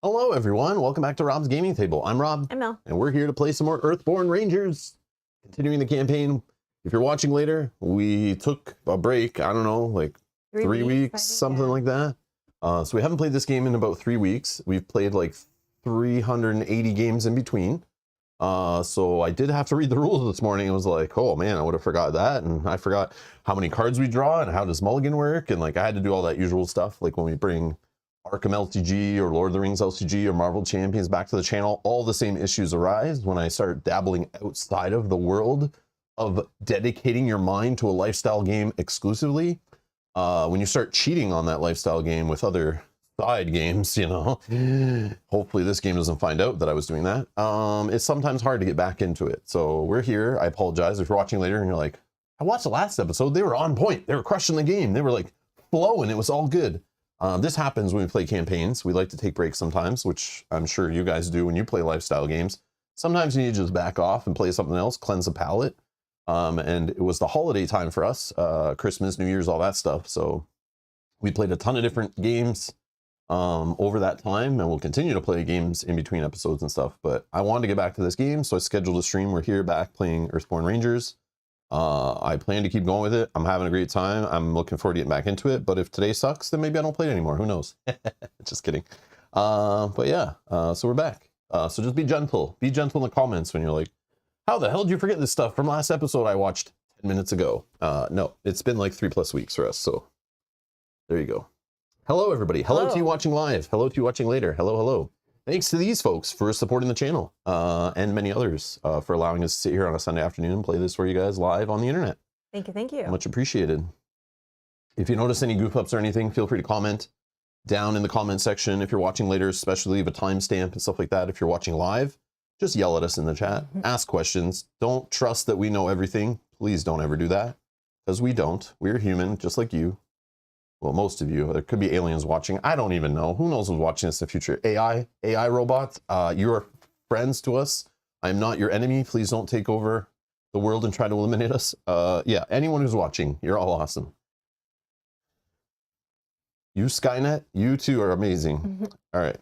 Hello everyone, welcome back to Rob's Gaming Table. I'm Rob. I'm Mel. And we're here to play some more Earthborne Rangers. Continuing the campaign. If you're watching later, we took a break, I don't know, like three weeks, something like that. So we haven't played this game in about 3 weeks. We've played like 380 games in between. So I did have to read the rules this morning. It was like, oh man, I would have forgot that. And I forgot how many cards we draw and how does Mulligan work. And like I had to do all that usual stuff. Like when we bring Arkham LCG or Lord of the Rings LCG or Marvel Champions back to the channel, all the same issues arise when I start dabbling outside of the world of dedicating your mind to a lifestyle game exclusively. When you start cheating on that lifestyle game with other side games, you know, hopefully this game doesn't find out that I was doing that. It's sometimes hard to get back into it. So we're here. I apologize if you're watching later and you're like, I watched the last episode. They were on point. They were crushing the game. They were like flowing. It was all good. This happens when we play campaigns. We like to take breaks sometimes, which I'm sure you guys do when you play lifestyle games. Sometimes you need to just back off and play something else, cleanse the palate. And it was the holiday time for us, Christmas, New Year's, all that stuff. So we played a ton of different games over that time, and we'll continue to play games in between episodes and stuff. But I wanted to get back to this game, so I scheduled a stream. We're here back playing Earthborne Rangers. I plan to keep going with it. I'm having a great time. I'm looking forward to getting back into it. But if today sucks, then maybe I don't play it anymore. Who knows? Just kidding. But yeah, so we're back. So just be gentle. Be gentle in the comments when you're like, how the hell did you forget this stuff from last episode I watched 10 minutes ago? No, it's been like 3+ weeks for us. So there you go. Hello, everybody. Hello to you watching live. Hello to you watching later. Hello, hello. Thanks to these folks for supporting the channel and many others for allowing us to sit here on a Sunday afternoon and play this for you guys live on the internet. Thank you. Thank you. Much appreciated. If you notice any goof ups or anything, feel free to comment down in the comment section. If you're watching later, especially leave a timestamp and stuff like that. If you're watching live, just yell at us in the chat. Ask questions. Don't trust that we know everything. Please don't ever do that, because we don't. We're human, just like you. Well, most of you. There could be aliens watching. I don't even know. Who knows who's watching this in the future? AI robots. You are friends to us. I'm not your enemy. Please don't take over the world and try to eliminate us. Yeah, anyone who's watching, you're all awesome. You Skynet, you too are amazing. All right.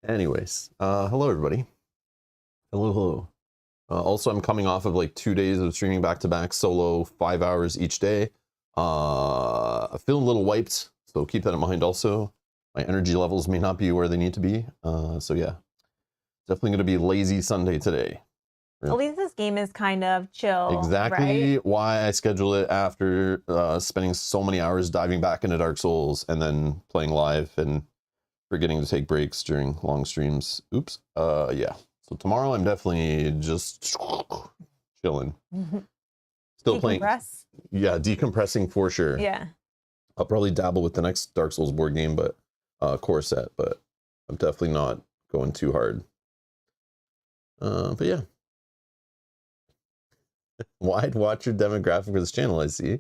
Anyways, hello everybody. Hello, hello. Also, I'm coming off of like 2 days of streaming back-to-back solo, 5 hours each day. I feel a little wiped, so keep that in mind also. My energy levels may not be where they need to be. So yeah, definitely going to be lazy Sunday today. At least this game is kind of chill. Exactly right? why I schedule it after spending so many hours diving back into Dark Souls and then playing live and forgetting to take breaks during long streams. Oops. Yeah. So tomorrow I'm definitely just chilling. Still playing. Yeah, decompressing for sure. Yeah. I'll probably dabble with the next Dark Souls board game, but core set, but I'm definitely not going too hard. But yeah. Wide watcher demographic for this channel, I see.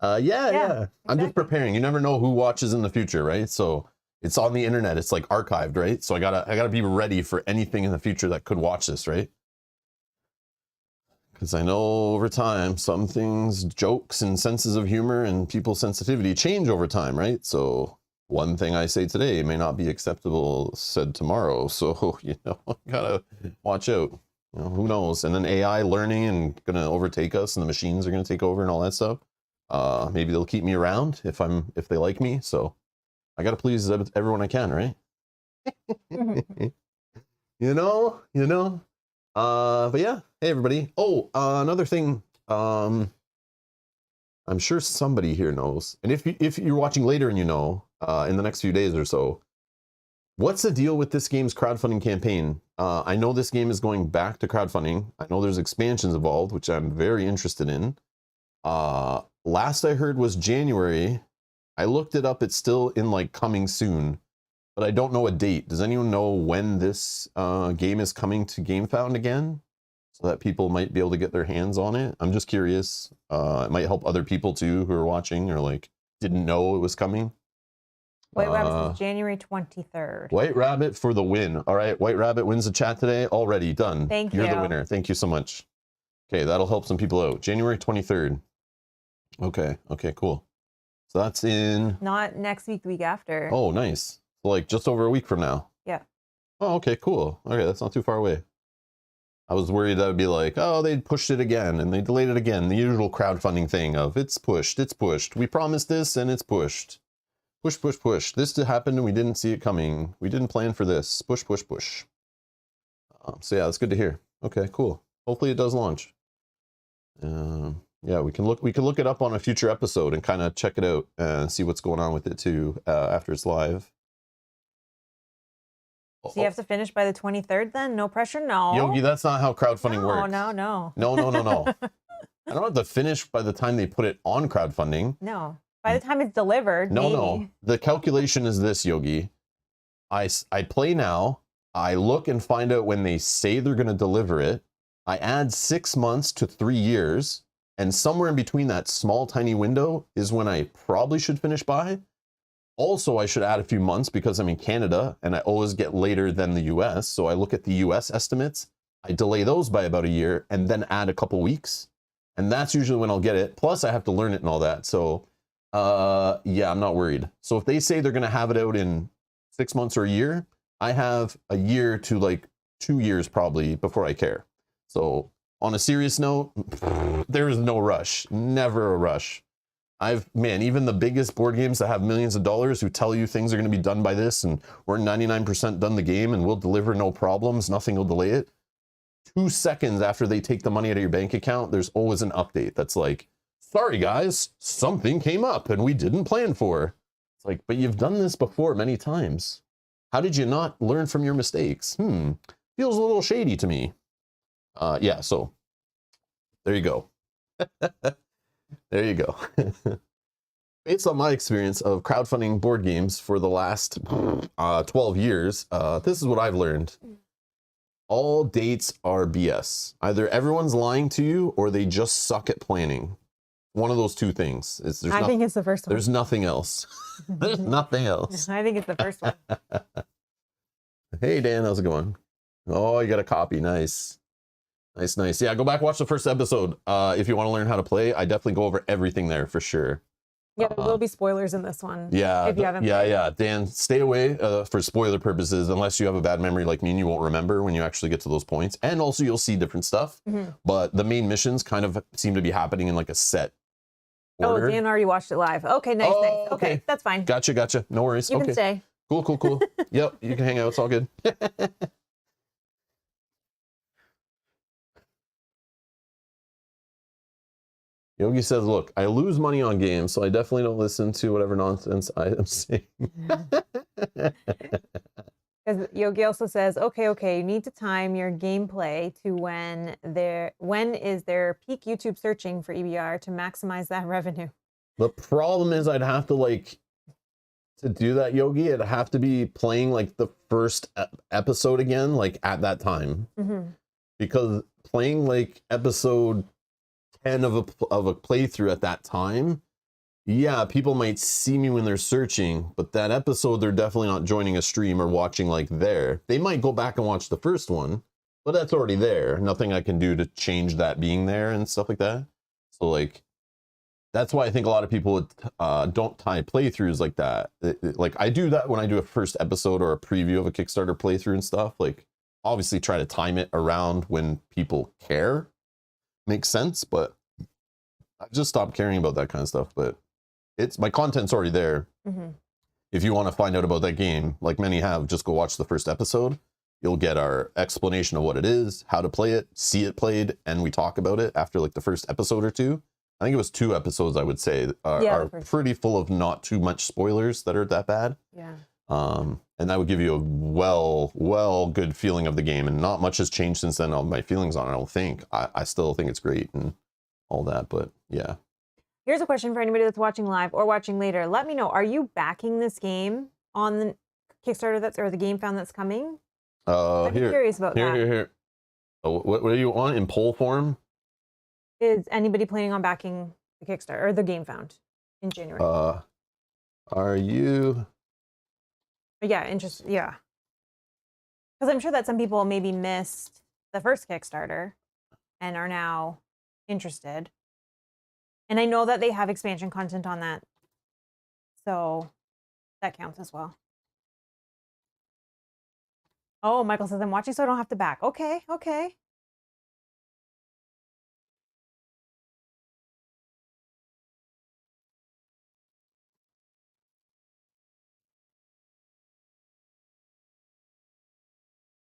Yeah. Exactly. I'm just preparing. You never know who watches in the future, right? So it's on the internet. It's like archived, right? So I gotta be ready for anything in the future that could watch this, right? Because I know over time, some things, jokes and senses of humor and people's sensitivity change over time, right? So one thing I say today may not be acceptable said tomorrow. So, you know, gotta watch out. You know, who knows? And then AI learning and gonna overtake us, and the machines are gonna take over and all that stuff. Maybe they'll keep me around if they like me. So I gotta please everyone I can, right? you know. But yeah, hey everybody. Oh, another thing. I'm sure somebody here knows, and if you're watching later and you know, in the next few days or so, what's the deal with this game's crowdfunding campaign? I know this game is going back to crowdfunding. I know there's expansions involved, which I'm very interested in. Last I heard was January. I looked it up. It's still in like coming soon, but I don't know a date. Does anyone know when this game is coming to GameFound again, so that people might be able to get their hands on it? I'm just curious. It might help other people too who are watching or like didn't know it was coming. White Rabbit is January 23rd. White Rabbit for the win. All right, White Rabbit wins the chat today. Already done. Thank you. You're the winner. Thank you so much. Okay, that'll help some people out. January 23rd. Okay, cool. So that's in... Not next week, the week after. Oh, nice. So like just over a week from now. Yeah. Oh, okay, cool. Okay, that's not too far away. I was worried that would be like, oh, they pushed it again and they delayed it again. The usual crowdfunding thing of it's pushed. We promised this and it's pushed. Push. This happened and we didn't see it coming. We didn't plan for this. Push. So yeah, that's good to hear. Okay, cool. Hopefully it does launch. Yeah, we can look it up on a future episode and kind of check it out and see what's going on with it too after it's live. So you have to finish by the 23rd then? No pressure? No. Yogi, that's not how crowdfunding works. No. No. I don't have to finish by the time they put it on crowdfunding. No. By the time it's delivered, No. The calculation is this, Yogi. I play now. I look and find out when they say they're going to deliver it. I add 6 months to 3 years. And somewhere in between that small, tiny window is when I probably should finish by. Also, I should add a few months because I'm in Canada and I always get later than the US. So I look at the US estimates, I delay those by about a year and then add a couple weeks. And that's usually when I'll get it. Plus, I have to learn it and all that. So, yeah, I'm not worried. So if they say they're going to have it out in 6 months or a year, I have a year to like 2 years probably before I care. So on a serious note, there is no rush. Never a rush. Man, even the biggest board games that have millions of dollars who tell you things are going to be done by this and we're 99% done the game and we'll deliver no problems, nothing will delay it. 2 seconds after they take the money out of your bank account, there's always an update that's like, sorry guys, something came up and we didn't plan for. It's like, but you've done this before many times. How did you not learn from your mistakes? Feels a little shady to me. Yeah, so there you go. There you go. Based on my experience of crowdfunding board games for the last 12 years, this is what I've learned. All dates are BS. Either everyone's lying to you or they just suck at planning. One of those two things. I think it's the first one. There's nothing else. There's nothing else. I think it's the first one. Hey, Dan, how's it going? Oh, you got a copy. Nice. Nice, nice. Yeah, go back, watch the first episode. If you want to learn how to play, I definitely go over everything there for sure. Yeah, there will be spoilers in this one. Yeah, if you haven't played. yeah. Dan, stay away for spoiler purposes, unless you have a bad memory like me and you won't remember when you actually get to those points. And also you'll see different stuff, but the main missions kind of seem to be happening in like a set order. Oh, Dan already watched it live. Okay, nice, nice. Okay, that's fine. Gotcha. No worries. You can stay. Cool. Yep, you can hang out. It's all good. Yogi says, look, I lose money on games, so I definitely don't listen to whatever nonsense I am saying. Yogi also says, okay, you need to time your gameplay to when is their peak YouTube searching for EBR to maximize that revenue. The problem is I'd have to to do that, Yogi, it'd have to be playing like the first episode again, like at that time. Because playing like episode 10 of a playthrough at that time, yeah, people might see me when they're searching, but that episode they're definitely not joining a stream or watching like there. They might go back and watch the first one, but that's already there. Nothing I can do to change that being there and stuff like that. So like that's why I think a lot of people don't tie playthroughs like that. Like I do that when I do a first episode or a preview of a Kickstarter playthrough and stuff. Like obviously try to time it around when people care. Makes sense, but I just stopped caring about that kind of stuff. But my content's already there. If you want to find out about that game, like many have, just go watch the first episode. You'll get our explanation of what it is, how to play it, see it played, and we talk about it after like the first episode or two. I think it was 2 episodes, I would say, are pretty full of not too much spoilers that are that bad. Yeah. And that would give you a well good feeling of the game, and not much has changed since then on my feelings on it. I don't think. I still think it's great and all that, but yeah. Here's a question for anybody that's watching live or watching later. Let me know, are you backing this game on the Kickstarter or the Game Found that's coming? I'm curious about that. Here. Oh, what do you want in poll form? Is anybody planning on backing the Kickstarter or the Game Found in January? Are you? Yeah, interesting. Yeah. Because I'm sure that some people maybe missed the first Kickstarter and are now interested. And I know that they have expansion content on that. So that counts as well. Oh, Michael says, I'm watching so I don't have to back. Okay.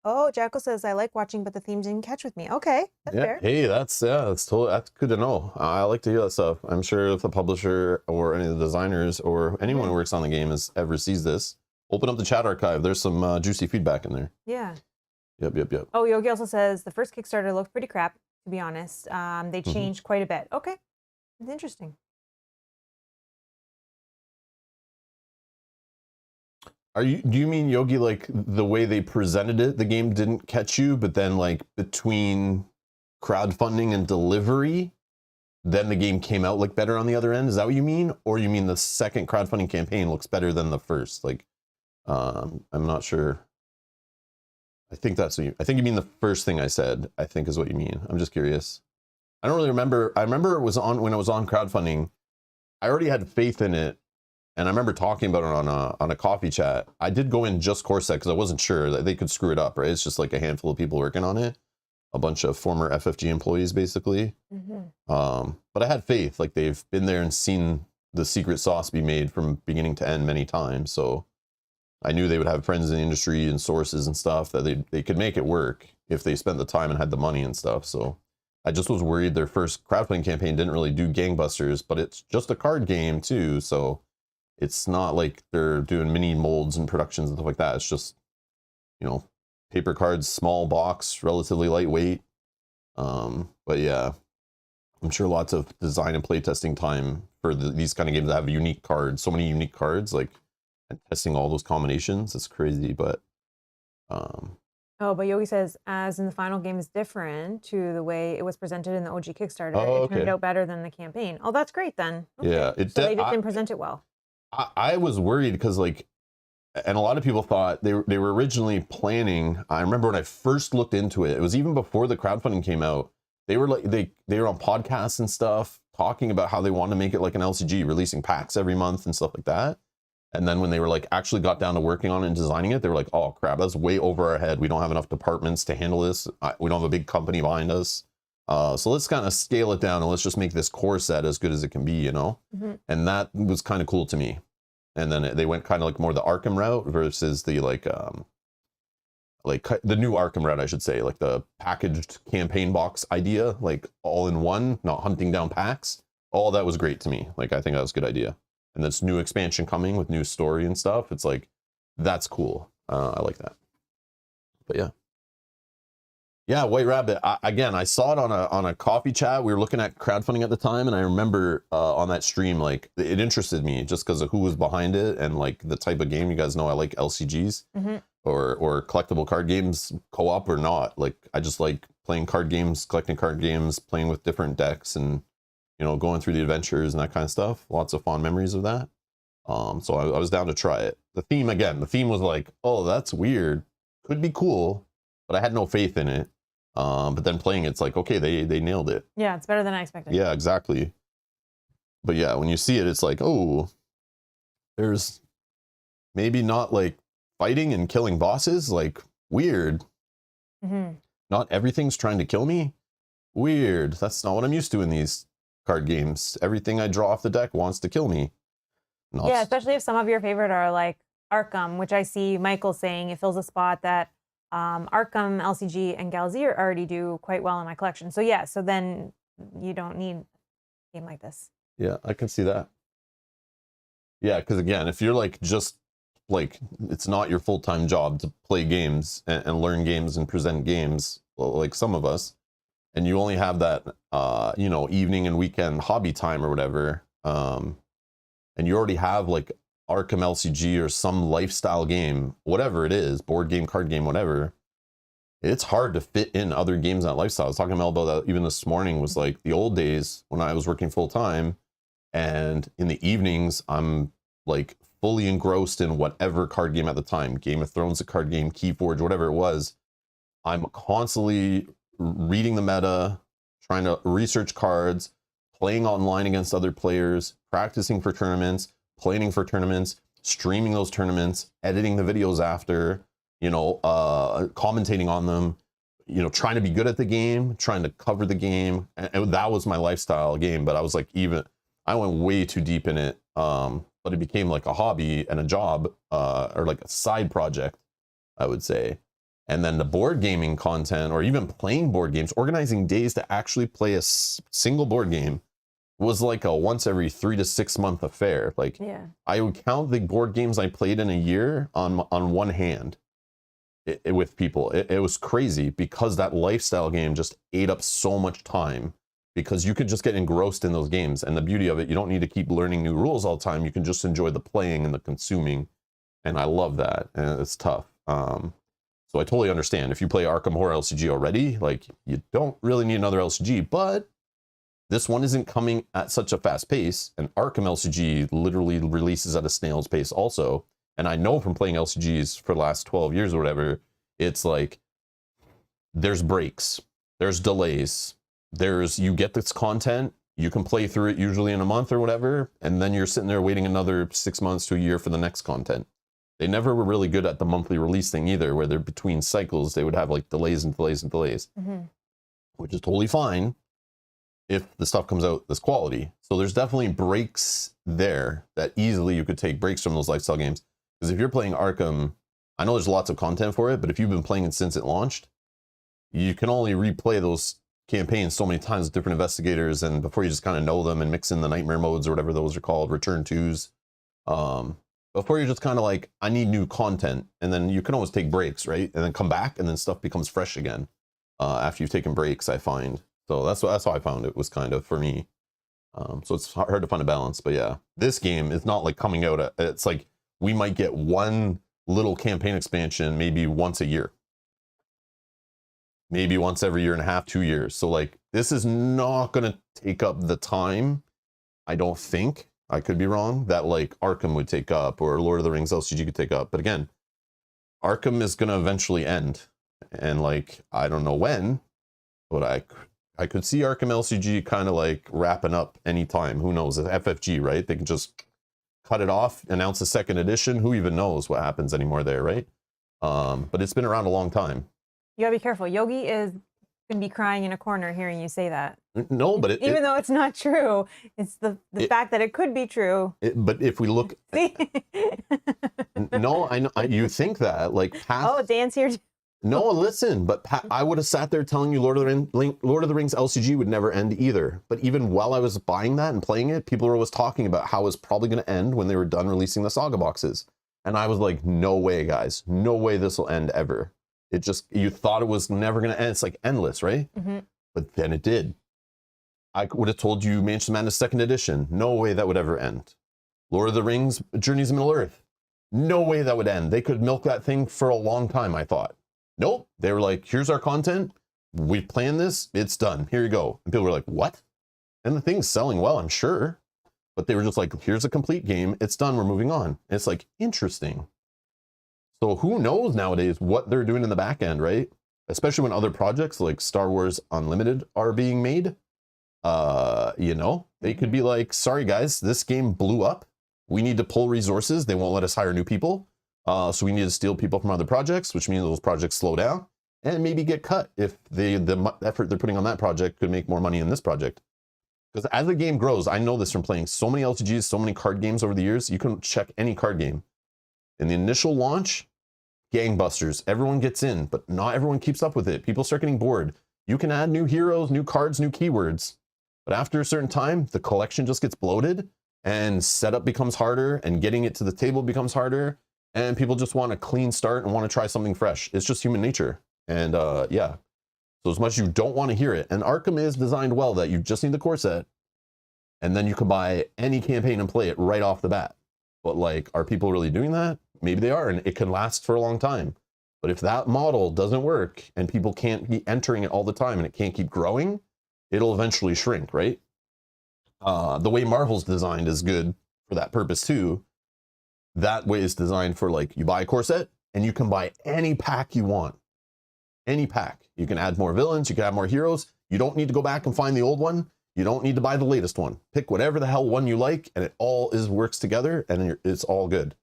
Oh, Jacko says, I like watching, but the theme didn't catch with me. Okay, that's fair. Hey, that's good to know. I like to hear that stuff. I'm sure if the publisher or any of the designers or anyone who works on the game ever sees this, open up the chat archive. There's some juicy feedback in there. Yeah. Yep. Oh, Yogi also says, the first Kickstarter looked pretty crap, to be honest. They changed quite a bit. Okay, it's interesting. Do you mean, Yogi, like the way they presented it, the game didn't catch you, but then like between crowdfunding and delivery, then the game came out like better on the other end. Is that what you mean? Or you mean the second crowdfunding campaign looks better than the first? Like, I'm not sure. I think that's what I think you mean the first thing I said, I think is what you mean. I'm just curious. I don't really remember. I remember it was on when I was on crowdfunding. I already had faith in it. And I remember talking about it on a coffee chat. I did go in just core set because I wasn't sure that they could screw it up, right? It's just like a handful of people working on it. A bunch of former FFG employees, basically. But I had faith. Like, they've been there and seen the secret sauce be made from beginning to end many times. So I knew they would have friends in the industry and sources and stuff that they could make it work if they spent the time and had the money and stuff. So I just was worried their first crowdfunding campaign didn't really do gangbusters, but it's just a card game too. So it's not like they're doing mini molds and productions and stuff like that. It's just, you know, paper cards, small box, relatively lightweight. But yeah, I'm sure lots of design and playtesting time for these kind of games that have unique cards, so many unique cards, like, and testing all those combinations. It's crazy, but oh, but Yogi says, as in the final game is different to the way it was presented in the OG Kickstarter. Oh, it turned okay. out better than the campaign. Oh, that's great then. Okay. Yeah, so they just didn't present it well. I was worried because, like, and a lot of people thought they were originally planning. I remember when I first looked into it, it was even before the crowdfunding came out. They were like, they were on podcasts and stuff talking about how they wanted to make it like an LCG, releasing packs every month and stuff like that. And then when they were like actually got down to working on it and designing it, they were like, oh crap, that's way over our head. We don't have enough departments to handle this. We don't have a big company behind us. So let's kind of scale it down and let's just make this core set as good as it can be, you know? And that was kind of cool to me. And then they went kind of like more the Arkham route versus the like the new Arkham route, I should say, like the packaged campaign box idea, like all in one, not hunting down packs. All that was great to me. Like, I think that was a good idea. And this new expansion coming with new story and stuff, it's like, that's cool. I like that. But yeah. Yeah, White Rabbit. Again, I saw it on a coffee chat. We were looking at crowdfunding at the time, and I remember on that stream, like, it interested me just because of who was behind it and like the type of game. You guys know I like LCGs or collectible card games, co-op or not. Like, I just like playing card games, collecting card games, playing with different decks, and, you know, going through the adventures and that kind of stuff. Lots of fond memories of that. So I was down to try it. The theme was like, oh, that's weird, could be cool, but I had no faith in it. But then playing it's like, okay, they nailed it. Yeah, it's better than I expected. Yeah, exactly. But yeah, when you see it, it's like, oh, there's maybe not like fighting and killing bosses, like, weird. Not everything's trying to kill me. Weird. That's not what I'm used to in these card games. Everything I draw off the deck wants to kill me. Yeah, especially if some of your favorite are like Arkham, which I see Michael saying it fills a spot that Arkham, LCG, and Galzier already do quite well in my collection. So yeah, so then you don't need a game like this. Yeah, I can see that. Yeah, because again, if you're like just like, it's not your full-time job to play games and learn games and present games, like some of us, and you only have that you know, evening and weekend hobby time or whatever, and you already have like Arkham LCG or some lifestyle game, whatever it is, board game, card game, whatever, it's hard to fit in other games in that lifestyle. I was talking to Mel about that even this morning. Was like the old days when I was working full time, and in the evenings I'm like fully engrossed in whatever card game at the time, Game of Thrones, a card game, Keyforge, whatever it was. I'm constantly reading the meta, trying to research cards, playing online against other players, practicing for tournaments, planning for tournaments, streaming those tournaments, editing the videos after, you know, commentating on them, you know, trying to be good at the game, trying to cover the game. And that was my lifestyle game. But I was like, I went way too deep in it. But it became like a hobby and a job, or like a side project, I would say. And then the board gaming content, or even playing board games, organizing days to actually play a single board game, was like a once every 3 to 6 month affair. Like, yeah. I would count the board games I played in a year on one hand with people. It was crazy because that lifestyle game just ate up so much time, because you could just get engrossed in those games. And the beauty of it, you don't need to keep learning new rules all the time. You can just enjoy the playing and the consuming. And I love that. And it's tough. So I totally understand. If you play Arkham Horror LCG already, like, you don't really need another LCG, but This one isn't coming at such a fast pace, and Arkham LCG literally releases at a snail's pace also. And I know from playing LCGs for the last 12 years or whatever, it's like there's breaks, there's delays, you get this content, you can play through it usually in a month or whatever, and then you're sitting there waiting another 6 months to a year for the next content. They never were really good at the monthly release thing either, where they're between cycles, they would have like delays and delays and delays, which is totally fine if the stuff comes out this quality. So there's definitely breaks there that easily you could take breaks from those lifestyle games. Because if you're playing Arkham, I know there's lots of content for it, but if you've been playing it since it launched, you can only replay those campaigns so many times with different investigators, and before you just kind of know them and mix in the nightmare modes or whatever those are called, return twos. Before you're just kind of like, I need new content, and then you can always take breaks, right? And then come back, and then stuff becomes fresh again after you've taken breaks, I find. So that's how I found it was kind of for me. So it's hard to find a balance, but yeah, this game is not like coming out. It's like we might get one little campaign expansion maybe once a year, maybe once every year and a half, 2 years. So like this is not going to take up the time, I don't think, I could be wrong, that like Arkham would take up or Lord of the Rings LCG could take up. But again, Arkham is going to eventually end, and like I don't know when, but I could see Arkham LCG kind of like wrapping up anytime. Who knows? FFG, right? They can just cut it off, announce a second edition. Who even knows what happens anymore there, right? But it's been around a long time. You gotta be careful. Yogi is gonna be crying in a corner hearing you say that. No, but even though it's not true, it's the fact that it could be true. But if we look, no, I know you think that like past. Oh, Dan's here. No, listen, but I would have sat there telling you Lord of the Rings LCG would never end either. But even while I was buying that and playing it, people were always talking about how it was probably going to end when they were done releasing the Saga boxes. And I was like, no way, guys. No way this will end ever. It just, you thought it was never going to end. It's like endless, right? But then it did. I would have told you Mansion Madness 2nd Edition. No way that would ever end. Lord of the Rings Journeys of Middle-earth. No way that would end. They could milk that thing for a long time, I thought. Nope. They were like, here's our content. We planned this. It's done. Here you go. And people were like, what? And the thing's selling well, I'm sure. But they were just like, here's a complete game. It's done. We're moving on. And it's like, interesting. So who knows nowadays what they're doing in the back end, right? Especially when other projects like Star Wars Unlimited are being made. You know, they could be like, sorry, guys, this game blew up. We need to pull resources. They won't let us hire new people. So we need to steal people from other projects, which means those projects slow down and maybe get cut if the effort they're putting on that project could make more money in this project. Because as the game grows, I know this from playing so many LCGs, so many card games over the years, you can check any card game. In the initial launch, gangbusters, everyone gets in, but not everyone keeps up with it. People start getting bored. You can add new heroes, new cards, new keywords. But after a certain time, the collection just gets bloated and setup becomes harder and getting it to the table becomes harder. And people just want a clean start and want to try something fresh. It's just human nature. And yeah, so as much as you don't want to hear it, and Arkham is designed well that you just need the core set, and then you can buy any campaign and play it right off the bat. But like, are people really doing that? Maybe they are, and it can last for a long time. But if that model doesn't work and people can't be entering it all the time and it can't keep growing, it'll eventually shrink, right? The way Marvel's designed is good for that purpose too. That way is designed for like, you buy a core set and you can buy any pack you want. Any pack. You can add more villains, you can add more heroes. You don't need to go back and find the old one. You don't need to buy the latest one. Pick whatever the hell one you like and it all works together and it's all good.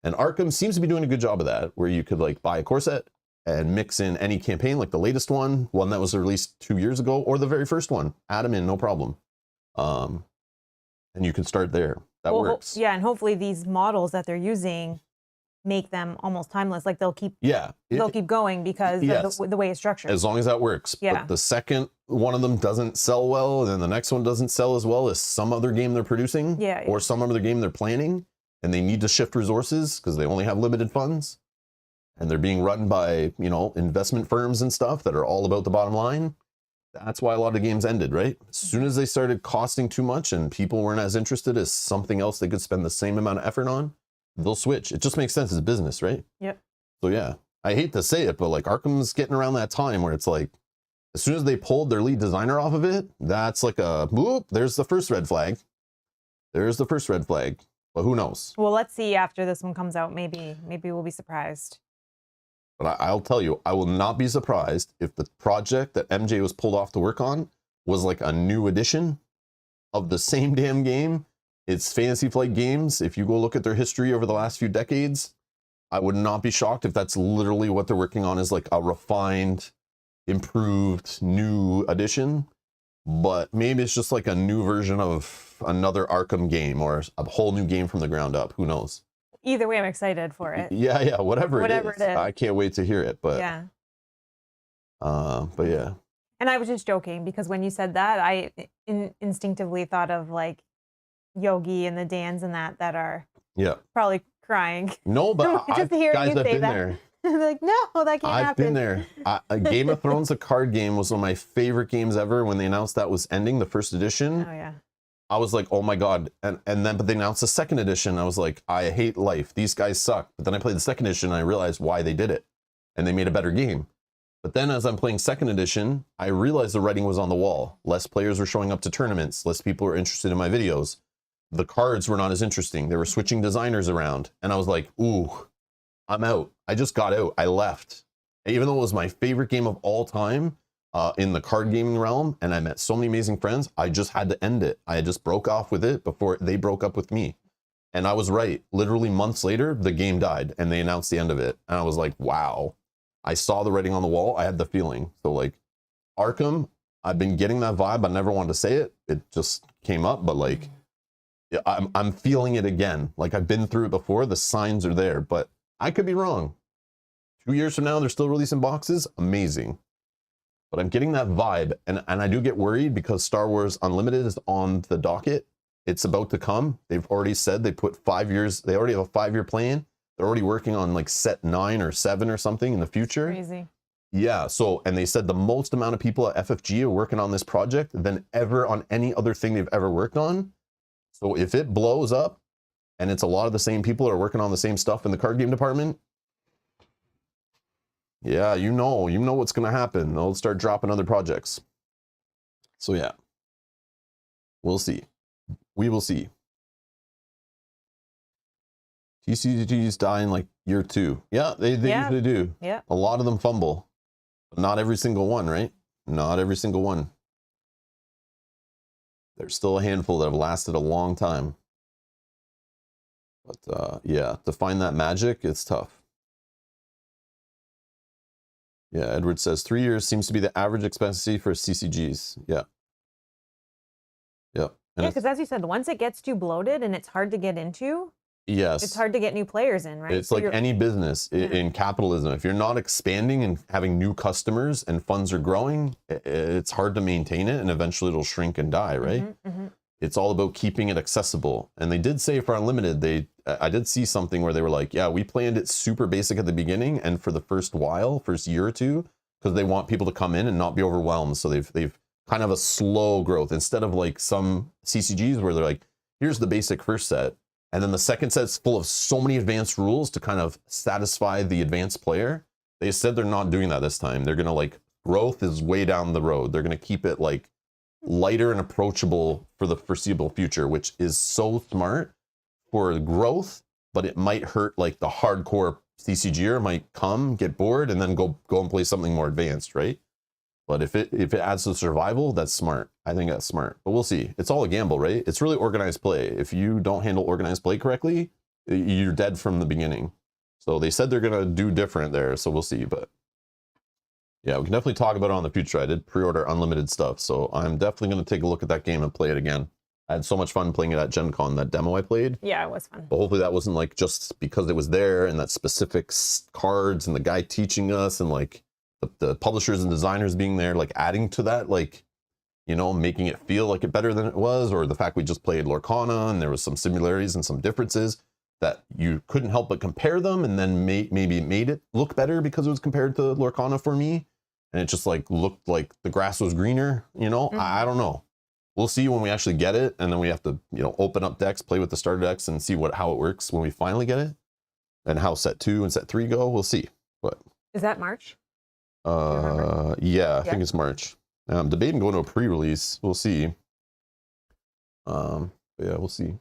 And Arkham seems to be doing a good job of that, where you could like buy a core set and mix in any campaign, like the latest one that was released 2 years ago, or the very first one. Add them in, no problem. And you can start there. That works. Yeah, and hopefully these models that they're using make them almost timeless. Like they'll keep keep going because of the way it's structured. As long as that works. Yeah. But the second one of them doesn't sell well, and then the next one doesn't sell as well as some other game they're producing, or some other game they're planning, and they need to shift resources because they only have limited funds, and they're being run by, you know, investment firms and stuff that are all about the bottom line. That's why a lot of games ended, right? As soon as they started costing too much and people weren't as interested as something else they could spend the same amount of effort on, they'll switch. It just makes sense as a business, right? Yep. So yeah, I hate to say it, but like Arkham's getting around that time where it's like, As soon as they pulled their lead designer off of it, that's like a whoop. There's the first red flag. There's the first red flag. But who knows? Well, let's see after this one comes out. Maybe we'll be surprised. But I'll tell you, I will not be surprised if the project that MJ was pulled off to work on was like a new edition of the same damn game. It's Fantasy Flight Games. If you go look at their history over the last few decades, I would not be shocked if that's literally what they're working on, is like a refined, improved, new edition. But maybe it's just like a new version of another Arkham game or a whole new game from the ground up. Who knows? Either way, I'm excited for it. Yeah, whatever it is. I can't wait to hear it. But yeah. But yeah. And I was just joking because when you said that, I instinctively thought of like Yogi and the Dans and that are probably crying. No, but just hearing guys, you I've say been that. there. They're like, no, that can't happen. I've been there. Game of Thrones, the card game, was one of my favorite games ever. When they announced that was ending, the first edition, oh yeah, I was like, oh my god. And then, but they announced the second edition. I was like, I hate life. These guys suck. But then I played the second edition and I realized why they did it, and they made a better game. But then as I'm playing second edition, I realized the writing was on the wall. Less players were showing up to tournaments. Less people were interested in my videos. The cards were not as interesting. They were switching designers around. And I was like, ooh, I'm out. I just got out. I left. And even though it was my favorite game of all time in the card gaming realm, and I met so many amazing friends, I just had to end it. I just broke off with it before they broke up with me. And I was right. Literally months later, the game died and they announced the end of it. And I was like, wow. I saw the writing on the wall. I had the feeling. So like Arkham, I've been getting that vibe. I never wanted to say it. It just came up, but like, yeah, I'm feeling it again. Like I've been through it before. The signs are there, but I could be wrong. 2 years from now, they're still releasing boxes. Amazing. But I'm getting that vibe. And I do get worried because Star Wars Unlimited is on the docket. It's about to come. They've already said they put 5 years. They already have a 5-year plan. They're already working on like set 9 or 7 or something in the future. Crazy. Yeah. So, and they said the most amount of people at FFG are working on this project than ever on any other thing they've ever worked on. So if it blows up and it's a lot of the same people that are working on the same stuff in the card game department, yeah, you know what's going to happen. They'll start dropping other projects. So yeah, we'll see. We will see. TCGs die in like year 2. Yeah, they usually do. Yeah. A lot of them fumble. But not every single one, right? Not every single one. There's still a handful that have lasted a long time. But yeah, to find that magic, it's tough. Yeah, Edward says 3 years seems to be the average expectancy for CCGs. Yeah. Yep. Yeah, because as you said, once it gets too bloated and it's hard to get into, yes, it's hard to get new players in, right? It's so like any business in capitalism. If you're not expanding and having new customers and funds are growing, it's hard to maintain it, and eventually it'll shrink and die, right? Mm-hmm, mm-hmm. It's all about keeping it accessible. And they did say for Unlimited, I did see something where they were like, yeah, we planned it super basic at the beginning and for the first year or two, because they want people to come in and not be overwhelmed. So they've kind of a slow growth instead of like some CCGs where they're like, here's the basic first set. And then the second set's full of so many advanced rules to kind of satisfy the advanced player. They said they're not doing that this time. They're going to like, growth is way down the road. They're going to keep it like lighter and approachable for the foreseeable future, which is so smart for growth, but it might hurt like the hardcore CCGer might come, get bored, and then go and play something more advanced, right? But if it adds to survival, that's smart. I think that's smart. But we'll see. It's all a gamble, right? It's really organized play. If you don't handle organized play correctly, you're dead from the beginning. So they said they're going to do different there, so we'll see. But yeah, we can definitely talk about it on the future. I did pre-order Unlimited stuff, so I'm definitely going to take a look at that game and play it again. I had so much fun playing it at Gen Con, that demo I played. Yeah, it was fun. But hopefully that wasn't like just because it was there and that specific cards and the guy teaching us and like the publishers and designers being there, like adding to that, like, you know, making it feel like it better than it was, or the fact we just played Lorcana and there was some similarities and some differences that you couldn't help but compare them, and then maybe made it look better because it was compared to Lorcana for me, and it just like looked like the grass was greener, you know. I don't know. We'll see when we actually get it, and then we have to, you know, open up decks, play with the starter decks, and see how it works when we finally get it, and how set 2 and set 3 go. We'll see. But is that March? Yeah, I think it's March. I'm debating going to a pre-release. We'll see. But yeah, we'll see.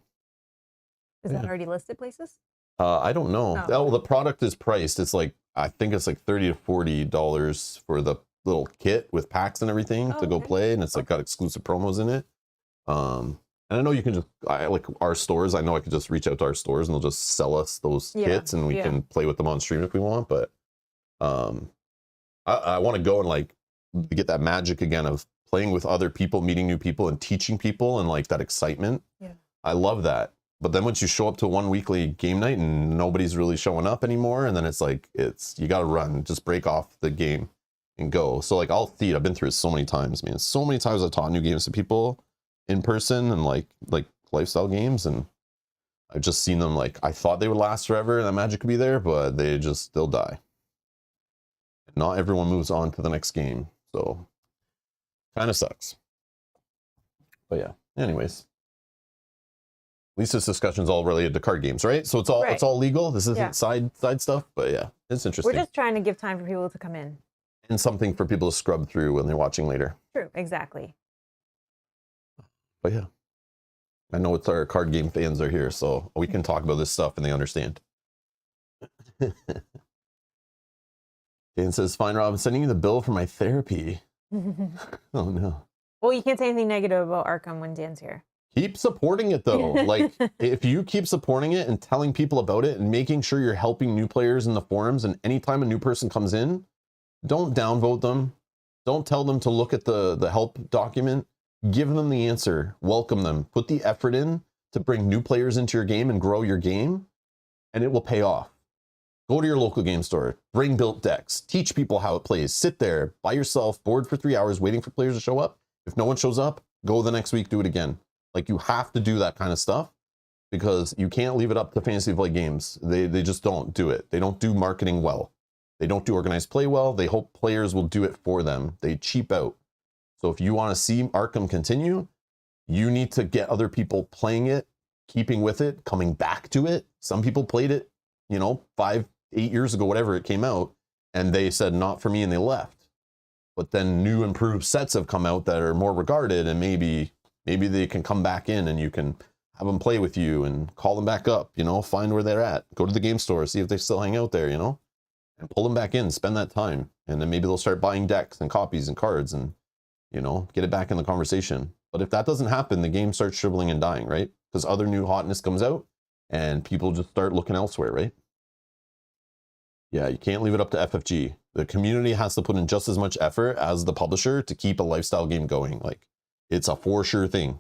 Is that already listed places? I don't know. Oh, The product is priced. It's like, I think it's like $30 to $40 for the little kit with packs and everything to go play, and it's like got exclusive promos in it. And I know you can just, like our stores, I know I could just reach out to our stores and they'll just sell us those kits and we can play with them on stream if we want. But I want to go and like get that magic again of playing with other people, meeting new people and teaching people, and like that excitement. Yeah, I love that. But then once you show up to one weekly game night and nobody's really showing up anymore, and then it's like, you got to run, just break off the game and go. So like I've been through it so many times, man. So many times I've taught new games to people in person and like lifestyle games, and I've just seen them, like I thought they would last forever and that magic could be there, but they'll die. Not everyone moves on to the next game, so kind of sucks. But yeah, anyways, at least this discussion's all related to card games, right? So it's all legal. This isn't side stuff, but yeah, it's interesting. We're just trying to give time for people to come in and something for people to scrub through when they're watching later. True, exactly. But yeah, I know it's our card game fans are here, so we can talk about this stuff and they understand. Dan says, "Fine, Rob, I'm sending you the bill for my therapy." Oh no. Well, you can't say anything negative about Arkham when Dan's here. Keep supporting it though. Like if you keep supporting it and telling people about it and making sure you're helping new players in the forums, and anytime a new person comes in, don't downvote them. Don't tell them to look at the help document. Give them the answer. Welcome them. Put the effort in to bring new players into your game and grow your game, and it will pay off. Go to your local game store. Bring built decks. Teach people how it plays. Sit there by yourself, bored for 3 hours, waiting for players to show up. If no one shows up, go the next week, do it again. Like you have to do that kind of stuff, because you can't leave it up to Fantasy Flight Games. They just don't do it. They don't do marketing well. They don't do organized play well. They hope players will do it for them. They cheap out. So if you want to see Arkham continue, you need to get other people playing it, keeping with it, coming back to it. Some people played it, 5-8 years ago, whatever it came out, and they said, not for me, and they left. But then new improved sets have come out that are more regarded, and maybe they can come back in and you can have them play with you and call them back up, find where they're at, go to the game store, see if they still hang out there, and pull them back in, spend that time. And then maybe they'll start buying decks and copies and cards and, get it back in the conversation. But if that doesn't happen, the game starts shriveling and dying, right? Because other new hotness comes out and people just start looking elsewhere, right? Yeah, you can't leave it up to FFG. The community has to put in just as much effort as the publisher to keep a lifestyle game going. Like, it's a for sure thing.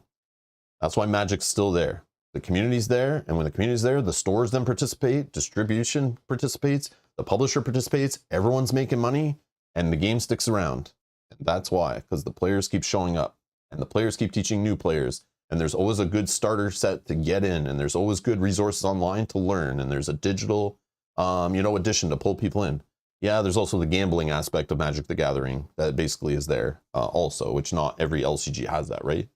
That's why Magic's still there. The community's there, and when the community's there, the stores then participate, distribution participates, the publisher participates, everyone's making money, and the game sticks around. And that's why, because the players keep showing up, and the players keep teaching new players, and there's always a good starter set to get in, and there's always good resources online to learn, and there's a digital, addition to pull people in. Yeah, there's also the gambling aspect of Magic the Gathering that basically is there also, which not every LCG has that, right?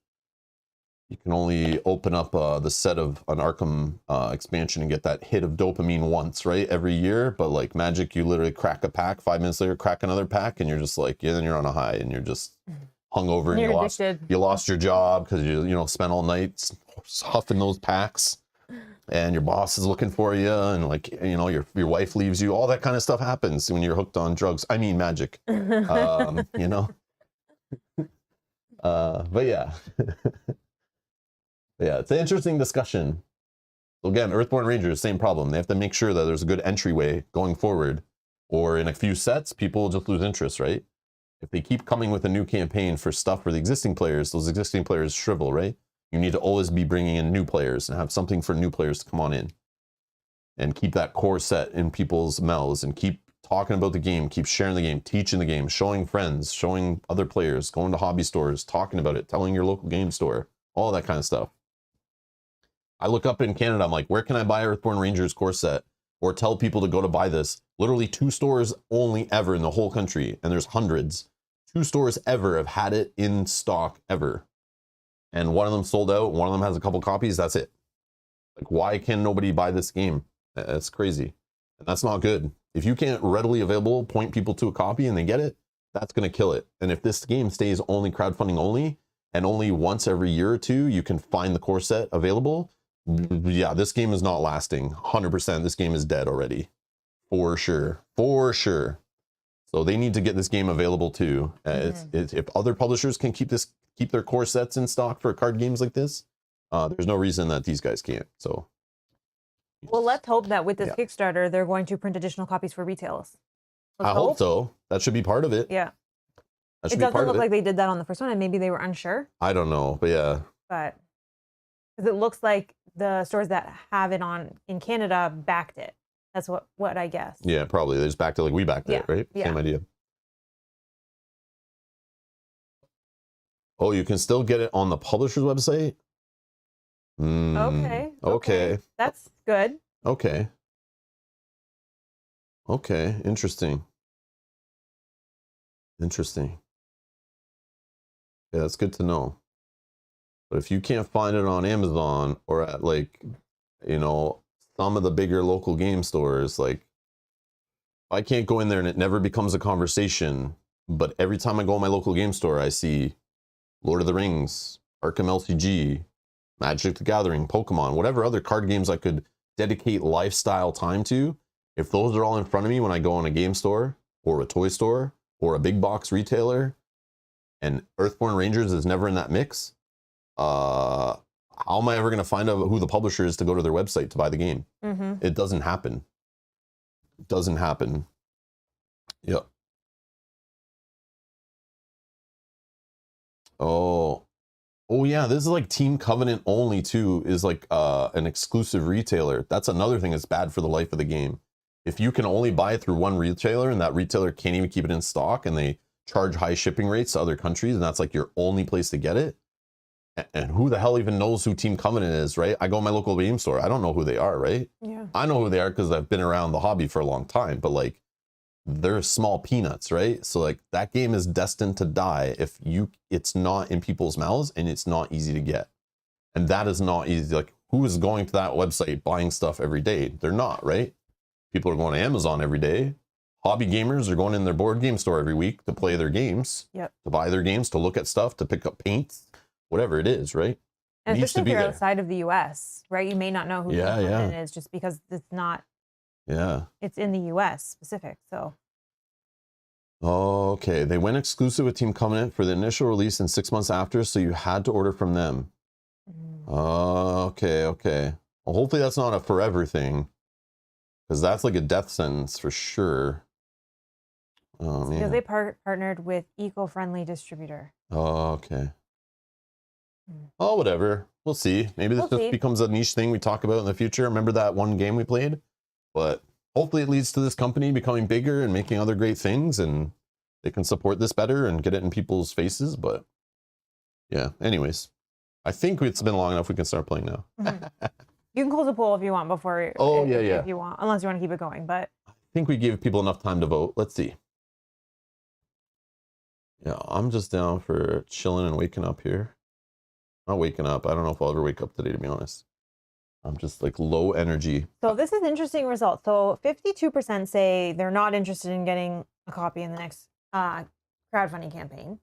You can only open up the set of an Arkham expansion and get that hit of dopamine once, right? Every year. But like Magic, you literally crack a pack, 5 minutes later, crack another pack, and you're just like, yeah, then you're on a high and you're just hungover and you lost your job because you spent all night huffing those packs, and your boss is looking for you, and like, your wife leaves you. All that kind of stuff happens when you're hooked on drugs. I mean, Magic, but yeah. Yeah, it's an interesting discussion. So again, Earthborne Rangers, same problem. They have to make sure that there's a good entryway going forward, or in a few sets, people will just lose interest, right? If they keep coming with a new campaign for stuff for the existing players, those existing players shrivel, right? You need to always be bringing in new players and have something for new players to come on in. And keep that core set in people's mouths and keep talking about the game, keep sharing the game, teaching the game, showing friends, showing other players, going to hobby stores, talking about it, telling your local game store, all that kind of stuff. I look up in Canada, I'm like, where can I buy Earthborne Rangers core set? Or tell people to go to buy this. Literally 2 stores only ever in the whole country, and there's hundreds. 2 stores ever have had it in stock ever. And one of them sold out, one of them has a couple copies, that's it. Like, why can nobody buy this game? That's crazy. And that's not good. If you can't readily available point people to a copy and they get it, that's going to kill it. And if this game stays only crowdfunding only, and only once every year or two you can find the core set available, yeah, this game is not lasting. 100%. This game is dead already. For sure. For sure. So they need to get this game available too. If other publishers can keep their core sets in stock for card games like this, there's no reason that these guys can't. So, well, let's hope that with this Kickstarter, they're going to print additional copies for retailers. I hope so. That should be part of it. Yeah. That It doesn't look like they did that on the first one, and maybe they were unsure. I don't know, but yeah. But because it looks like the stores that have it on in Canada backed it. That's what I guess. Yeah, probably. They just backed it like we backed it, right? Yeah. Same idea. Oh, you can still get it on the publisher's website? Okay. That's good. Okay. Interesting. Yeah, that's good to know. But if you can't find it on Amazon or at like, some of the bigger local game stores, like I can't go in there and it never becomes a conversation. But every time I go in my local game store, I see Lord of the Rings, Arkham LCG, Magic the Gathering, Pokemon, whatever other card games I could dedicate lifestyle time to. If those are all in front of me when I go in a game store or a toy store or a big box retailer, and Earthborne Rangers is never in that mix, how am I ever going to find out who the publisher is to go to their website to buy the game? It doesn't happen. Yep. Oh yeah, this is like Team Covenant only too, is like an exclusive retailer. That's another thing that's bad for the life of the game. If you can only buy it through one retailer and that retailer can't even keep it in stock and they charge high shipping rates to other countries and that's like your only place to get it, and who the hell even knows who Team Covenant is, right? I go to my local game store, I don't know who they are, right? Yeah. I know who they are because I've been around the hobby for a long time, but like they're small peanuts, right? So like that game is destined to die if it's not in people's mouths and it's not easy to get. And that is not easy. Like, who is going to that website buying stuff every day? They're not, right? People are going to Amazon every day. Hobby gamers are going in their board game store every week to play their games, to buy their games, to look at stuff, to pick up paints, whatever it is, right? And especially if you're outside of the US, right? You may not know who Team Covenant is just because it's not. Yeah. It's in the US specific, so. Okay, they went exclusive with Team Covenant for the initial release and 6 months after, so you had to order from them. Okay. Well, hopefully that's not a forever thing, because that's like a death sentence for sure. Oh, man. Because they partnered with eco-friendly distributor. Okay. Oh, whatever. We'll see. Maybe this just becomes a niche thing we talk about in the future. Remember that one game we played? But hopefully it leads to this company becoming bigger and making other great things, and they can support this better and get it in people's faces. But yeah, anyways, I think it's been long enough. We can start playing now. You can close the poll if you want before. If you want, unless you want to keep it going. But I think we give people enough time to vote. Let's see. Yeah, I'm just down for chilling and waking up here. Not waking up. I don't know if I'll ever wake up today, to be honest. I'm just like low energy. So this is interesting result. So 52% say they're not interested in getting a copy in the next crowdfunding campaign.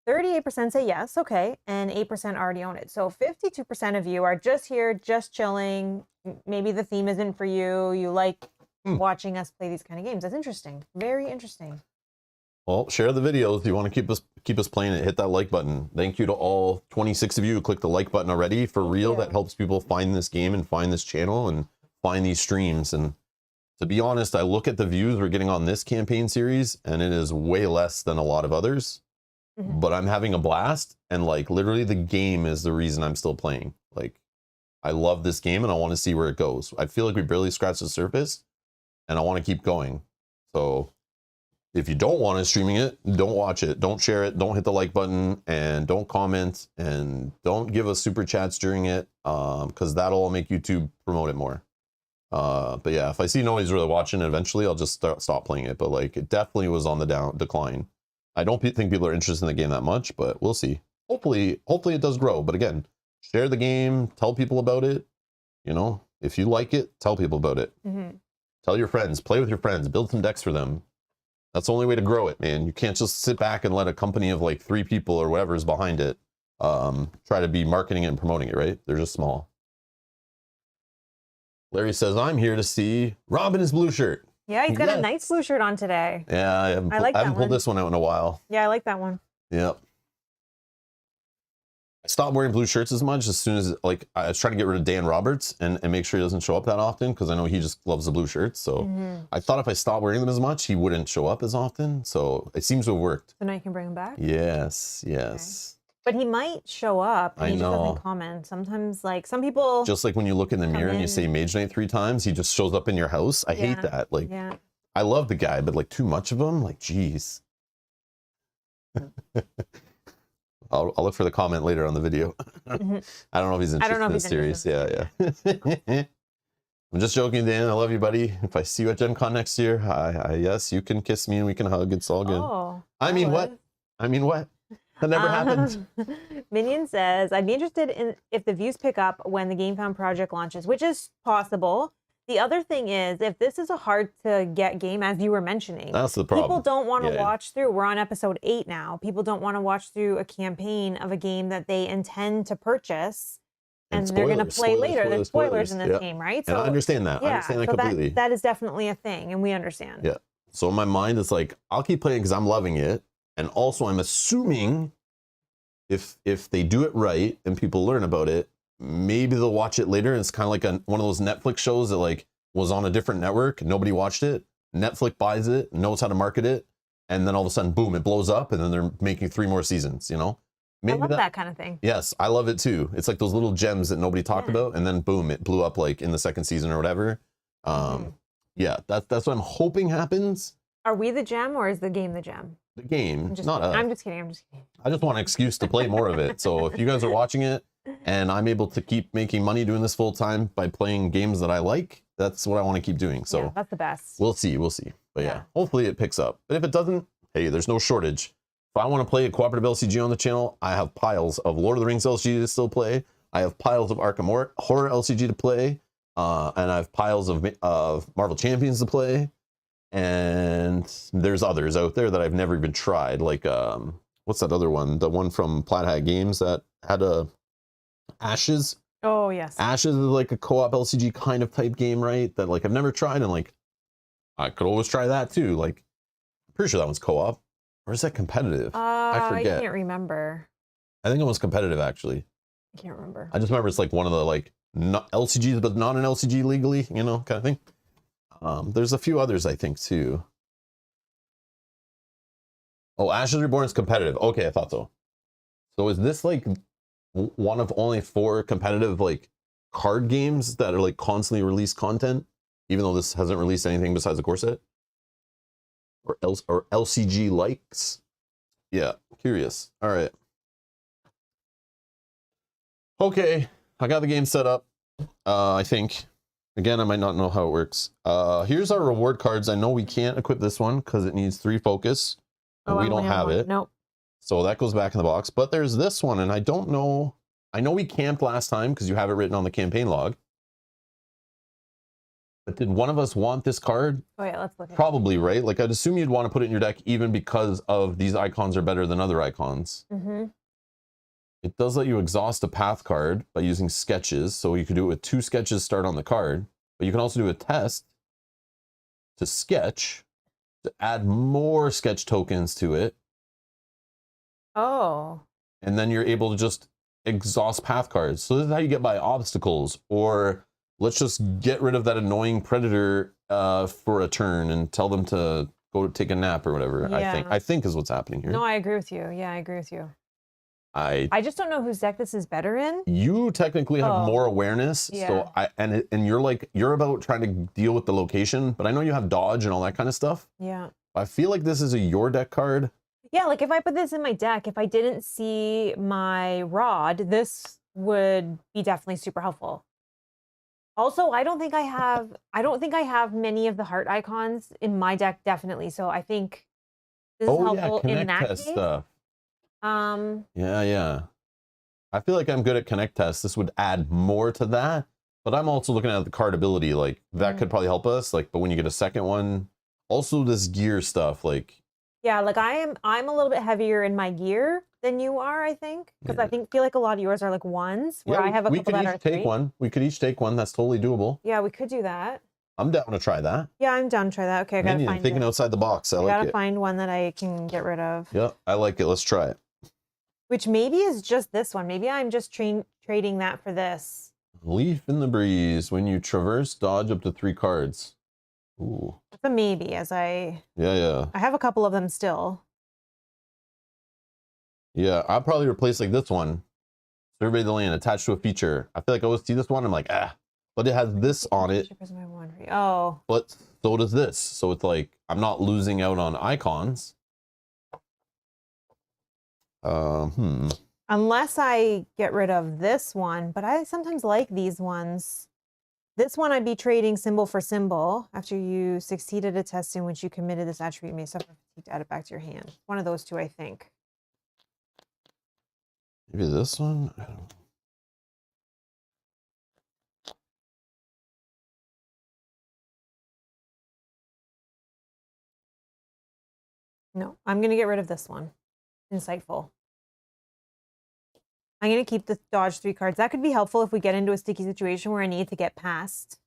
38% say yes, okay, and 8% already own it. So 52% of you are just here, just chilling. Maybe the theme isn't for you. You like watching us play these kind of games. That's interesting. Very interesting. Well, share the video if you want to keep us playing it. Hit that like button. Thank you to all 26 of you who clicked the like button already. For real, that helps people find this game and find this channel and find these streams. And to be honest, I look at the views we're getting on this campaign series, and it is way less than a lot of others. But I'm having a blast, and like literally the game is the reason I'm still playing. Like, I love this game and I want to see where it goes. I feel like we barely scratched the surface, and I want to keep going. So if you don't want us streaming it, don't watch it, don't share it, don't hit the like button, and don't comment, and don't give us super chats during it, because that'll make YouTube promote it more. But yeah, if I see nobody's really watching, eventually I'll just stop playing it. But like, it definitely was on the decline. I don't think people are interested in the game that much, but we'll see. Hopefully it does grow. But again, share the game, tell people about it. You know, if you like it, tell people about it. Tell your friends, play with your friends, build some decks for them. That's the only way to grow it, man. You can't just sit back and let a company of like 3 people or whatever is behind it try to be marketing it and promoting it, right? They're just small. Larry says, I'm here to see Rob in his blue shirt. Yeah, he's got a nice blue shirt on today. Yeah, I haven't pulled this one out in a while. Yeah, I like that one. Yep. I stopped wearing blue shirts as much as soon as, like, I was trying to get rid of Dan Roberts and make sure he doesn't show up that often because I know he just loves the blue shirts. So I thought if I stopped wearing them as much, he wouldn't show up as often. So it seems to have worked. So now you can bring him back? Yes, yes. Okay. But he might show up and he just doesn't comment. Sometimes, like, some people... Just like when you look in the mirror and you say Mage Knight 3 times, he just shows up in your house. I hate that. Like, I love the guy, but like too much of him, like, geez. I'll look for the comment later on the video. I don't know if he's interested in this series. Yeah. I'm just joking, Dan. I love you, buddy. If I see you at Gen Con next year, yes, you can kiss me and we can hug. It's all good. Oh, I mean, what? That never happened. Minion says, I'd be interested in if the views pick up when the GameFound project launches, which is possible. The other thing is, if this is a hard to get game, as you were mentioning, that's the problem. People don't want to watch through. We're on episode 8 now. People don't want to watch through a campaign of a game that they intend to purchase and they're going to play later. There's spoilers in this game, right? So, and I understand that. I understand that completely. That is definitely a thing, and we understand. Yeah. So in my mind, it's like, I'll keep playing because I'm loving it. And also, I'm assuming if they do it right and people learn about it, maybe they'll watch it later. And it's kind of like one of those Netflix shows that like was on a different network. Nobody watched it. Netflix buys it, knows how to market it. And then all of a sudden, boom, it blows up. And then they're making 3 more seasons, you know? Maybe I love that kind of thing. Yes, I love it too. It's like those little gems that nobody talked about. And then boom, it blew up like in the 2nd season or whatever. Yeah, that's what I'm hoping happens. Are we the gem or is the game the gem? The game, not us. I'm just kidding. I just want an excuse to play more of it. So if you guys are watching it and I'm able to keep making money doing this full time by playing games that I like, that's what I want to keep doing. So that's the best. We'll see. But yeah, hopefully it picks up. But if it doesn't, hey, there's no shortage. If I want to play a cooperative LCG on the channel, I have piles of Lord of the Rings LCG to still play. I have piles of Arkham Horror LCG to play. And I have piles of Marvel Champions to play. And there's others out there that I've never even tried. Like, what's that other one? The one from Plaid Hat Games that had Ashes. Oh, yes. Ashes is like a co-op LCG kind of type game, right? That like I've never tried. And like, I could always try that too. Like, I'm pretty sure that one's co-op. Or is that competitive? I forget. I can't remember. I think it was competitive, actually. I can't remember. I just remember it's like one of the like LCGs, but not an LCG legally, you know, kind of thing. There's a few others, I think, too. Oh, Ashes Reborn is competitive. Okay, I thought so. So is this like one of only 4 competitive like card games that are like constantly release content, even though this hasn't released anything besides the core set? Or LCG likes? Yeah, curious. All right. Okay, I got the game set up. I think. Again, I might not know how it works. Here's our reward cards. I know we can't equip this one because it needs 3 focus. And we don't have it. Nope. So that goes back in the box. But there's this one, and I don't know. I know we camped last time because you have it written on the campaign log. But did one of us want this card? Oh, yeah, let's look at it. Probably, right? Like, I'd assume you'd want to put it in your deck even because of these icons are better than other icons. It does let you exhaust a path card by using sketches. So you could do it with 2 sketches start on the card. But you can also do a test to sketch to add more sketch tokens to it. Oh. And then you're able to just exhaust path cards. So this is how you get by obstacles. Or let's just get rid of that annoying predator for a turn and tell them to go take a nap or whatever. Yeah. I think is what's happening here. No, I agree with you. Yeah, I agree with you. I just don't know whose deck this is better in. You technically have more awareness. Yeah. So and you're about trying to deal with the location, but I know you have dodge and all that kind of stuff. Yeah. I feel like this is a your deck card. Yeah, like if I put this in my deck, if I didn't see my rod, this would be definitely super helpful. Also, I don't think I have many of the heart icons in my deck, definitely. So I think this is helpful in that case. Stuff. Yeah. I feel like I'm good at connect tests. This would add more to that, but I'm also looking at the card ability. Like that could probably help us. Like, but when you get a second one, Also, this gear stuff, like, Yeah, like I'm a little bit heavier in my gear than you are, I think, because yeah. I feel like a lot of yours are like ones, where Yeah, I have a we couple could that each are take 3. one. We could each take one. That's totally doable. Yeah, we could do that. I'm down to try that. Yeah, I'm down to try that. Okay, I gotta Maybe find thinking it. outside the box. I I like gotta it. find one that I can get rid of. Yeah, I like it. Let's try it. Which maybe is just this one. Maybe I'm just trading that for this. Leaf in the breeze. When you traverse, dodge up to 3 cards. Ooh. That's a maybe, as I Yeah. have a couple of them still. Yeah, I'll probably replace like this one. Survey the land attached to a feature. I feel like I always see this one. I'm like, but it has this on it. Oh. But so does this. So it's like, I'm not losing out on icons. Unless I get rid of this one, but I sometimes like these ones. This one I'd be trading symbol for symbol. After you succeeded a test in which you committed this attribute, you may suffer fatigue to add it back to your hand. One of those two, I think. Maybe this one? I don't know. No, I'm going to get rid of this one. Insightful. I'm going to keep the dodge 3 cards. That could be helpful if we get into a sticky situation where I need to get past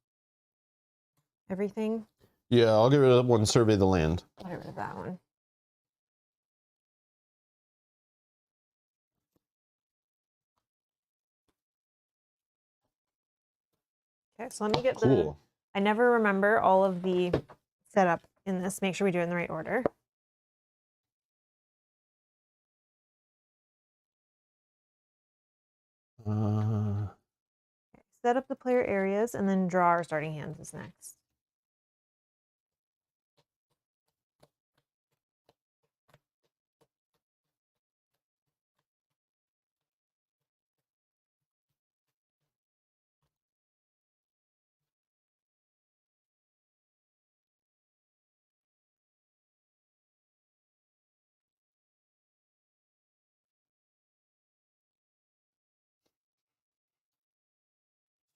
everything. Yeah, I'll get rid of one, survey the land. I'll get rid of that one. Okay, so let me get Cool. I never remember all of the setup in this. Make sure we do it in the right order. Okay, set up the player areas and then draw our starting hands is next.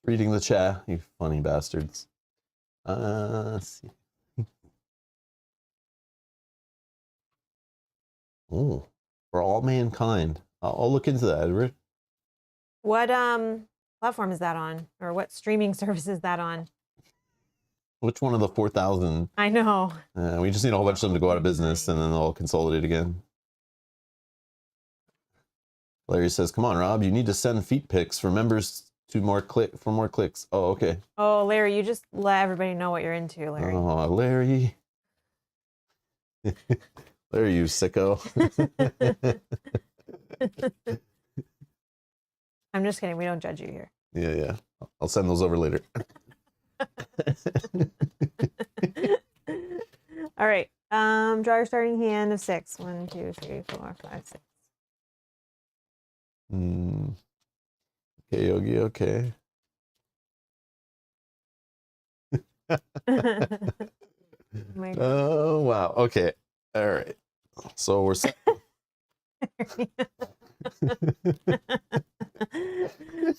Reading the chat, you funny bastards. Let's see. Oh, for all mankind. I'll look into that, Edward. What platform is that on? Or what streaming service is that on? Which one of the 4,000? I know. We just need a whole bunch of them to go out of business, and then they'll consolidate again. Larry says, "Come on, Rob, you need to send feet pics for members to more clicks." Oh, okay. Oh, Larry, you just let everybody know what you're into, Larry. Oh, Larry. Larry, you sicko. I'm just kidding. We don't judge you here. Yeah. I'll send those over later. All right. Draw your starting hand of 6. 1, 2, 3, 4, 5, 6. Okay, Yogi, okay. Oh, wow. Okay. All right. So we're set.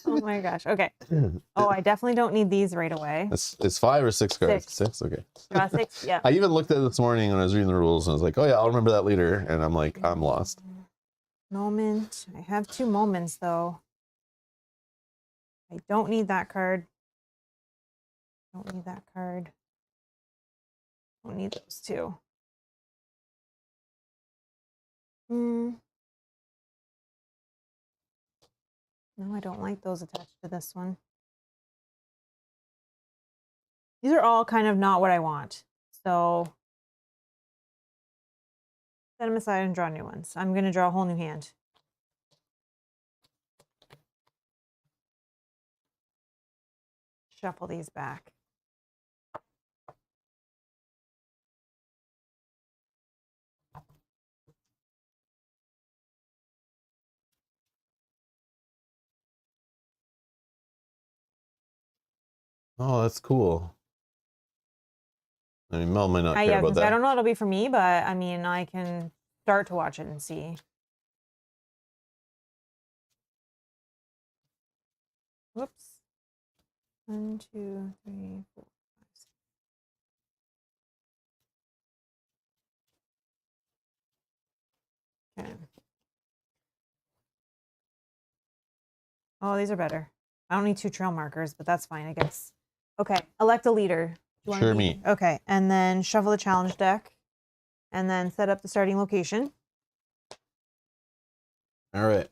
Oh my gosh. Okay. Oh, I definitely don't need these right away. It's 5 or 6 cards? 6. Okay. Draw 6. Yeah. I even looked at it this morning when I was reading the rules, and I was like, oh yeah, I'll remember that later. And I'm like, I'm lost. Moment. I have 2 moments though. I don't need that card. Don't need that card. Don't need those 2. No, I don't like those attached to this one. These are all kind of not what I want. So set them aside and draw new ones. I'm going to draw a whole new hand. Shuffle these back. Oh, that's cool. I mean, Mel might not care about that. I don't know what it'll be for me, but I mean, I can start to watch it and see. Whoops. 1, 2, 3, 4, 5, 6. Okay. Oh, these are better. I don't need 2 trail markers, but that's fine, I guess. Okay, elect a leader. Do you wanna Sure, be- me. Okay, and then shuffle the challenge deck, and then set up the starting location. All right.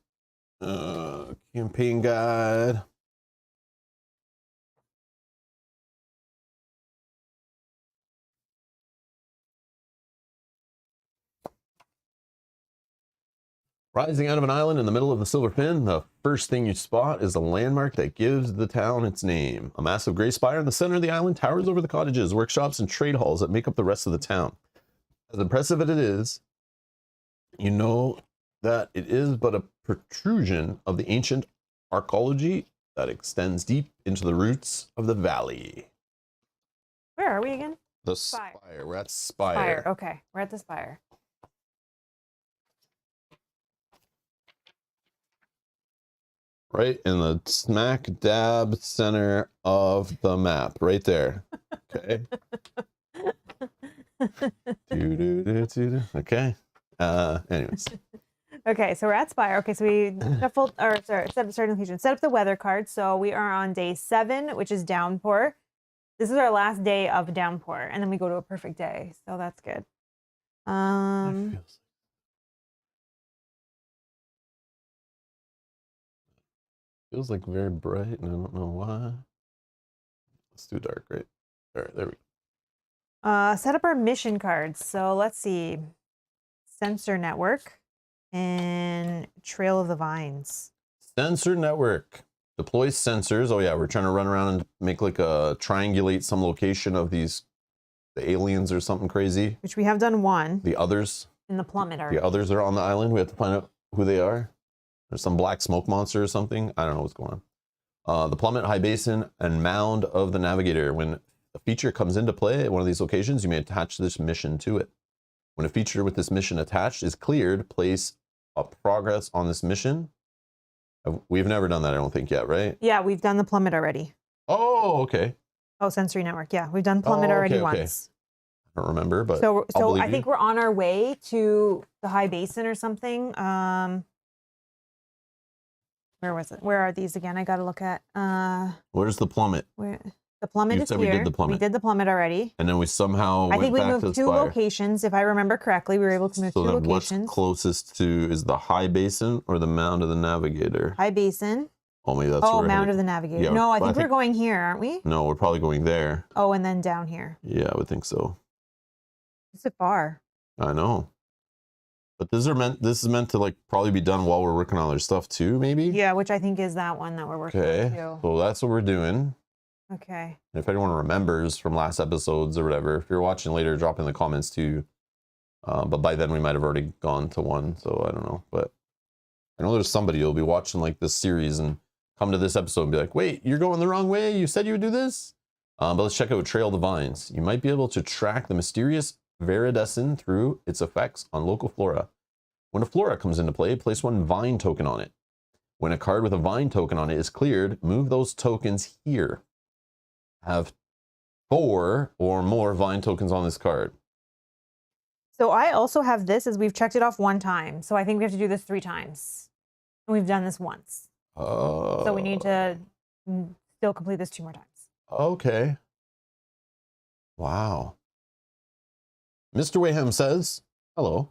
Campaign guide. Rising out of an island in the middle of the Silver Fin, the first thing you spot is a landmark that gives the town its name. A massive gray spire in the center of the island towers over the cottages, workshops, and trade halls that make up the rest of the town. As impressive as it is, you know that it is but a protrusion of the ancient archaeology that extends deep into the roots of the valley. Where are we again? The Spire. spire. We're at Spire. Spire. Okay, we're at the spire. Right in the smack dab center of the map, right there. Okay. Okay. Anyways. Okay, so we're at Spire. Okay, so we shuffled, or sorry, set up the starting location. Set up the weather card. So we are on day 7, which is downpour. This is our last day of downpour, and then we go to a perfect day. So that's good. Feels like very bright, and I don't know why. It's too dark, right? All right, there we go. Set up our mission cards. So let's see. Sensor network and Trail of the Vines. Sensor network. Deploy sensors. Oh yeah, we're trying to run around and make like a triangulate some location of the aliens or something crazy. Which we have done 1. The others. In the plummet already. The others are on the island. We have to find out who they are. There's some black smoke monster or something. I don't know what's going on. The plummet, high basin, and mound of the navigator. When a feature comes into play at one of these locations, you may attach this mission to it. When a feature with this mission attached is cleared, place a progress on this mission. We've never done that, I don't think, yet, right? Yeah, we've done the plummet already. Oh, okay. Oh, sensory network. Yeah, we've done plummet already once. I don't remember, but so I you. think we're on our way to the high basin or something. Where was it? Where are these again? I got to look at. Where's the plummet? Where the plummet You is said here. we did the plummet. We did the plummet already. And then we somehow I think we went back moved to the 2 spire. locations, if I remember correctly. We were able to move 2 So then locations. what's closest to is the high basin or the mound of the navigator? High basin. Oh, maybe that's Oh, where mound of the navigator. Yeah, no, I well, think we're going here, aren't we? No, we're probably going there. Oh, and then down here. Yeah, I would think so. Is it far? I know. But this is meant to like probably be done while we're working on other stuff too, maybe? Yeah, which I think is that one that we're working on too. So that's what we're doing. Okay. And if anyone remembers from last episodes or whatever, if you're watching later, drop in the comments too. But by then we might have already gone to one, so I don't know. But I know there's somebody who'll be watching like this series and come to this episode and be like, wait, you're going the wrong way? You said you would do this? But let's check out Trail of the Vines. You might be able to track the mysterious viridescent through its effects on local flora. When a flora comes into play, place 1 vine token on it. When a card with a vine token on it is cleared, move those tokens here. Have 4 or more vine tokens on this card. So I also have this as we've checked it off 1 time. So I think we have to do this 3 times. And we've done this once. So we need to still complete this 2 more times. Okay. Wow. Mr. Wayham says, hello.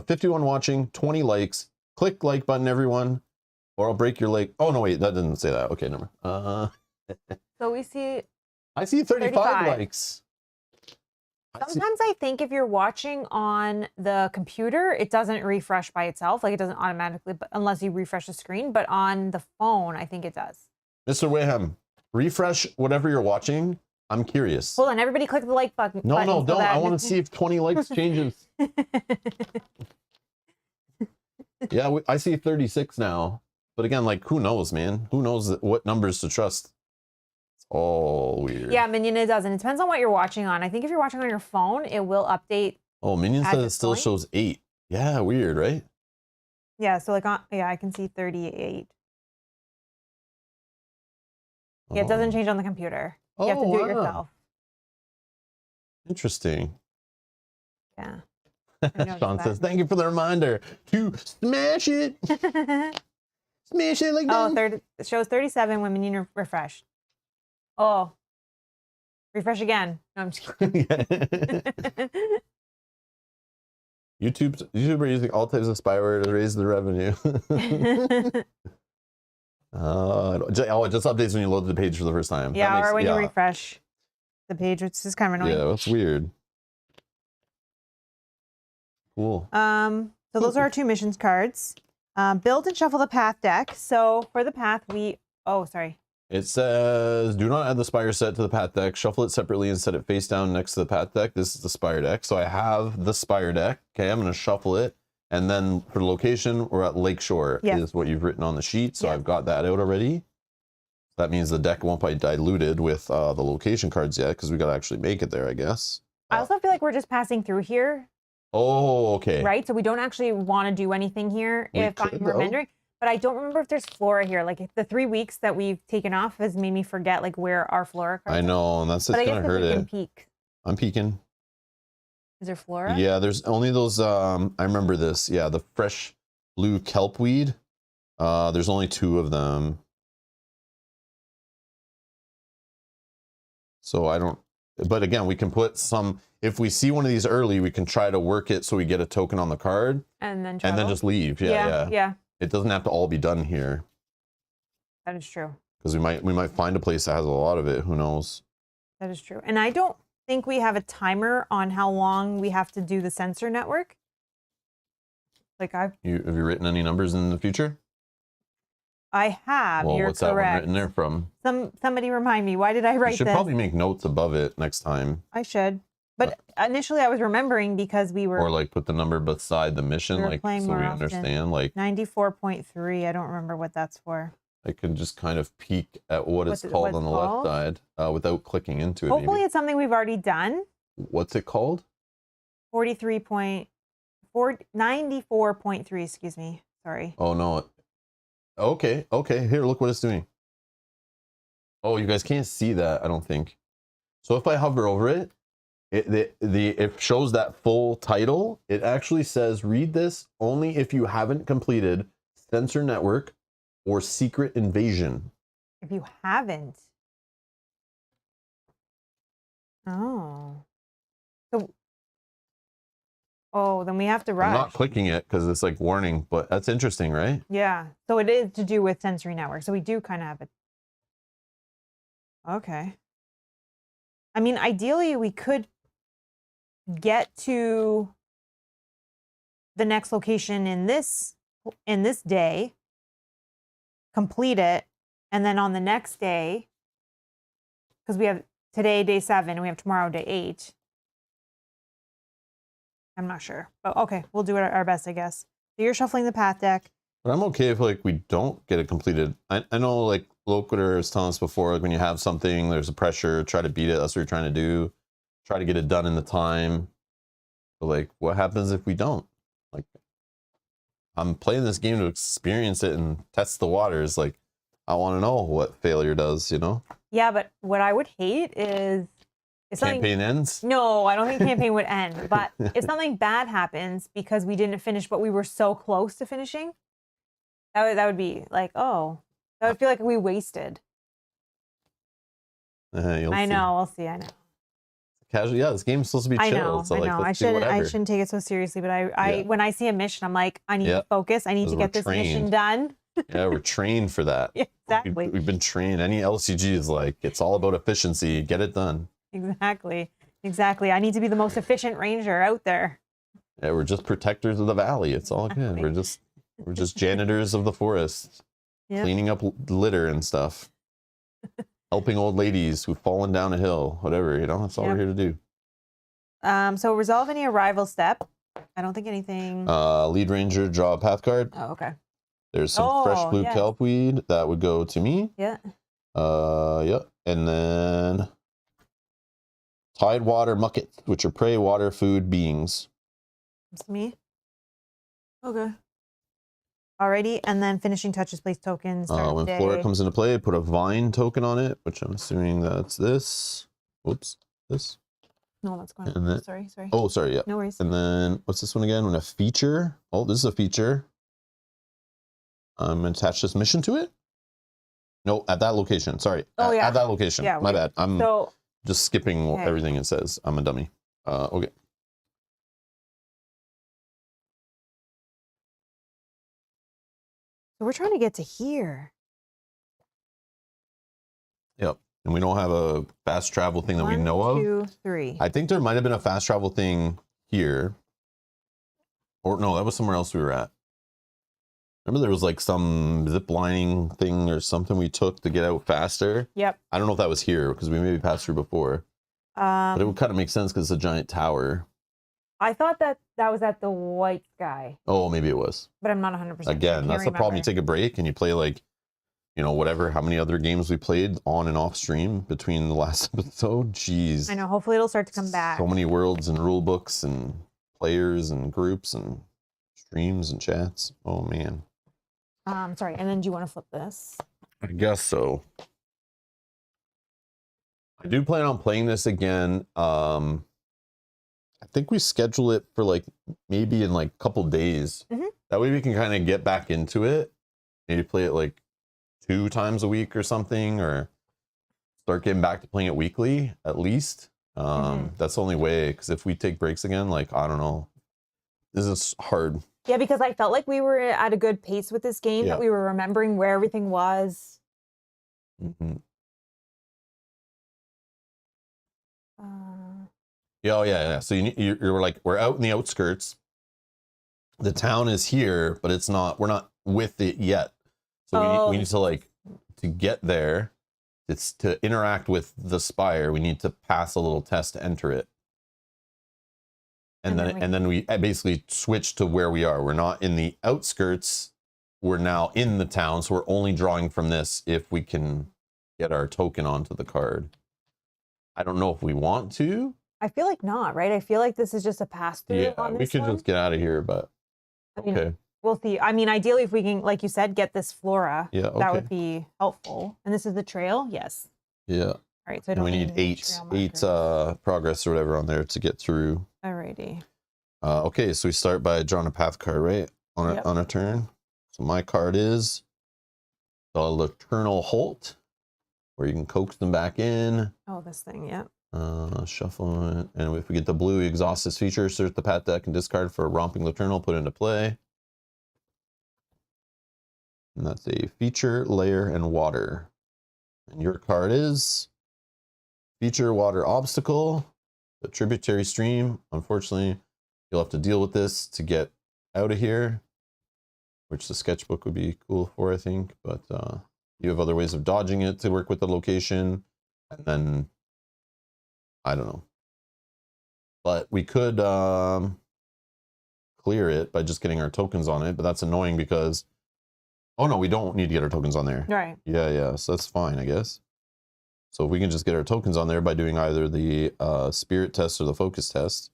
51 watching, 20 likes. Click like button, everyone, or I'll break your leg. Oh, no, wait, that didn't say that. Okay, never mind. So we see... I see 35 likes. Sometimes I think if you're watching on the computer, it doesn't refresh by itself. Like it doesn't automatically, unless you refresh the screen. But on the phone, I think it does. Mr. Wayham, refresh whatever you're watching. I'm curious. Hold on, everybody click the like button. No, don't. I want to see if 20 likes changes. Yeah, I see 36 now. But again, like, who knows, man? Who knows what numbers to trust? It's all weird. Yeah, Minion, it doesn't. It depends on what you're watching on. I think if you're watching on your phone, it will update. Oh, Minion says it still shows 8. Yeah, weird, right? Yeah, so like, yeah, I can see 38. Yeah, it doesn't change on the computer. You have to do it yourself. Interesting. Yeah. Sean says, thank you for the reminder to smash it. Smash it like that. It shows 37 women need to refresh. Oh. Refresh again. No, I'm just kidding. YouTube are using all types of spyware to raise the revenue. It just updates when you load the page for the first time. Yeah, or when you refresh the page, which is kind of annoying. Yeah, that's weird. Cool. So those are our 2 missions cards. Build and shuffle the path deck. So for the path, It says, do not add the spire set to the path deck. Shuffle it separately and set it face down next to the path deck. This is the spire deck. So I have the spire deck. Okay, I'm going to shuffle it. And then for the location, we're at Lakeshore, is what you've written on the sheet. So I've got that out already. That means the deck won't be diluted with the location cards yet, because we got to actually make it there, I guess. I also feel like we're just passing through here. Oh, okay. Right? So we don't actually want to do anything here, if I'm remembering. But I don't remember if there's flora here. Like the 3 weeks that we've taken off has made me forget like where our flora cards I know, and that's just gonna hurt it. Peek. I'm peeking. Is there flora? Yeah, there's only those. I remember this. Yeah, the fresh blue kelpweed. There's only 2 of them. So I don't. But again, we can put some. If we see one of these early, we can try to work it so we get a token on the card, and then just leave. Yeah. It doesn't have to all be done here. That is true. Because we might find a place that has a lot of it. Who knows? That is true. And I don't think we have a timer on how long we have to do the sensor network. Like have you written any numbers in the future? I have. Well, You're what's correct. That one written there from? Somebody remind me. Why did I write this? You should probably make notes above it next time. I should. But initially I was remembering because we were... Or like put the number beside the mission, like so we understand. Like 94.3. I don't remember what that's for. I can just kind of peek at what it's called on the left side without clicking into it. Hopefully it's something we've already done. What's it called? 94.3, excuse me. Sorry. Oh, no. Okay. Here, look what it's doing. Oh, you guys can't see that, I don't think. So if I hover over it, it shows that full title. It actually says, read this only if you haven't completed Sensor Network or Secret Invasion. If you haven't. Oh. So, then we have to rush. I'm not clicking it because it's like warning, but that's interesting, right? Yeah. So it is to do with sensory network. So we do kind of have it. Okay. I mean, ideally we could get to the next location in this day, complete it, and then on the next day, because we have today day 7 and we have tomorrow day 8. I'm not sure, but okay, we'll do our best, I guess. So you're shuffling the path deck. But I'm okay if like we don't get it completed. I know like Loquitur was telling us before, like when you have something, there's a pressure, try to beat it. That's what you're trying to do. Try to get it done in the time. But like, what happens if we don't? Like, I'm playing this game to experience it and test the waters. Like, I want to know what failure does, you know? Yeah, but what I would hate is if campaign ends? No, I don't think campaign would end. But if something bad happens because we didn't finish, but we were so close to finishing, that would be like, oh, that would feel like we wasted. I know. We'll see. I know. Casual, yeah. This game's supposed to be chill. I know. So, like, I shouldn't take it so seriously. But when I see a mission, I'm like, I need to focus. I need to get this mission done. Yeah, we're trained for that. Yeah, exactly. We've been trained. Any LCG is like, it's all about efficiency. Get it done. Exactly. I need to be the most efficient ranger out there. Yeah, we're just protectors of the valley. It's all good. We're just janitors of the forest, cleaning up litter and stuff, helping old ladies who've fallen down a hill, whatever, you know, that's all we're here to do. So resolve any arrival step. I don't think anything. Lead ranger, draw a path card. Oh, okay. There's some fresh blue kelpweed that would go to me. Yeah. And then tidewater muckets, which are prey water food beings. It's me. Okay. Alrighty, and then finishing touches, place tokens. When flora comes into play, put a vine token on it, which I'm assuming that's this. Whoops, this. No, that's going. And then, sorry. oh, sorry, yeah. No worries. And then what's this one again? When a feature. Oh, this is a feature. I'm gonna attach this mission to it. No, at that location. Sorry. Oh, yeah. At that location. Yeah, My bad. I'm so just skipping okay. everything it says. I'm a dummy. Okay. So we're trying to get to here. Yep. And we don't have a fast travel thing that we know of. 1, 2, 3. I think there might have been a fast travel thing here. Or no, that was somewhere else we were at. Remember there was like some zip lining thing or something we took to get out faster? Yep. I don't know if that was here because we maybe passed through before. But it would kind of make sense because it's a giant tower. I thought that was at the White Sky. Oh, maybe it was. But I'm not 100%. Again, that's the problem. You take a break and you play like, you know, whatever, how many other games we played on and off stream between the last episode. Jeez. I know. Hopefully it'll start to come back. So many worlds and rule books and players and groups and streams and chats. Oh, man. Sorry. And then do you want to flip this? I guess so. I do plan on playing this again. I think we schedule it for like maybe in like a couple days. Mm-hmm. That way we can kind of get back into it. Maybe play it like 2 times a week or something, or start getting back to playing it weekly at least. That's the only way, because if we take breaks again, like, I don't know, this is hard. Yeah, because I felt like we were at a good pace with this game, that we were remembering where everything was. Mm-hmm. Yeah. So you're like, we're out in the outskirts. The town is here, but it's not. We're not with it yet. So we need to like to get there. It's to interact with the spire. We need to pass a little test to enter it. And then we basically switch to where we are. We're not in the outskirts. We're now in the town. So we're only drawing from this if we can get our token onto the card. I don't know if we want to. I feel like not, right? I feel like this is just a pass through. Yeah, we could just get out of here, but okay. We'll see. I mean, ideally, if we can, like you said, get this flora, that would be helpful. And this is the trail, yes. Yeah. All right, so I don't we need eight progress or whatever on there to get through. Alrighty. Okay, so we start by drawing a path card, right? On a turn. So my card is the Laternal Holt, where you can coax them back in. Oh, this thing, yeah. Shuffle it. And if we get the blue, we exhaust this feature, search the path deck and discard for a Romping Laternal, put it into play. And that's a feature, layer, and water. And your card is feature, water, obstacle, the tributary stream. Unfortunately, you'll have to deal with this to get out of here, which the sketchbook would be cool for, I think. But you have other ways of dodging it to work with the location. And then, I don't know. But we could clear it by just getting our tokens on it. But that's annoying because, oh no, we don't need to get our tokens on there. Right. Yeah. So that's fine, I guess. So if we can just get our tokens on there by doing either the spirit test or the focus test,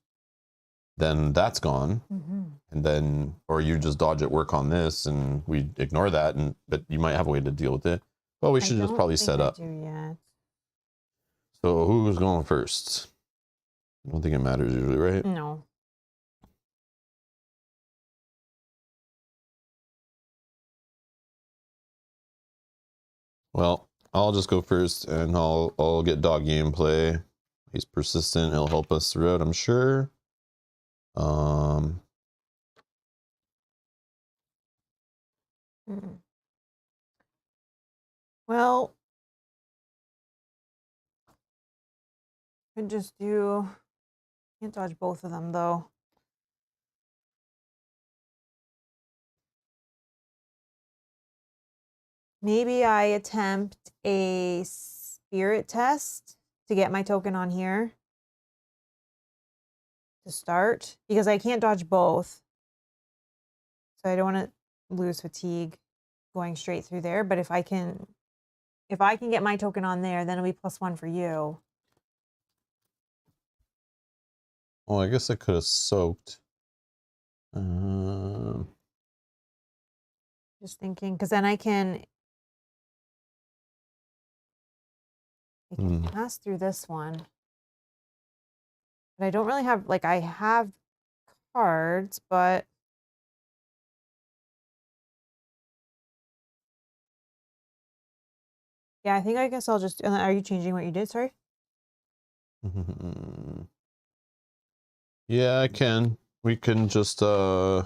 then that's gone. Mm-hmm. And then, or you just dodge at work on this and we ignore that, but you might have a way to deal with it. Well, we should just probably set up. Yet. So who's going first? I don't think it matters usually, right? No. Well, I'll just go first and I'll get dog gameplay. He's persistent. He'll help us throughout, I'm sure. Well, I could just do. Can't dodge both of them though. Maybe I attempt a spirit test to get my token on here to start, because I can't dodge both. So I don't want to lose fatigue going straight through there. But if I can get my token on there, then it'll be +1 for you. Well, I guess I could have soaked. Just thinking, because then I can pass through this one. But I don't really have, like, I have cards, but yeah, I think I guess I'll just, are you changing what you did? Sorry. Yeah, I can. We can just I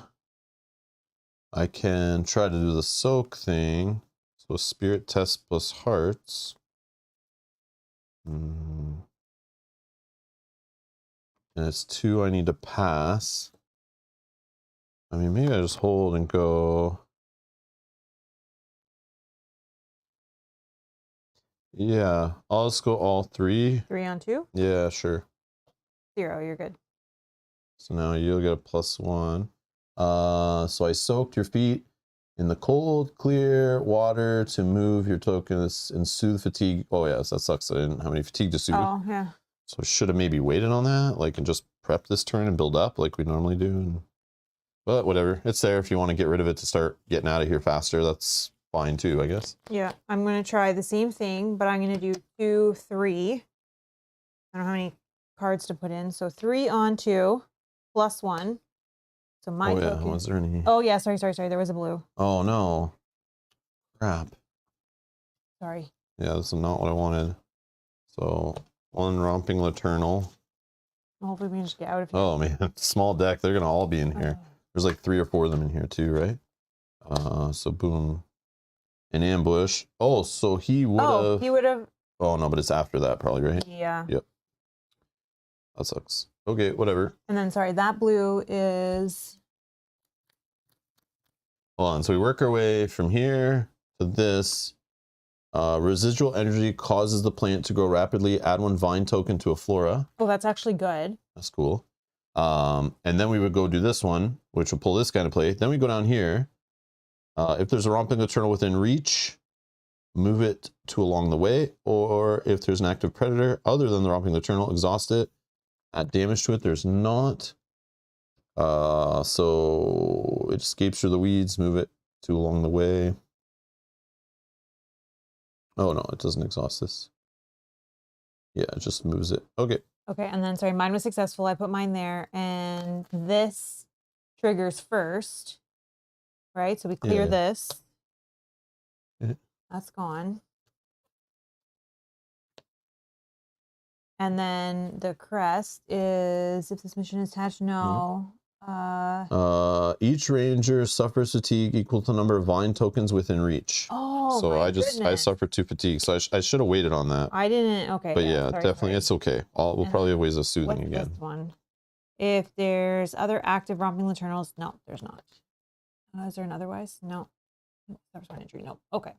can try to do the soak thing. So spirit test plus hearts. And it's 2 I need to pass. I mean, maybe I just hold and go. Yeah, I'll just go all 3. 3 on 2? Yeah, sure. 0, you're good. So now you'll get a +1. So I soaked your feet in the cold, clear water to move your tokens and soothe fatigue. Oh, yes, that sucks. I didn't have any fatigue to soothe. Oh, yeah. So I should have maybe waited on that, like, and just prep this turn and build up like we normally do. But whatever, it's there if you want to get rid of it to start getting out of here faster. That's fine too, I guess. Yeah, I'm going to try the same thing, but I'm going to do 2, 3. I don't know how many cards to put in. So 3 on 2 plus 1. So my token. Was there any? Oh, yeah, sorry. There was a blue. Oh, no. Crap. Sorry. Yeah, this is not what I wanted. So 1 Romping Laternal. Hopefully we can just get out of here. Oh, man. Small deck. They're going to all be in here. There's like 3 or 4 of them in here too, right? So boom. An ambush. Oh, so he would have. Oh, he would have. Oh, no, but it's after that probably, right? Yeah. Yep. That sucks. Okay, whatever. And then, sorry, that blue is. Hold on. So we work our way from here to this. Residual energy causes the plant to grow rapidly. Add 1 vine token to a flora. Oh, that's actually good. That's cool. And then we would go do this one, which will pull this guy into play. Then we go down here. If there's a Romping Eternal within reach, move it to along the way. Or if there's an active predator other than the Romping Eternal, exhaust it. Add damage to it. There's not. So it escapes through the weeds. Move it to along the way. Oh, no, it doesn't exhaust this. Yeah, it just moves it. Okay. Okay, and then, sorry, mine was successful. I put mine there, and this triggers first, right? So we clear this. Yeah. That's gone. And then the crest is, if this mission is attached, no. Each ranger suffers fatigue equal to the number of vine tokens within reach. Oh, so my I goodness. suffered 2 fatigue. So I should have waited on that. I didn't. Okay. But yeah, sorry, definitely, it's okay. We'll probably have ways of soothing what's again. This one. If there's other active Romping Laternals, no, there's not. Is there an otherwise? No. That was one injury. No. Okay.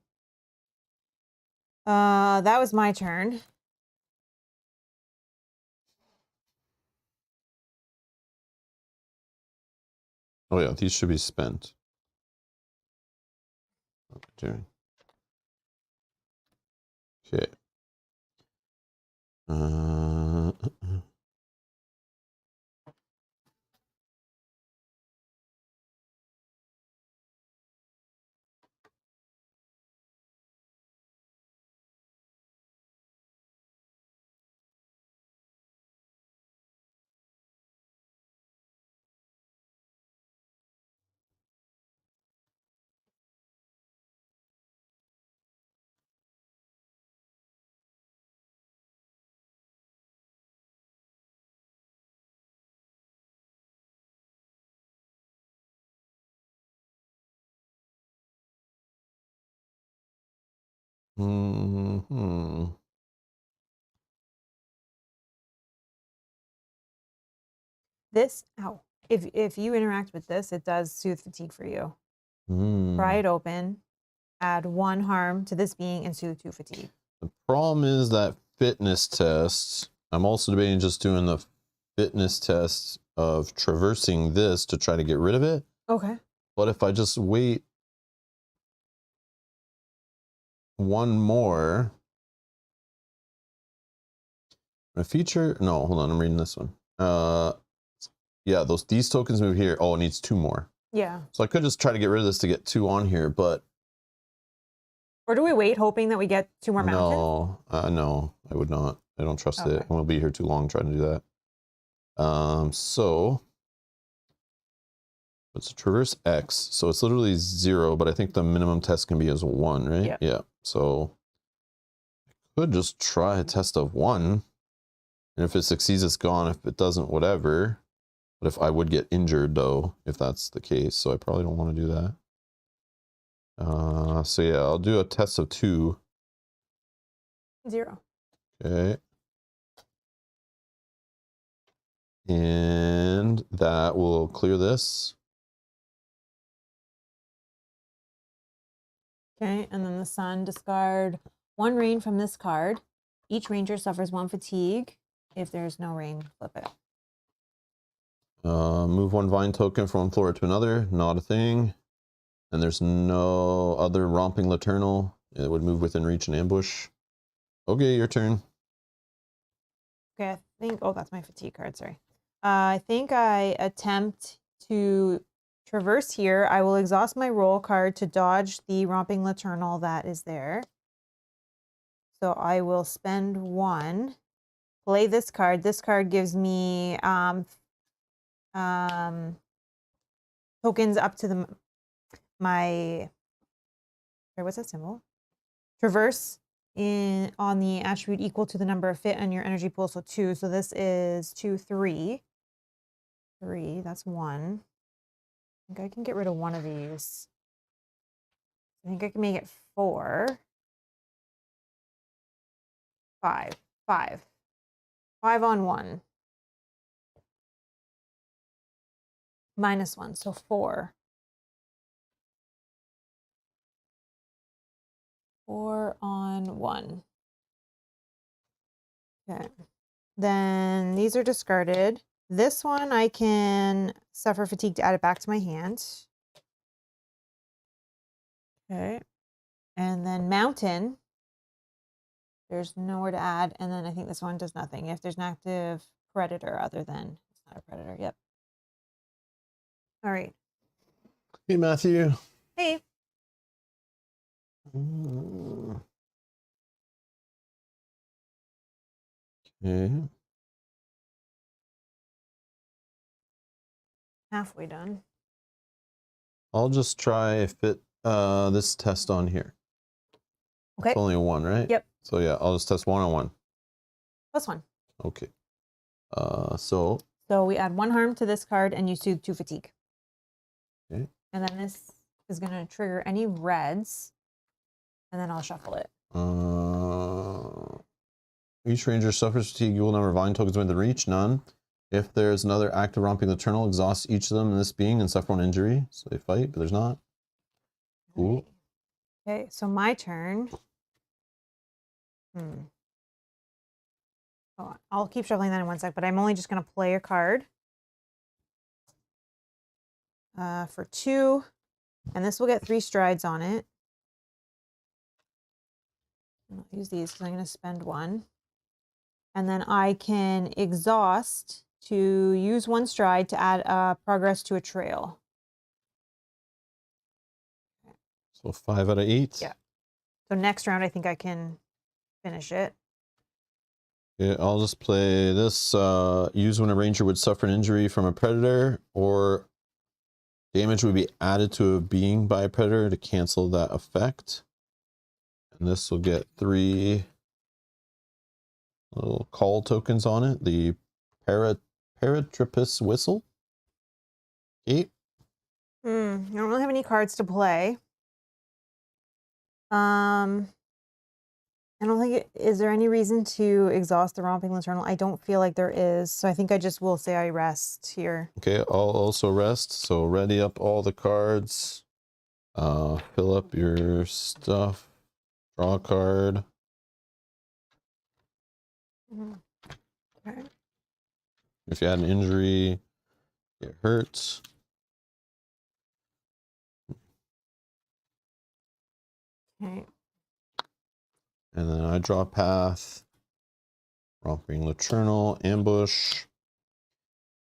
That was my turn. Oh yeah, these should be spent. Okay. This, if you interact with this, it does soothe fatigue for you. Pry it open, add 1 harm to this being, and soothe 2 fatigue. The problem is that fitness test. I'm also debating just doing the fitness test of traversing this to try to get rid of it. Okay. But if I just wait 1 more, a feature. No, hold on. I'm reading this one. Yeah, these tokens move here. Oh, it needs 2 more. Yeah. So I could just try to get rid of this to get 2 on here, but. Or do we wait, hoping that we get 2 more mountains? No, no, I would not. I don't trust it. And we'll be here too long trying to do that. So it's a traverse X, so it's literally 0, but I think the minimum test can be as 1, right? Yeah. Yeah. So I could just try a test of 1, and if it succeeds, it's gone. If it doesn't, whatever. But if I would get injured though, if that's the case, so I probably don't want to do that. So yeah, I'll do a test of 2. 0. Okay. And that will clear this. Okay, and then the sun, discard 1 rain from this card. Each ranger suffers 1 fatigue. If there's no rain, flip it. Move 1 vine token from one floor to another, not a thing. And there's no other romping Laternal. It would move within reach and ambush. Okay, your turn. Okay, I think, oh, that's my fatigue card, sorry. I think I attempt to traverse here. I will exhaust my roll card to dodge the romping Laternal that is there. So I will spend 1, play this card. This card gives me tokens up to my, what's that symbol? Traverse on the attribute equal to the number of fit on your energy pool, so 2. So this is 2, 3. 3, that's 1. I think I can get rid of 1 of these. I think I can make it 4. 5. 5. 5 on 1. -1, so 4. 4 on 1. Okay. Then these are discarded. This one I can suffer fatigue to add it back to my hand. Okay. And then mountain. There's nowhere to add. And then I think this one does nothing. If there's an active predator other than, it's not a predator. Yep. All right. Hey, Matthew. Hey. Okay. Halfway done. I'll just try fit this test on here. Okay. It's only a 1, right? Yep. So yeah, I'll just test 1 on 1. +1. Okay. So we add 1 harm to this card and you soothe 2 fatigue. Okay. And then this is going to trigger any reds. And then I'll shuffle it. Each ranger suffers fatigue. Equal number of vine tokens within reach. None. If there's another active romping Laternal, exhaust each of them in this being and suffer 1 injury. So they fight, but there's not. Cool. Okay, so my turn. Oh, I'll keep shuffling that in 1 sec, but I'm only just going to play a card. For 2, and this will get 3 strides on it. I'll use these because I'm going to spend 1. And then I can exhaust to use 1 stride to add progress to a trail. So 5 out of 8. Yeah. So next round, I think I can finish it. Yeah, I'll just play this. Use when a ranger would suffer an injury from a predator or damage would be added to a being by a predator to cancel that effect. And this will get 3 little call tokens on it. The Paratripus Whistle. 8. I don't really have any cards to play. I don't think is there any reason to exhaust the romping Laternal? I don't feel like there is, so I think I just will say I rest here. Okay, I'll also rest. So ready up all the cards. Fill up your stuff. Draw a card. Okay. If you had an injury, it hurts. Okay. And then I draw path. Romping Laternal, ambush.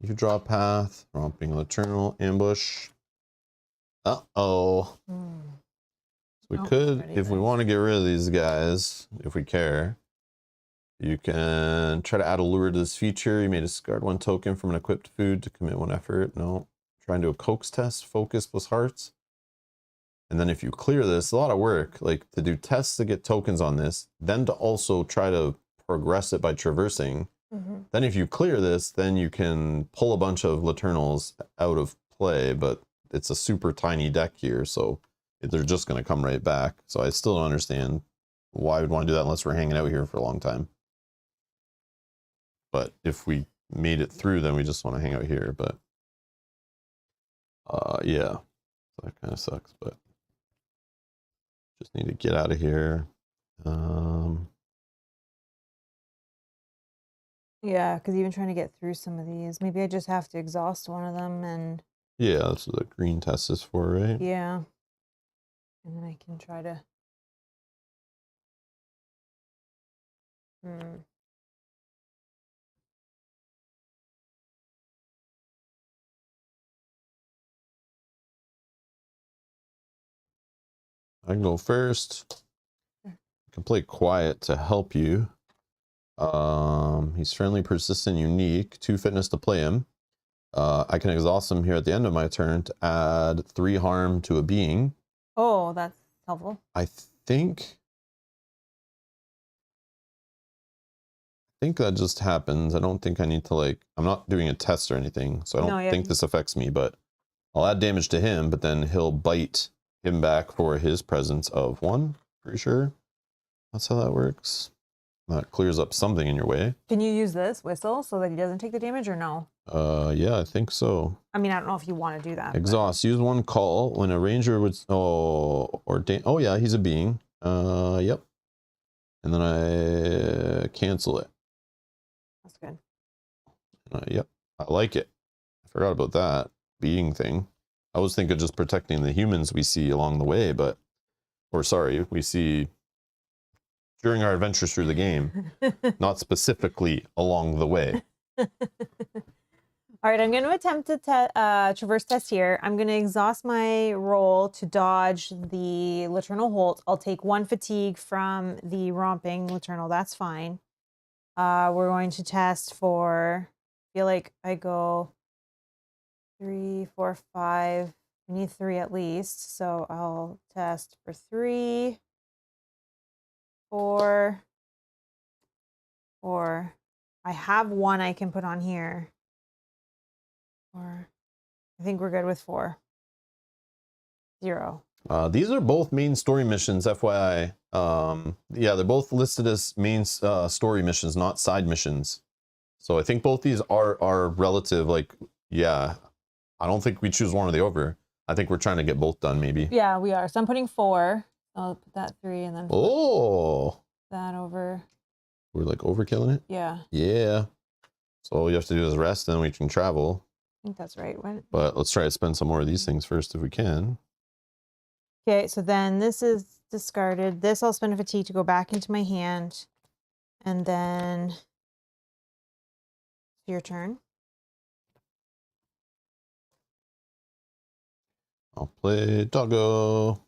You draw path. Romping Laternal, ambush. Uh-oh. So we could, if we want to get rid of these guys, if we care, You can try to add a lure to this feature. You may discard 1 token from an equipped food to commit 1 effort. No. Try and do a coax test, focus plus hearts. And then if you clear this, it's a lot of work, like to do tests to get tokens on this, then to also try to progress it by traversing. Then if you clear this, then you can pull a bunch of Laternals out of play, but it's a super tiny deck here, so they're just going to come right back. So I still don't understand why we'd want to do that unless we're hanging out here for a long time. But if we made it through, then we just want to hang out here. But yeah, that kind of sucks. But just need to get out of here. Yeah, because even trying to get through some of these, maybe I just have to exhaust one of them and. Yeah, that's what the green test is for, right? Yeah. And then I can try to. I can go first. I can play quiet to help you. He's friendly, persistent, unique. 2 fitness to play him. I can exhaust him here at the end of my turn to add 3 harm to a being. Oh, that's helpful. I think that just happens. I don't think I need to, like, I'm not doing a test or anything, so I don't think this affects me, but I'll add damage to him, but then he'll bite him back for his presence of 1. Pretty sure that's how that works. That clears up something in your way. Can you use this whistle so that he doesn't take the damage or no? Yeah, I think so. I mean, I don't know if you want to do that. Exhaust. Use 1 call when a ranger would. Oh yeah, he's a being. Yep. And then I cancel it. That's good. Yep, I like it. I forgot about that being thing. I was thinking just protecting the humans we see along the way, but, or sorry, we see during our adventures through the game, not specifically along the way. All right, I'm going to attempt to traverse test here. I'm going to exhaust my roll to dodge the Laternal Holt. I'll take 1 fatigue from the romping Laternal. That's fine. We're going to test for, I feel like I go 3, 4, 5. I need 3 at least. So I'll test for 3, 4. I have 1 I can put on here. Or I think we're good with 4. 0. These are both main story missions, FYI. Yeah, they're both listed as main story missions, not side missions. So I think both these are relative. Like, yeah, I don't think we choose one or the other. I think we're trying to get both done, maybe. Yeah, we are. So I'm putting 4. I'll put that 3 and then that over. We're like overkilling it? Yeah. Yeah. So all you have to do is rest, and we can travel. I think that's right. But let's try to spend some more of these things first if we can. Okay, so then this is discarded. This I'll spend a fatigue to go back into my hand. And then your turn. I'll play doggo.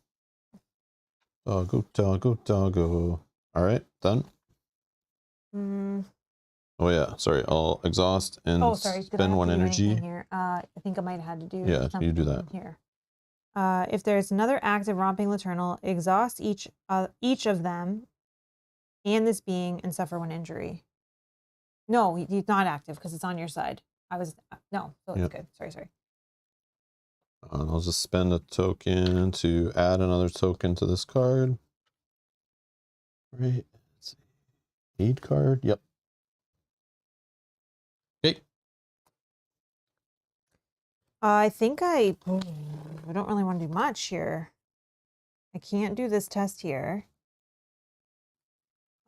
Doggo, doggo, doggo. All right, done. Oh yeah, sorry. I'll exhaust and spend 1 energy. Here? I think I might have had to do. Yeah, you do that. Here. If there's another active romping Laternal, exhaust each of them and this being and suffer 1 injury. No, he's not active because it's on your side. No, so it's good. Sorry. I'll just spend a token to add another token to this card. Right. Let's see. Aid card. Yep. Okay. I think I don't really want to do much here. I can't do this test here.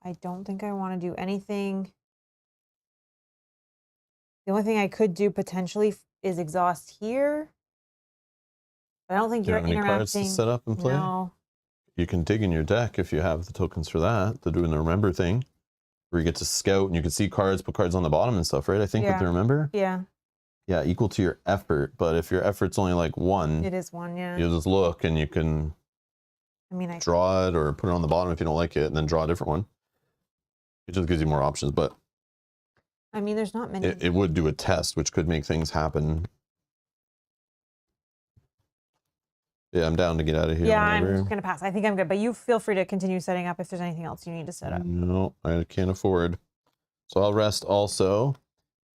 I don't think I want to do anything. The only thing I could do potentially is exhaust here. But I don't think you're interacting. Any cards to set up and play? No. You can dig in your deck if you have the tokens for that. They're doing the remember thing, where you get to scout and you can see cards, put cards on the bottom and stuff, right? I think with the remember. Yeah. Yeah, equal to your effort. But if your effort's only like 1, it is 1. Yeah. You just look and you can. I draw it or put it on the bottom if you don't like it, and then draw a different one. It just gives you more options, but I mean, there's not many. it would do a test, which could make things happen. Yeah, I'm down to get out of here. Yeah, whenever. I'm just gonna pass. I think I'm good, but you feel free to continue setting up if there's anything else you need to set up. No, I can't afford. So I'll rest also,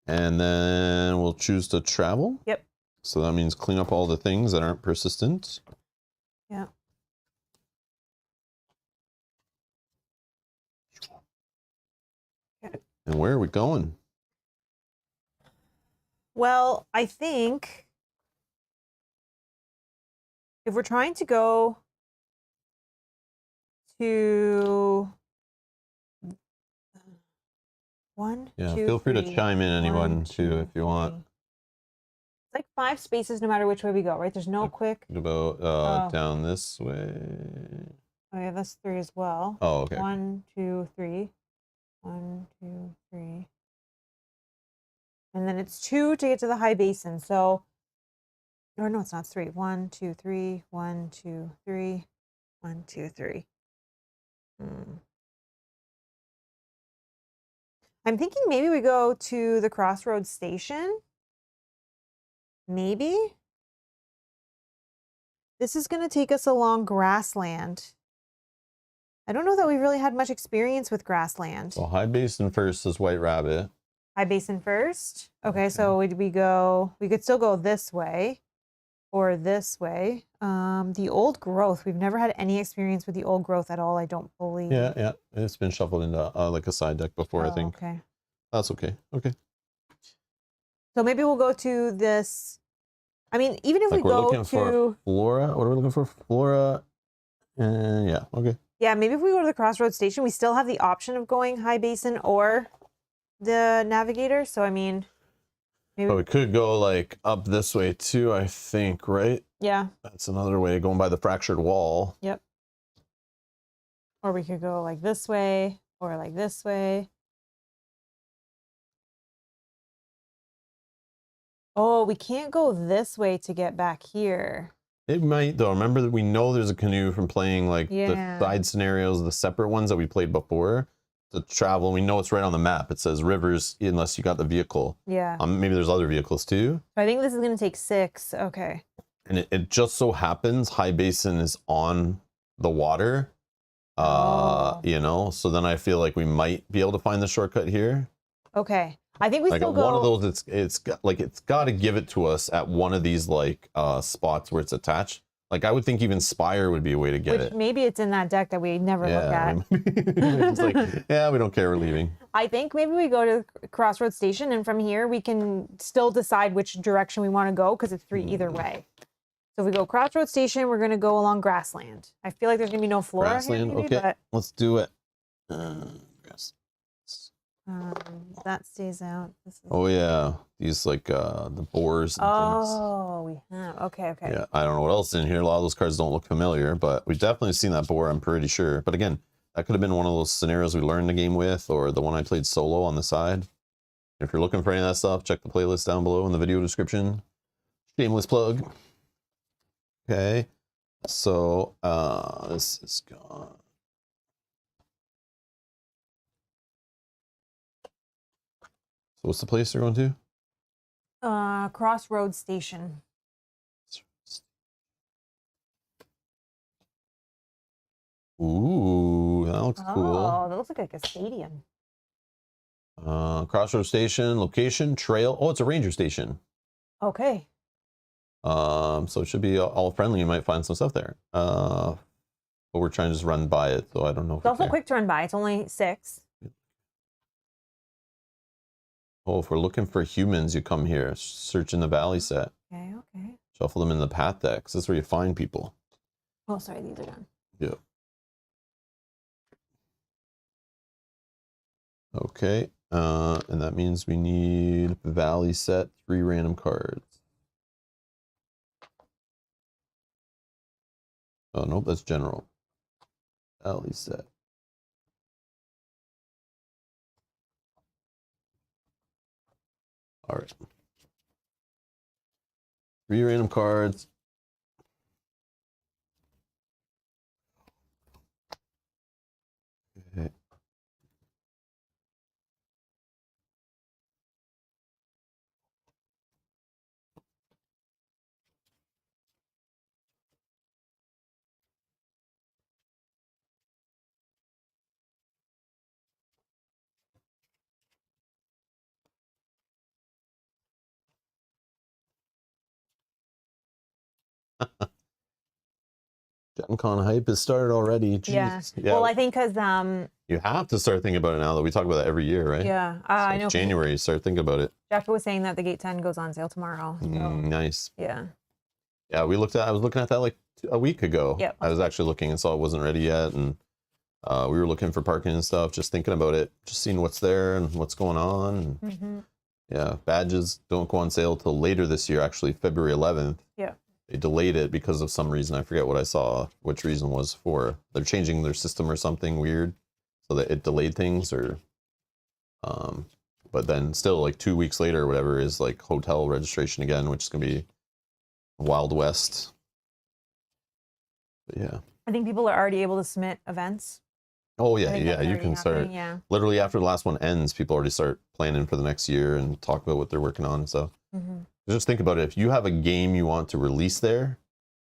and then we'll choose to travel. Yep. So that means clean up all the things that aren't persistent. Yeah. And where are we going? Well, I think if we're trying to go to one, Yeah, two, feel free to three, chime in, anyone, one, too, if you want. three. It's like 5 spaces no matter which way we go, right? There's no quick. Think about Oh. down this way. Oh yeah, that's 3 as well. Oh, okay. 1, 2, 3. 1, 2, 3. And then it's 2 to get to the high basin. So, or no, it's not 3. 1, 2, 3. 1, 2, 3. 1, 2, 3. I'm thinking maybe we go to the Crossroads station. Maybe. This is going to take us along grassland. I don't know that we really had much experience with grassland. Well, high basin first is White Rabbit. High basin first. Okay, so we could still go this way or this way. The old growth. We've never had any experience with the old growth at all, I don't believe. Yeah. It's been shuffled into like a side deck before, I think. Okay. That's okay. Okay. So maybe we'll go to this. I mean, even if Like we we're go looking to for Flora. What are we looking for? Flora. Yeah. Okay. Yeah, maybe if we go to the Crossroads station, we still have the option of going high basin or the navigator. So I mean, maybe. But we could go like up this way too, I think, right? Yeah. That's another way, going by the fractured wall. Yep. Or we could go like this way or like this way. Oh, we can't go this way to get back here. It might, though. Remember that we know there's a canoe from playing like the side scenarios, the separate ones that we played before. To travel, we know it's right on the map. It says rivers unless you got the vehicle. Yeah. Maybe there's other vehicles too. I think this is going to take 6. Okay. And it just so happens high basin is on the water. You know, so then I feel like we might be able to find the shortcut here. Okay. I think we like still at go. one of those, it's got to give it to us at one of these like spots where it's attached. Like I would think even Spire would be a way to get it. Maybe it's in that deck that we never look at. It's like, yeah, we don't care, we're leaving. I think maybe we go to Crossroads Station, and from here we can still decide which direction we want to go because it's 3 either way. So if we go Crossroads Station, we're going to go along grassland. I feel like there's going to be no flora Grassland, here, maybe, okay, but let's do it. that stays out. This is... Oh yeah, these like the boars and things. Oh, we have. Okay. Yeah, I don't know what else is in here. A lot of those cards don't look familiar, but we've definitely seen that boar, I'm pretty sure. But again, that could have been one of those scenarios we learned the game with, or the one I played solo on the side. If you're looking for any of that stuff, check the playlist down below in the video description. Shameless plug. Okay, so this is gone. So what's the place they're going to? Crossroads Station. Ooh, that looks cool. Oh, that looks like a stadium. Crossroads Station, location, trail. Oh, it's a ranger station. Okay. So it should be all friendly. You might find some stuff there. But we're trying to just run by it, so I don't know. It's also quick to run by. It's only 6. Oh, if we're looking for humans, you come here. Search in the valley set. Okay. Shuffle them in the path decks. This is where you find people. Oh, sorry, these are done. Yeah. Okay. And that means we need valley set, 3 random cards. Oh, nope, that's general. Valley set. All right. 3 random cards. Okay. Gen Con hype has started already. Jeez. Yeah. Well, I think because you have to start thinking about it now that we talk about that every year, right? Yeah. So I know. January, start thinking about it. Jeff was saying that the Gate 10 goes on sale tomorrow. So. Nice. Yeah. Yeah, I was looking at that like a week ago. Yep. I was actually looking and saw it wasn't ready yet, and we were looking for parking and stuff, just thinking about it, just seeing what's there and what's going on. And, yeah, badges don't go on sale till later this year, actually February 11th. Yeah. They delayed it because of some reason. I forget what I saw, which reason was for. They're changing their system or something weird, so that it delayed things, or but then still like 2 weeks later or whatever is like hotel registration again, which is gonna be Wild West. But yeah. I think people are already able to submit events. Oh yeah, yeah. You can start. Yeah. Literally after the last one ends, people already start planning for the next year and talk about what they're working on. So just think about it. If you have a game you want to release there,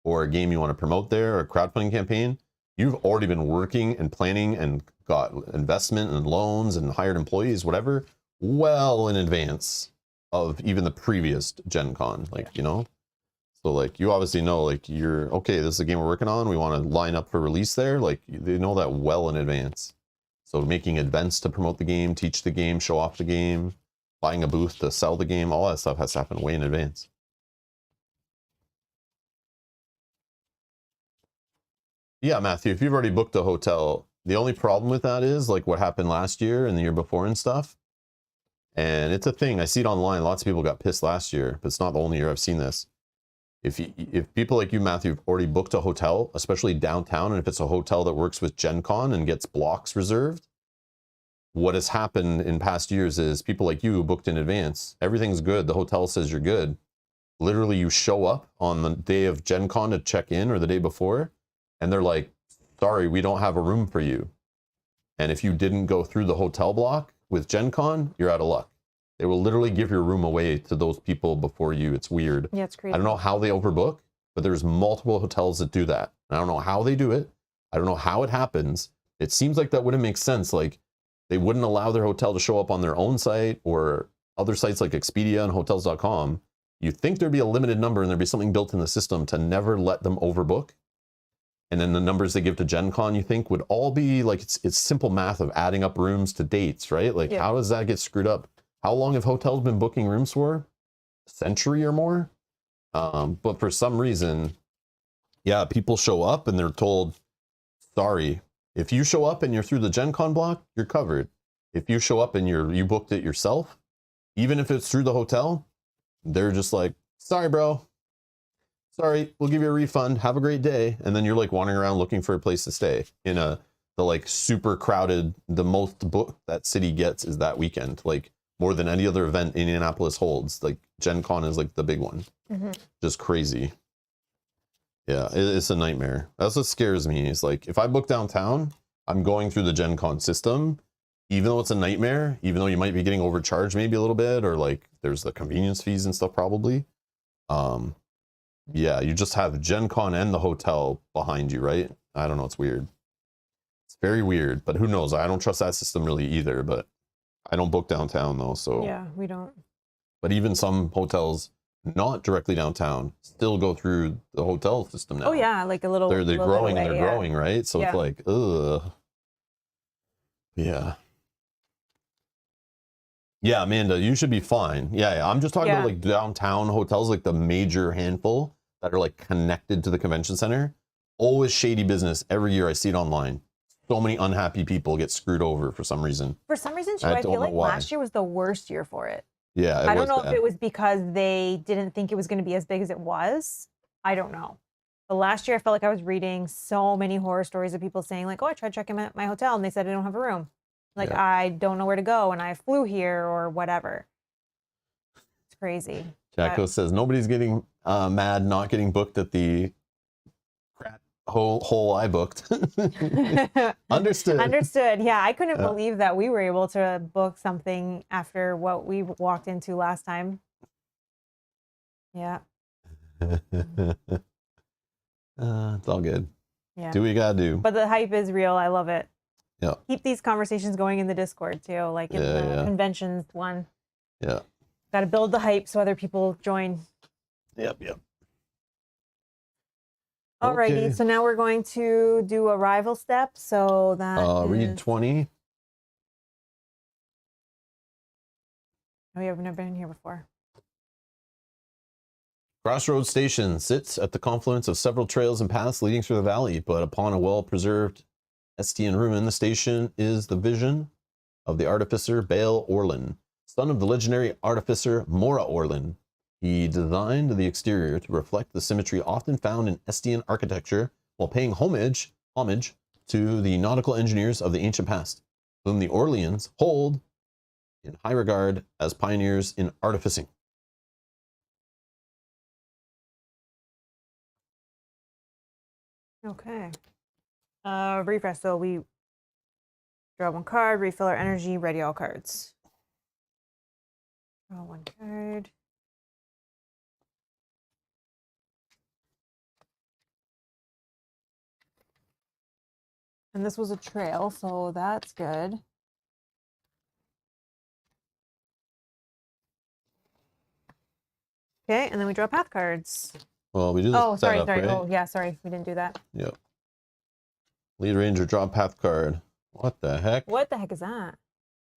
or a game you want to promote there, or a crowdfunding campaign, you've already been working and planning and got investment and loans and hired employees, whatever, well in advance of even the previous Gen Con. Like, you know, so like you obviously know, like, you're okay, this is a game we're working on, we want to line up for release there. Like, they know that well in advance. So making events to promote the game, teach the game, show off the game, buying a booth to sell the game, all that stuff has to happen way in advance. Yeah, Matthew, if you've already booked a hotel, the only problem with that is like what happened last year and the year before and stuff. And it's a thing. I see it online. Lots of people got pissed last year, but it's not the only year I've seen this. If people like you, Matthew, have already booked a hotel, especially downtown, and if it's a hotel that works with Gen Con and gets blocks reserved, what has happened in past years is people like you who booked in advance, everything's good. The hotel says you're good. Literally, you show up on the day of Gen Con to check in or the day before, and they're like, sorry, we don't have a room for you. And if you didn't go through the hotel block with Gen Con, you're out of luck. They will literally give your room away to those people before you. It's weird. Yeah, it's crazy. I don't know how they overbook, but there's multiple hotels that do that. I don't know how they do it. I don't know how it happens. It seems like that wouldn't make sense. Like, they wouldn't allow their hotel to show up on their own site or other sites like Expedia and hotels.com. You'd think there'd be a limited number and there'd be something built in the system to never let them overbook. And then the numbers they give to Gen Con, you think, would all be like, it's simple math of adding up rooms to dates, right? Like, how does that get screwed up? How long have hotels been booking rooms for? A century or more? But for some reason, yeah, people show up and they're told, sorry, if you show up and you're through the Gen Con block, you're covered. If you show up and you booked it yourself, even if it's through the hotel, they're just like, sorry, bro. Sorry, we'll give you a refund. Have a great day. And then you're like wandering around looking for a place to stay in the like super crowded, the most book that city gets is that weekend. Like, more than any other event Indianapolis holds. Like, Gen Con is like the big one. Just crazy. Yeah, it's a nightmare. That's what scares me. Is like, if I book downtown, I'm going through the Gen Con system, even though it's a nightmare, even though you might be getting overcharged maybe a little bit, or like there's the convenience fees and stuff probably. Yeah, you just have Gen Con and the hotel behind you, right? I don't know. It's weird. It's very weird, but who knows? I don't trust that system really either, but I don't book downtown though, so. Yeah, we don't. But even some hotels not directly downtown still go through the hotel system now. Oh yeah, like a little. They're little growing away, and they're growing, right? So it's like, ugh. Yeah. Yeah, Amanda, you should be fine. Yeah, I'm just talking about like downtown hotels, like the major handful that are like connected to the convention center. Always shady business. Every year I see it online. So many unhappy people get screwed over for some reason. For some reason, too, I feel like last year was the worst year for it. Yeah, I don't know if it was because they didn't think it was going to be as big as it was. I don't know. But last year, I felt like I was reading so many horror stories of people saying like, oh, I tried checking at my hotel and they said I don't have a room. Like, I don't know where to go and I flew here or whatever. It's crazy. Jacko says nobody's getting mad not getting booked at the hole I booked. Understood. Understood. Yeah, I couldn't believe that we were able to book something after what we walked into last time. Yeah. It's all good. Yeah. Do what you gotta do. But the hype is real. I love it. Yeah. Keep these conversations going in the Discord too, like in the conventions one. Yeah. Got to build the hype so other people join. Yep. Alrighty, Okay. so now we're going to do a rival step. So that Read is... 20. Oh, yeah, I've never been here before. Crossroads Station sits at the confluence of several trails and paths leading through the valley, but upon a well-preserved Estian ruin, the station is the vision of the artificer Baal Orlin, son of the legendary artificer Mora Orlin. He designed the exterior to reflect the symmetry often found in Estian architecture while paying homage to the nautical engineers of the ancient past, whom the Orleans hold in high regard as pioneers in artificing. Okay. Refresh. So we draw one card, refill our energy, ready all cards. Draw one card. And this was a trail, so that's good. Okay, and then we draw path cards. Well, we do this sorry. right? Oh, yeah, sorry. We didn't do that. Yep. Lead Ranger, draw path card. What the heck? What the heck is that?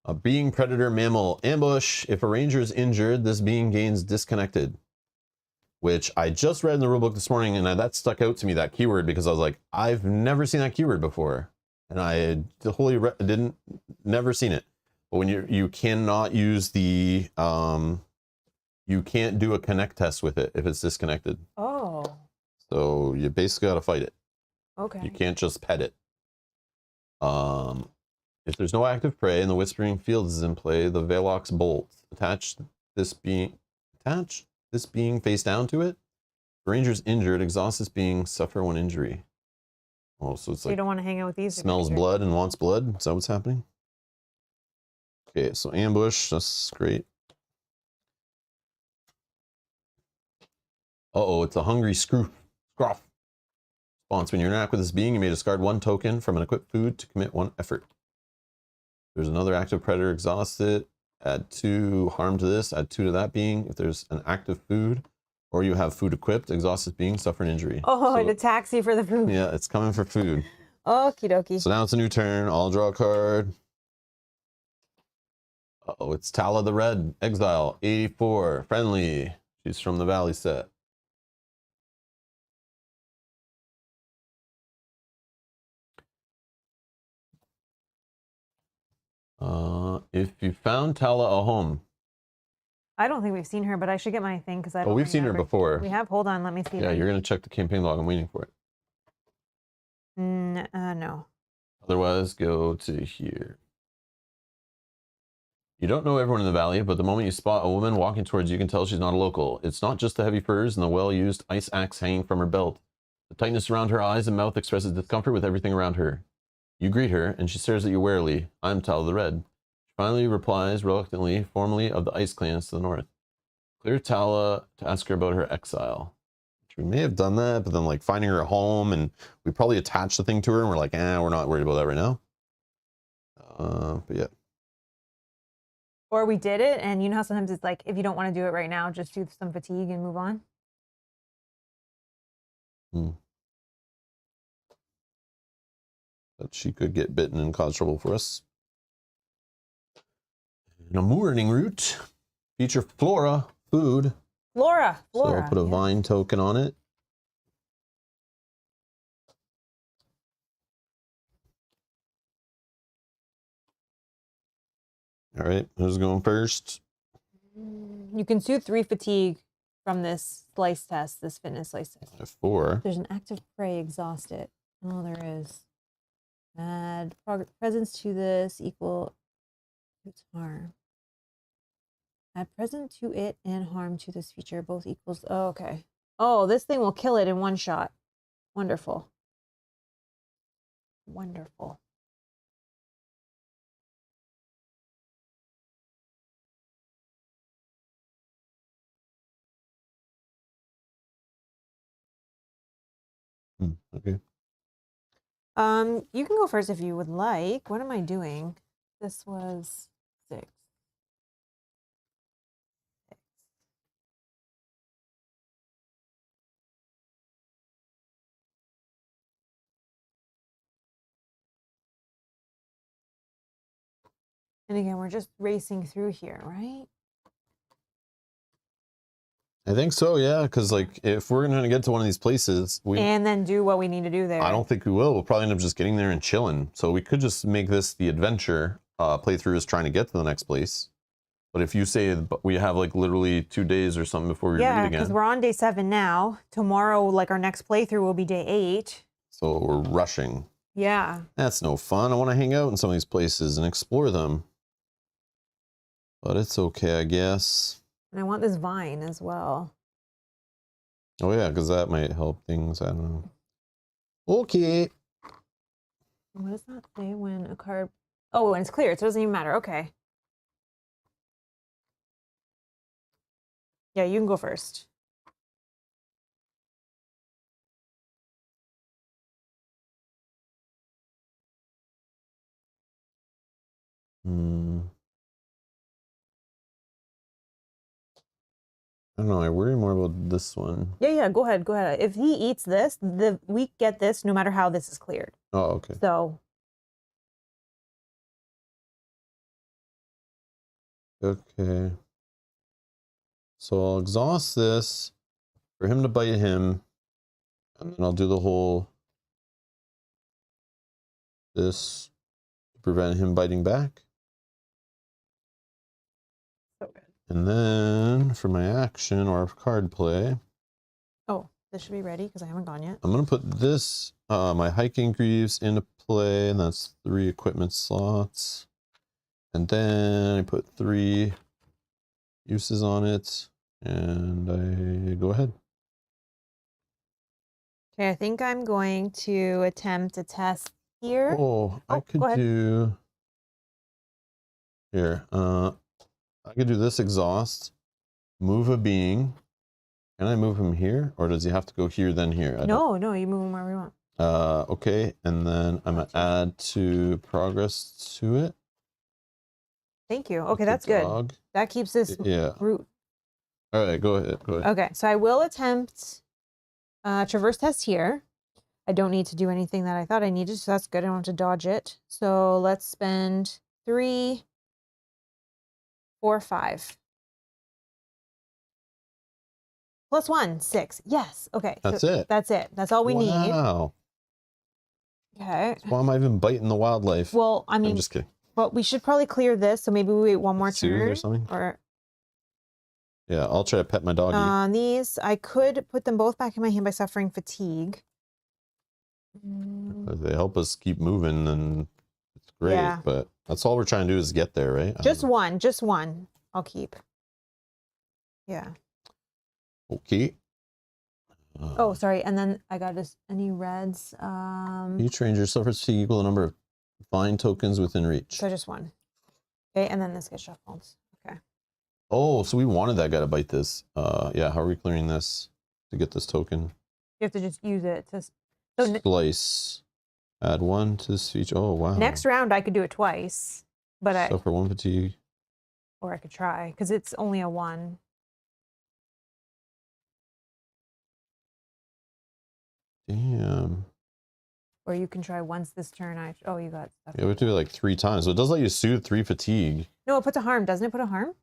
A being predator mammal. Ambush. If a ranger is injured, this being gains disconnected. Which I just read in the rulebook this morning, and that stuck out to me, that keyword, because I was like, I've never seen that keyword before. And I never seen it. But when you cannot use the, you can't do a connect test with it if it's disconnected. Oh. So you basically got to fight it. Okay. You can't just pet it. If there's no active prey and the Whispering Fields is in play, the Velox Bolt. Attach this being face down to it. The ranger's injured. Exhaust this being. Suffer one injury. Oh, so it's like you don't want to hang out with these. Smells blood and wants blood. Is that what's happening? Okay, so ambush. That's great. Uh-oh, it's a hungry scruff. Response. When you interact with this being, you may discard one token from an equipped food to commit one effort. There's another active predator exhausted. Add 2 harm to this. Add 2 to that being. If there's an active food, or you have food equipped, exhaust this being, suffer an injury. Oh, so, it attacks you for the food. Yeah, it's coming for food. Okie dokie. So now it's a new turn. I'll draw a card. Uh-oh, it's Tala the Red. Exile. 84. Friendly. She's from the Valley set. If you found Tala a home. I don't think we've seen her, but I should get my thing because I don't. Oh, we've seen her before. We have. Hold on, let me see. Yeah, you're gonna check the campaign log. I'm waiting for it. No. Otherwise, go to here. You don't know everyone in the valley, but the moment you spot a woman walking towards you, you can tell she's not a local. It's not just the heavy furs and the well-used ice axe hanging from her belt. The tightness around her eyes and mouth expresses discomfort with everything around her. You greet her, and she stares at you warily. I'm Tala the Red. She finally replies reluctantly, formally, of the ice clans to the north. Clear Tala to ask her about her exile. We may have done that, but then like finding her a home, and we probably attached the thing to her, and we're like, we're not worried about that right now. But yeah. Or we did it, and you know how sometimes it's like, if you don't want to do it right now, just do some fatigue and move on. But she could get bitten and cause trouble for us. And a mooring route. Feature flora, food. Flora. So I'll put a vine token on it. All right, who's going first? You can soothe 3 fatigue from this slice test, this fitness slice test. 4. There's an active prey, exhaust it. Oh, there is. Add presence to this equal its harm. Add present to it and harm to this feature, both equals. Oh, okay. Oh, this thing will kill it in one shot. Wonderful. Wonderful. Okay. You can go first if you would like. What am I doing? This was 6. And again, we're just racing through here, right? I think so, yeah. Because like, if we're gonna get to one of these places, And then do what we need to do there. I don't think we will. We'll probably end up just getting there and chilling. So we could just make this the adventure playthrough is trying to get to the next place. But if you say we have like literally 2 days or something before we meet Yeah, again. because we're on day 7 now. Tomorrow, like our next playthrough will be day 8. So we're rushing. Yeah. That's no fun. I want to hang out in some of these places and explore them. But it's okay, I guess. And I want this vine as well. Oh yeah, because that might help things. I don't know. Okay. What does that say when a card... Oh, when it's cleared, so it doesn't even matter. Okay. Yeah, you can go first. I don't know. I worry more about this one. Yeah, go ahead, go ahead. If he eats this, we get this no matter how this is cleared. Oh, okay. So... Okay. So I'll exhaust this for him to bite him, and then I'll do the whole this to prevent him biting back. So good. And then for my action or card play, Oh, this should be ready because I haven't gone yet. I'm gonna put this my hiking greaves into play, and that's 3 equipment slots. And then I put 3 uses on it, and I go ahead. Okay, I think I'm going to attempt a test here. Oh, I could go ahead. do here. I could do this exhaust, move a being. Can I move him here, or does he have to go here then here? No, you move him wherever you want. Okay, and then I'm gonna add to progress to it. Thank you. Okay, That's that's a good. dog. That keeps this Yeah. route. All right, go ahead. Go ahead. Okay, so I will attempt traverse test here. I don't need to do anything that I thought I needed, so that's good. I don't have to dodge it. So let's spend 3, 4, 5. +1, 6. Yes. Okay. That's so it. That's it. That's all we need. Wow. Okay. Why am I even biting the wildlife? Well, I mean, I'm just kidding. well, we should probably clear this, so maybe we wait one more Soothe turn or something? Or Yeah, I'll try to pet my doggy. these, I could put them both back in my hand by suffering fatigue. If they help us keep moving, then it's great. Yeah. But that's all we're trying to do is get there, right? Just one. I'll keep. Yeah. Okay. Oh, sorry. And then I got any reds. Each ranger suffers fatigue equal to the number of vine tokens within reach. So just one. Okay, and then this gets shuffled. Okay. Oh, so we wanted that guy to bite this. Yeah, how are we clearing this to get this token? You have to just use it to... Slice. Add 1 to this feature. Oh, wow. Next round, I could do it twice, but Suffer 1 fatigue. or I could try, because it's only a 1. Damn. Or you can try once this turn. Oh, you got stuff. Yeah, we have to do it like 3 times. So it does let you soothe 3 fatigue. No, it puts a harm. Doesn't it put a harm?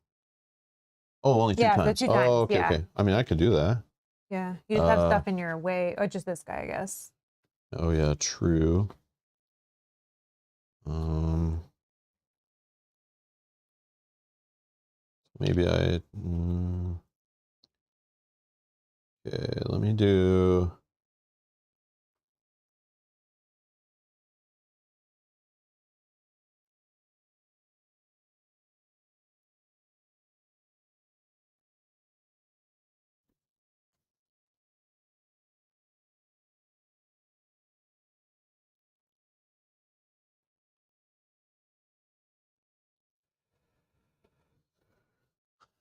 Oh, only 2 Yeah, times. the 2 times, Oh, okay, yeah. okay. I mean, I could do that. Yeah, you just have stuff in your way. Oh, just this guy, I guess. Oh, yeah, true. Maybe I... Okay, let me do...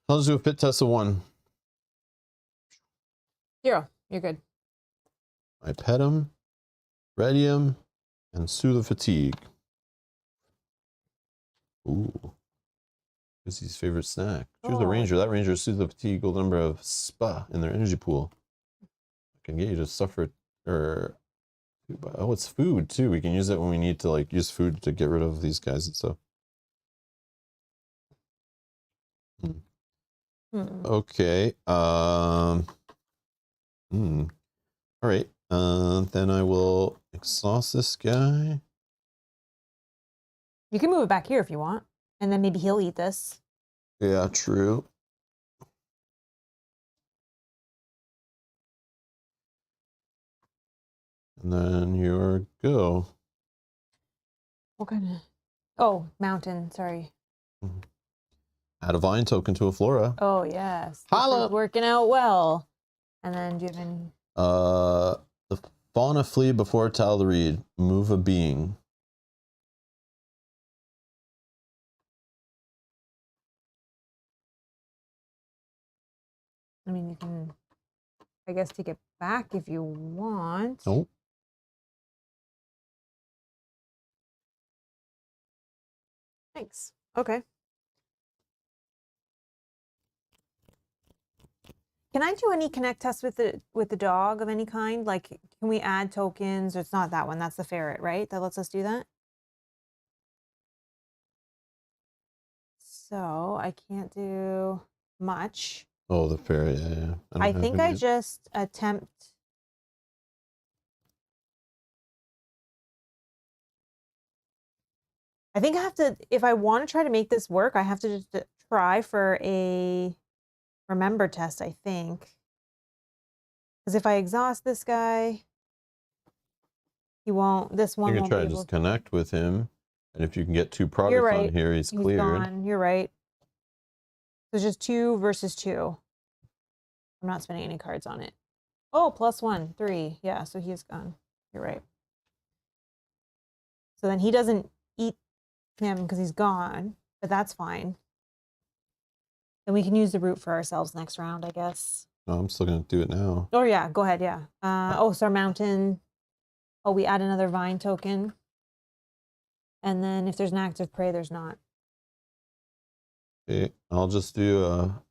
I'll just do a fit test of 1. 0. You're good. I pet him, ready him, and soothe the fatigue. Ooh. This is his favorite snack. Choose the ranger. That ranger soothes the fatigue equal number of spa in their energy pool. I can get you to suffer, or... Oh, it's food, too. We can use it when we need to, like, use food to get rid of these guys and stuff. Okay. All right. Then I will exhaust this guy. You can move it back here if you want, and then maybe he'll eat this. Yeah, true. And then you're go. What kind of? Oh, mountain. Sorry. Add a vine token to a flora. Oh yes. This Holla! is working out well. And then do you have any? The fauna flee before Tal the Reed. Move a being. I mean, you can, I guess, take it back if you want. Nope. Thanks. Okay. Can I do any connect tests with the dog of any kind? Like, can we add tokens? It's not that one. That's the ferret, right? That lets us do that. So I can't do much. Oh, the ferret. Yeah. I think I just attempt. I think I have to, if I want to try to make this work, I have to just try for a remember test, I think. Because if I exhaust this guy, he won't, this one You can won't try be to able just connect with him. And if you can get 2 products right. on here, he's cleared. Gone. You're right. So it's just 2 versus 2. I'm not spending any cards on it. Oh, +1, 3. Yeah, so he's gone. You're right. So then he doesn't eat him because he's gone, but that's fine. Then we can use the root for ourselves next round, I guess. No, I'm still going to do it now. Oh, yeah, go ahead, yeah. Oh, so our mountain. Oh, we add another vine token. And then if there's an active prey, there's not. Okay, I'll just do a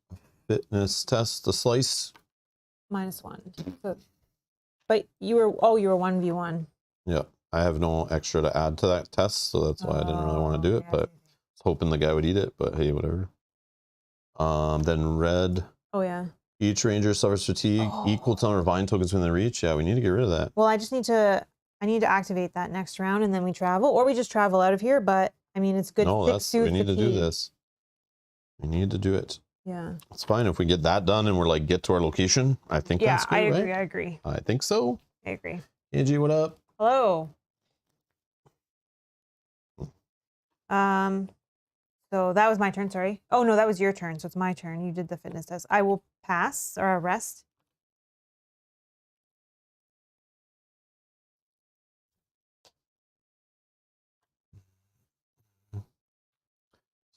fitness test, a slice. -1. So, but you were 1v1. Yeah, I have no extra to add to that test, so that's why I didn't really want to do it, but I was hoping the guy would eat it, but hey, whatever. Then red. Oh, yeah. Each ranger suffers fatigue, equal to number of vine tokens within the reach. Yeah, we need to get rid of that. Well, I need to activate that next round, and then we travel, or we just travel out of here, but I mean, it's good. No, we need to do this. We need to do it. Yeah. It's fine if we get that done and we're like, get to our location. I think that's good, I agree, right? I agree. I think so. I agree. Angie, what up? Hello. So that was my turn, sorry. Oh, no, that was your turn, so it's my turn. You did the fitness test. I will pass, or rest. So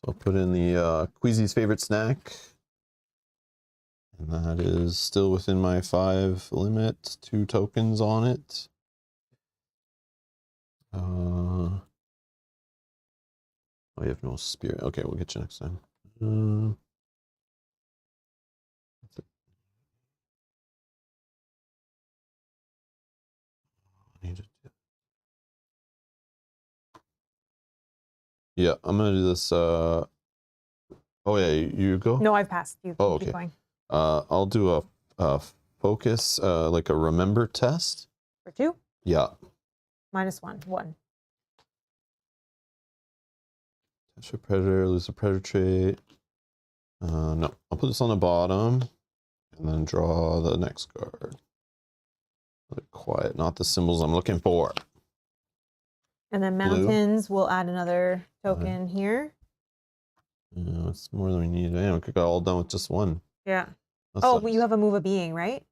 I'll put in the Queasy's favorite snack. And that is still within my 5 limit. 2 tokens on it. Oh, you have no spirit. Okay, we'll get you next time. That's it. I need to do. Yeah, I'm gonna do this. Oh yeah, you go. No, I've passed. You oh, keep okay. going. I'll do a focus, like a remember test. For 2? Yeah. -1. 1. Touch a predator, lose a predator trait. No, I'll put this on the bottom and then draw the next card. Quiet, not the symbols I'm looking for. And then mountains, we'll add another token here. Yeah, it's more than we need. Man, we could get all done with just 1. Yeah. That Oh, sucks. but you have a move a being, right?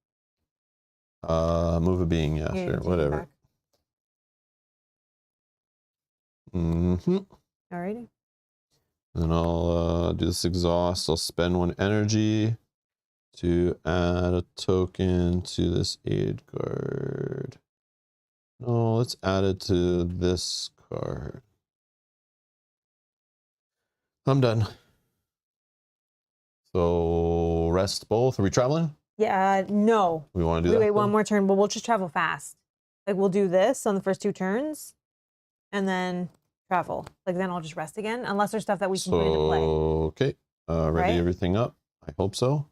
Move a being, yeah, sure, whatever. Alrighty. Then I'll do this exhaust. I'll spend 1 energy to add a token to this aid card. No, let's add it to this card. I'm done. So rest both. Are we traveling? Yeah, no. We want to do that? Wait, one more turn, but we'll just travel fast. Like, we'll do this on the first 2 turns, and then travel. Like, then I'll just rest again, unless there's stuff that we can put into play. Okay. Ready everything up. I hope so.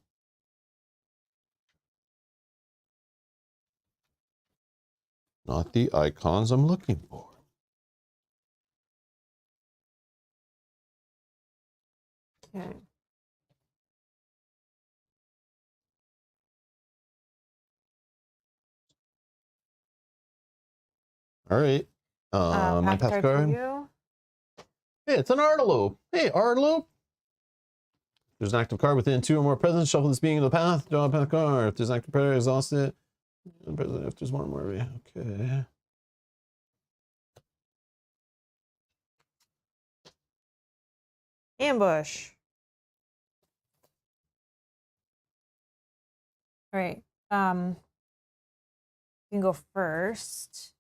Not the icons I'm looking for. Okay. All right. My path card for card. you. Hey, it's an Artalope. Hey, Artalope. There's an active card within 2 or more presents. Shuffle this being into the path. Draw a path card. If there's an active predator, exhaust it. If there's one more, okay. Ambush. All right. You can go first.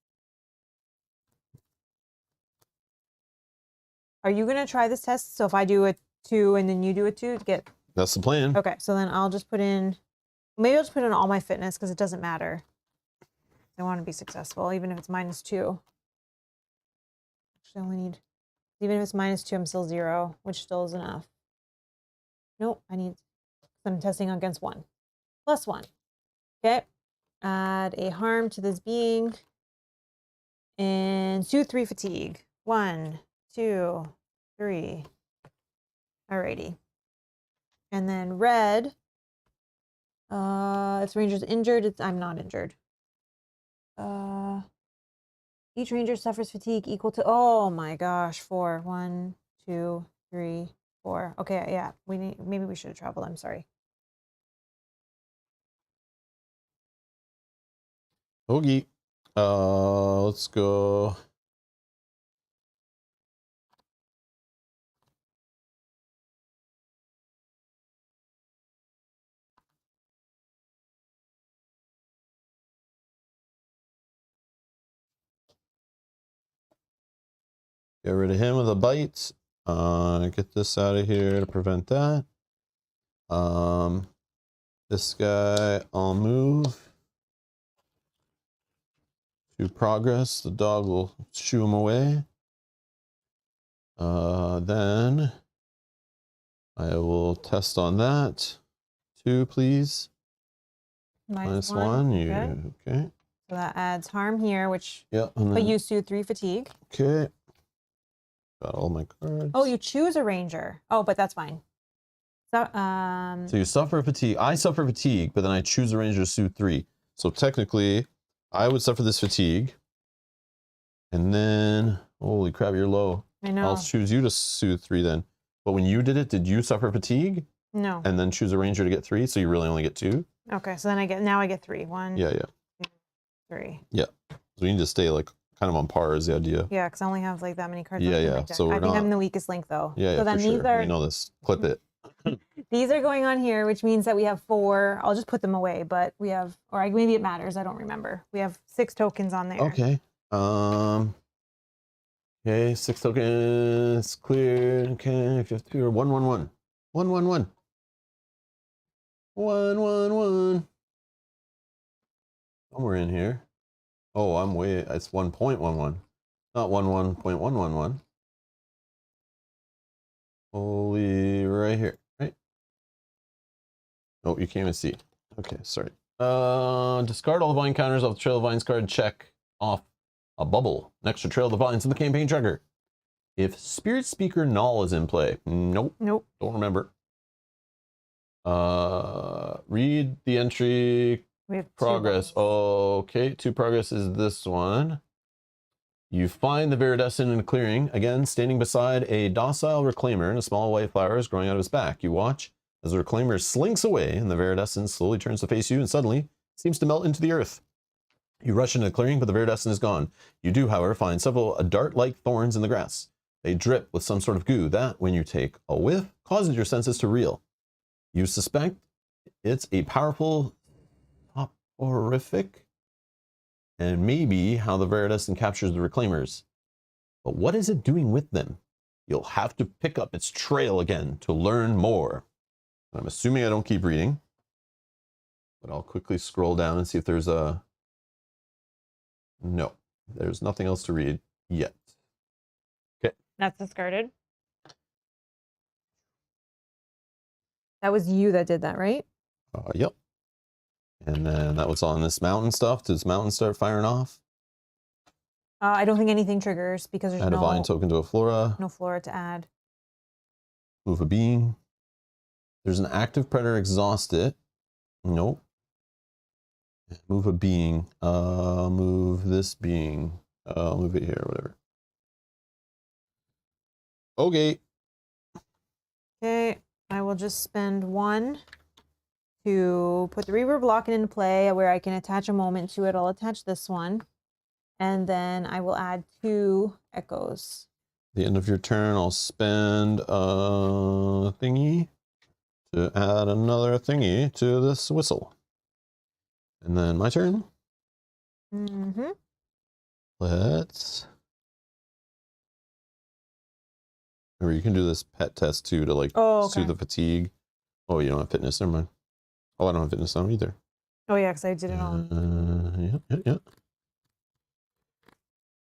Are you gonna try this test? So if I do a 2 and then you do a 2 to get. That's the plan. Okay, so then I'll just put in. Maybe I'll just put in all my fitness because it doesn't matter. I want to be successful, even if it's -2. Actually, I only need. Even if it's -2, I'm still 0, which still is enough. Nope, I'm testing against 1. +1. Okay. Add a harm to this being. And soothe 3 fatigue. 1, 2, 3. Alrighty. And then red. If the ranger's injured, I'm not injured. Each ranger suffers fatigue equal to, oh my gosh, 4. 1, 2, 3, 4. Okay, yeah. Maybe we should have traveled. I'm sorry. Okay. Let's go. Get rid of him with a bite. Get this out of here to prevent that. This guy, I'll move to progress. The dog will shoo him away. Then I will test on that. 2, please. -1. Okay. So that adds harm here, which. Yeah. But you soothe 3 fatigue. Okay. Got all my cards. Oh, you choose a ranger. Oh, but that's fine. So, So you suffer fatigue. I suffer fatigue, but then I choose a ranger to soothe 3. So technically, I would suffer this fatigue. And then, holy crap, you're low. I know. I'll choose you to soothe 3 then. But when you did it, did you suffer fatigue? No. And then choose a ranger to get 3, so you really only get 2? Okay, so then I get 3. 1. Yeah. 2, 3. Yeah. So we need to stay like kind of on par is the idea. Yeah, because I only have like that many cards. Yeah, left in yeah. my deck. So I think I'm the weakest link though. Yeah, so then for these sure. are. We know this. Clip it. These are going on here, which means that we have 4. I'll just put them away, but we have, or maybe it matters. I don't remember. We have 6 tokens on there. Okay. Okay, 6 tokens cleared. Okay, if you have 2 or 1, 1, 1. 1, 1, 1. 1, 1, 1. Somewhere in here. Oh, I'm way. It's 1.11. Not 11.111. Holy, right here, right? Oh, you can't even see. Okay, sorry. Discard all the vine counters off the Trail of Vines card. Check off a bubble next to Trail of the Vines in the campaign tracker. If Spirit Speaker Null is in play, nope. Nope. Don't remember. Read the entry. We have 2 Progress. bubbles. Okay, 2 progress is this one. You find the Viridescent in a clearing, again standing beside a docile reclaimer, and a small white flower is growing out of his back. You watch as the reclaimer slinks away, and the Viridescent slowly turns to face you, and suddenly seems to melt into the earth. You rush into the clearing, but the Viridescent is gone. You do, however, find several dart-like thorns in the grass. They drip with some sort of goo that, when you take a whiff, causes your senses to reel. You suspect it's a powerful horrific, and maybe how the Viridescent captures the reclaimers. But what is it doing with them? You'll have to pick up its trail again to learn more. I'm assuming I don't keep reading, but I'll quickly scroll down and see if there's a... No, there's nothing else to read yet. Okay. That's discarded. That was you that did that, right? Yep. And then that was on this mountain stuff. Does mountain start firing off? I don't think anything triggers because there's Add a vine token to a flora. no flora to add. Move a being. There's an active predator. Exhaust it. Nope. Move a being. Move this being. Move it here, whatever. Okay. Okay, I will just spend 1 to put the reverb lock-in into play where I can attach a moment to it. I'll attach this one. And then I will add 2 echoes. The end of your turn, I'll spend a thingy to add another thingy to this whistle. And then my turn. Mm-hmm. Let's... Or you can do this pet test too to like soothe the fatigue. Oh, you don't have fitness, never mind. Oh, I don't have fitness now either. Oh yeah, because I did it on. Yeah.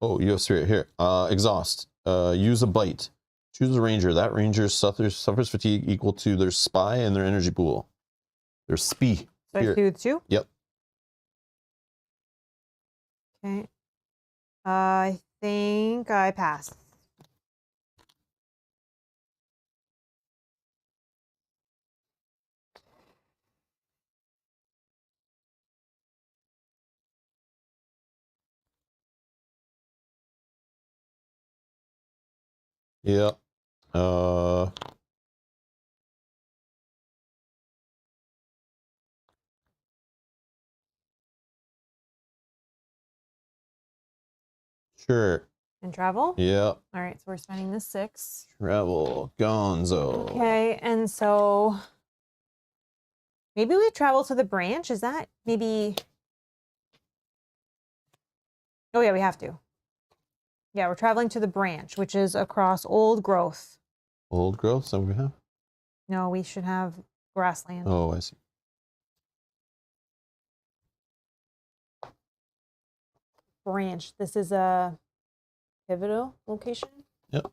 Oh, you have spirit here. Exhaust. Use a bite. Choose a ranger. That ranger suffers fatigue equal to their spy and their energy pool. Their spee. So I soothe 2? Yep. Okay. I think I pass. Yep. Sure. And travel? Yep. All right, so we're spending the 6. Travel. Gonzo. Okay, and so maybe we travel to the branch. Is that maybe... Oh yeah, we have to. Yeah, we're traveling to the branch, which is across old growth. Old growth, is that what we have? No, we should have grassland. Oh, I see. Branch. This is a pivotal location. Yep.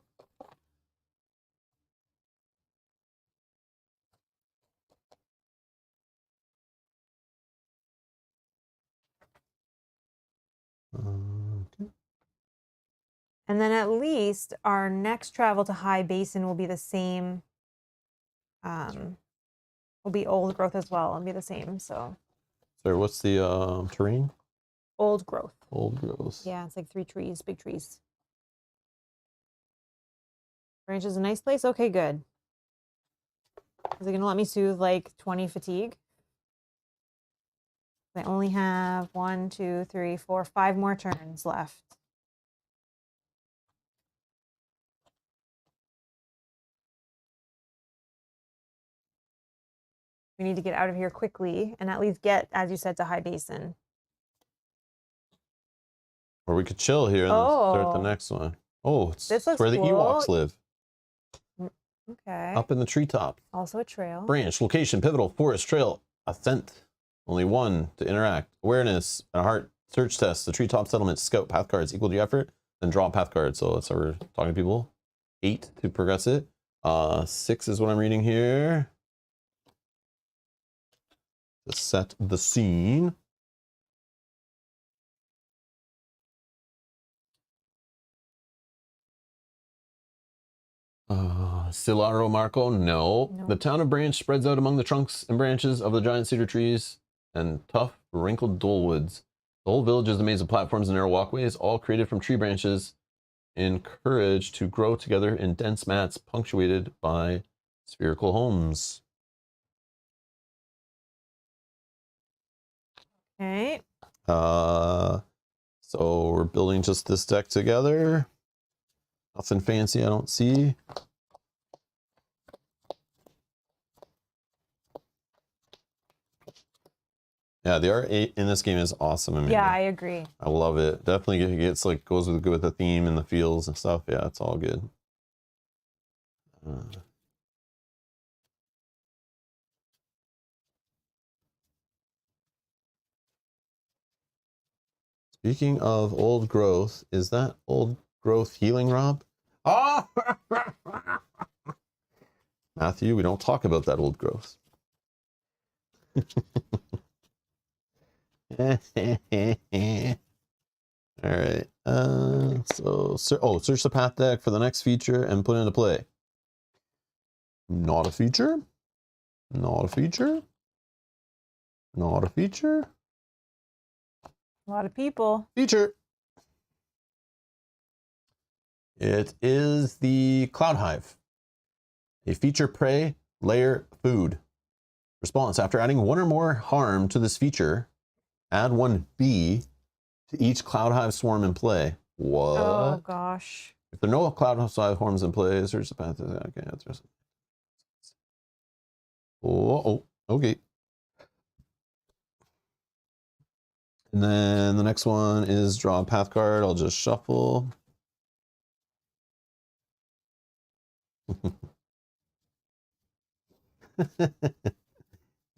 Okay. And then at least our next travel to High Basin will be the same. Will be old growth as well. It'll be the same. So. Sorry, what's the terrain? Old growth. Old growth. Yeah, it's like 3 trees, big trees. Branch is a nice place. Okay, good. Is it gonna let me soothe like 20 fatigue? I only have 1, 2, 3, 4, 5 more turns left. We need to get out of here quickly and at least get, as you said, to High Basin. Or we could chill here and then start the next one. Oh, it's where the Ewoks live. Okay. Up in the treetop. Also a trail. Branch, location, pivotal, forest, trail, ascent. Only 1 to interact. Awareness, a heart, search test, the treetop settlement, scout, path cards equal to your effort, then draw a path card. So that's how we're talking to people. 8 to progress it. 6 is what I'm reading here. To set the scene. Silaro Marco, no. The town of Branch spreads out among the trunks and branches of the giant cedar trees and tough, wrinkled dolewoods. The whole village is a maze of platforms and narrow walkways, all created from tree branches, encouraged to grow together in dense mats punctuated by spherical homes. Okay. So we're building just this deck together. Nothing fancy, I don't see. Yeah, the art in this game is awesome. Amanda. Yeah, I agree. I love it. Definitely gets like goes with good with the theme and the feels and stuff. Yeah, it's all good. Speaking of old growth, is that old growth healing, Rob? Oh! Matthew, we don't talk about that old growth. All right. Search the path deck for the next feature and put it into play. Not a feature. Not a feature. Not a feature. A lot of people. Feature. It is the Cloud Hive. A feature prey, layer, food. Response. After adding one or more harm to this feature, add one bee to each Cloud Hive swarm in play. What? Oh, gosh. If there are no Cloud Hive swarms in play, search the path. Okay. Okay. And then the next one is draw a path card. I'll just shuffle.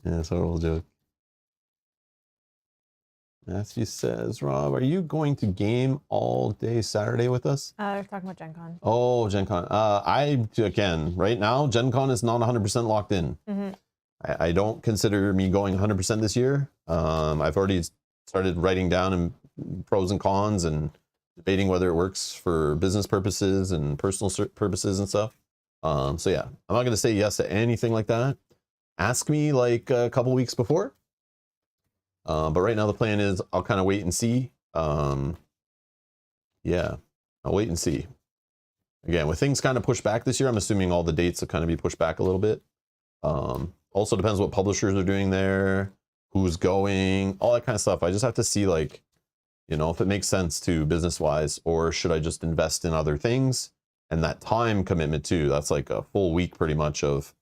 Yeah, horrible joke. Matthew says, Rob, are you going to game all day Saturday with us? We're talking about Gen Con. Oh, Gen Con. Again, right now, Gen Con is not 100% locked in. Mm-hmm. I don't consider me going 100% this year. I've already started writing down pros and cons and debating whether it works for business purposes and personal purposes and stuff. So yeah, I'm not going to say yes to anything like that. Ask me like a couple weeks before. But right now the plan is I'll kind of wait and see. Yeah, I'll wait and see. Again, with things kind of pushed back this year, I'm assuming all the dates will kind of be pushed back a little bit. Also depends what publishers are doing there, who's going, all that kind of stuff. I just have to see, like, you know, if it makes sense to business wise, or should I just invest in other things? And that time commitment too, that's like a full week pretty much of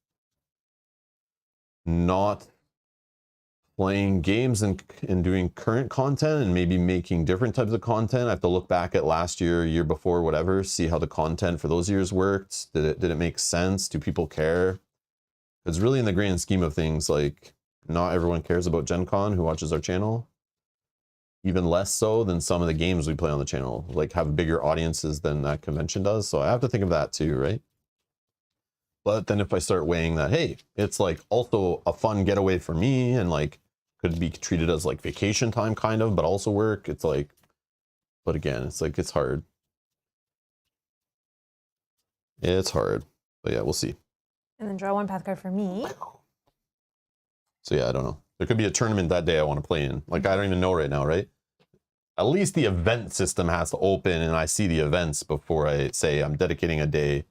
not playing games and doing current content and maybe making different types of content. I have to look back at last year before, whatever, see how the content for those years worked. Did it make sense? Do people care? Because really in the grand scheme of things, like, not everyone cares about Gen Con who watches our channel. Even less so than some of the games we play on the channel, like, have bigger audiences than that convention does. So I have to think of that too, right? But then if I start weighing that, hey, it's like also a fun getaway for me and like could be treated as like vacation time kind of, but also work. It's like, but again, it's like, it's hard. It's hard, but yeah, we'll see. And then draw one path card for me. So yeah, I don't know. There could be a tournament that day I want to play in. Like, I don't even know right now, right? At least the event system has to open and I see the events before I say I'm dedicating a day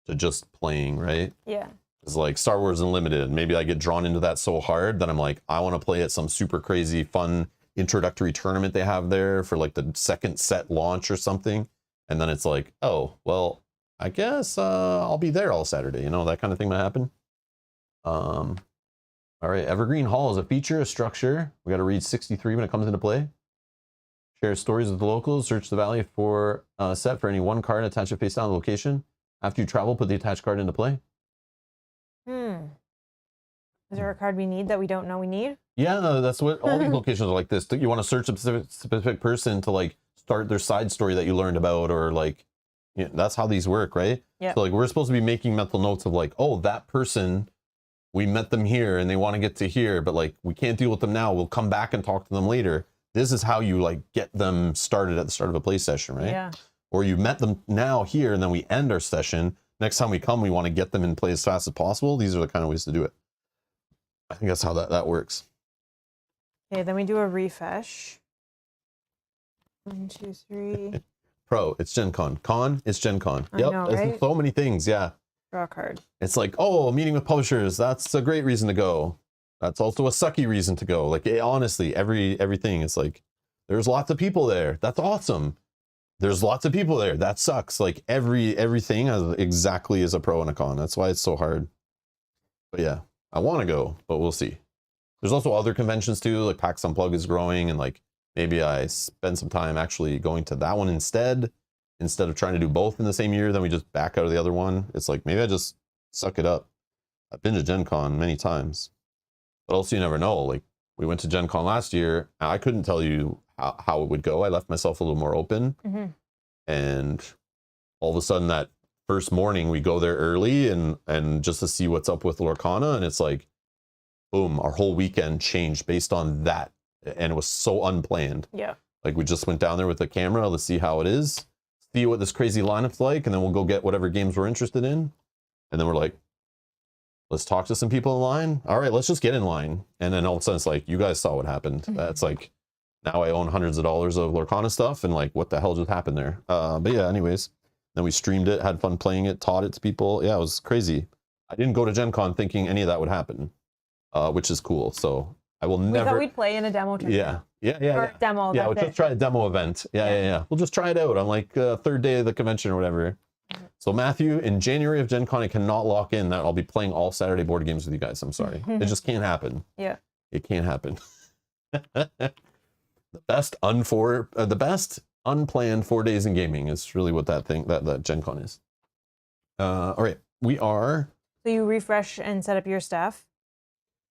to just playing, right? Yeah. It's like Star Wars Unlimited. Maybe I get drawn into that so hard that I'm like, I want to play at some super crazy fun introductory tournament they have there for like the second set launch or something. And then it's like, oh, well, I guess I'll be there all Saturday. You know, that kind of thing might happen. All right, Evergreen Hall is a feature, a structure. We got to read 63 when it comes into play. Share stories with the locals. Search the valley for a set for any one card. Attach it face down to the location. After you travel, put the attached card into play. Is there a card we need that we don't know we need? Yeah, no, that's what all these locations are like this. You want to search a specific person to like start their side story that you learned about, or like, you know, that's how these work, right? Yeah. So like we're supposed to be making mental notes of like, oh, that person, we met them here and they want to get to here, but like we can't deal with them now. We'll come back and talk to them later. This is how you like get them started at the start of a play session, right? Yeah. Or you met them now here and then we end our session. Next time we come, we want to get them in play as fast as possible. These are the kind of ways to do it. I think that's how that works. Okay, then we do a refresh. 1, 2, 3. Pro, it's Gen Con. Con, it's Gen Con. I know, It's right? so many things, yeah. Draw a card. It's like, oh, meeting with publishers, that's a great reason to go. That's also a sucky reason to go. Like, honestly, everything is like, there's lots of people there. That's awesome. There's lots of people there. That sucks. Like, everything exactly is a pro and a con. That's why it's so hard. But yeah, I want to go, but we'll see. There's also other conventions too, like PAX Unplugged is growing, and like maybe I spend some time actually going to that one instead of trying to do both in the same year. Then we just back out of the other one. It's like, maybe I just suck it up. I've been to Gen Con many times, but also you never know. Like, we went to Gen Con last year. I couldn't tell you how it would go. I left myself a little more open. Mm-hmm. And all of a sudden that first morning we go there early and just to see what's up with Lorcana, and it's like, boom, our whole weekend changed based on that, and it was so unplanned. Yeah. Like we just went down there with the camera to see how it is, see what this crazy lineup's like, and then we'll go get whatever games we're interested in, and then we're like, let's talk to some people in line. All right, let's just get in line. And then all of a sudden it's like, you guys saw what happened. That's like, now I own hundreds of dollars of Lorcana stuff, and like, what the hell just happened there? But yeah, anyways, then we streamed it, had fun playing it, taught it to people. Yeah, it was crazy. I didn't go to Gen Con thinking any of that would happen, which is cool. So I will never. We thought we'd play in a demo tournament. Yeah. Demo. Yeah, we'll just try a demo event. Yeah. We'll just try it out on like third day of the convention or whatever. So Matthew, in January of Gen Con, I cannot lock in that I'll be playing all Saturday board games with you guys. I'm sorry. It just can't happen. Yeah. It can't happen. The best unplanned 4 days in gaming is really what that Gen Con is. All right. We are. So you refresh and set up your stuff.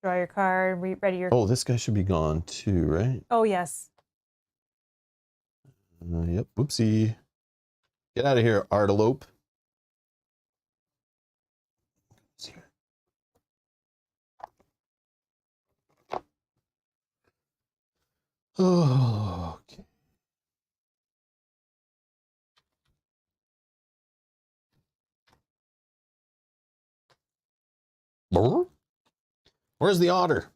Draw your card, ready your. Oh, this guy should be gone too, right? Oh, yes. Yep. Whoopsie. Get out of here, Artelope. Oh, okay. Where's the otter?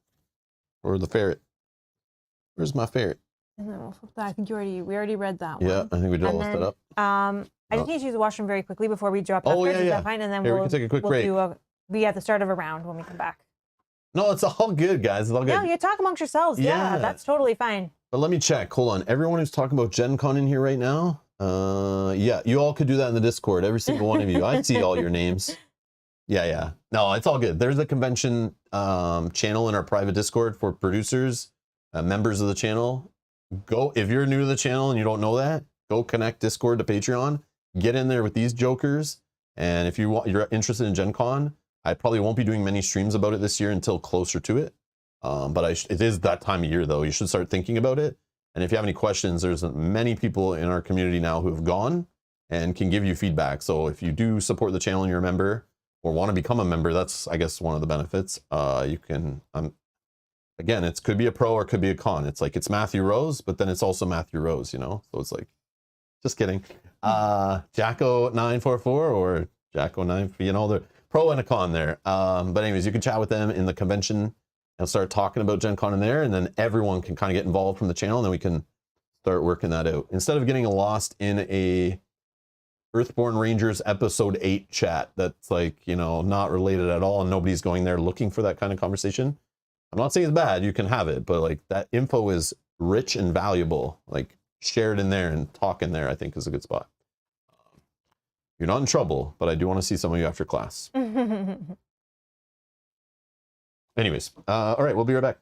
Or the ferret? Where's my ferret? And then we'll flip that. I think we already read that one. Yeah, I think we did all set up. I just need to use the washroom very quickly before we drop. Oh, yeah. Is that fine? And then Here, we can take a quick break. Be at the start of a round when we come back. No, it's all good, guys. It's all good. No, you talk amongst yourselves. Yeah, that's totally fine. But let me check. Hold on. Everyone who's talking about Gen Con in here right now, yeah, you all could do that in the Discord. Every single one of you. I see all your names. Yeah. No, it's all good. There's a convention channel in our private Discord for producers, members of the channel. Go, if you're new to the channel and you don't know that, go connect Discord to Patreon. Get in there with these jokers. And if you're interested in Gen Con, I probably won't be doing many streams about it this year until closer to it. But it is that time of year, though. You should start thinking about it. And if you have any questions, there's many people in our community now who have gone and can give you feedback. So if you do support the channel and you're a member or want to become a member, that's, I guess, one of the benefits. You can, again, it could be a pro or it could be a con. It's like, it's Matthew Rose, but then it's also Matthew Rose, you know? So it's like, just kidding. Jacko944 or Jacko9, you know, the pro and a con there. But anyways, you can chat with them in the convention and start talking about Gen Con in there, and then everyone can kind of get involved from the channel, and then we can start working that out. Instead of getting lost in a Earthborne Rangers episode 8 chat that's like, you know, not related at all, and nobody's going there looking for that kind of conversation. I'm not saying it's bad, you can have it, but like that info is rich and valuable. Like shared in there and talk in there, I think is a good spot. You're not in trouble, but I do want to see some of you after class. Anyways, all right, we'll be right back.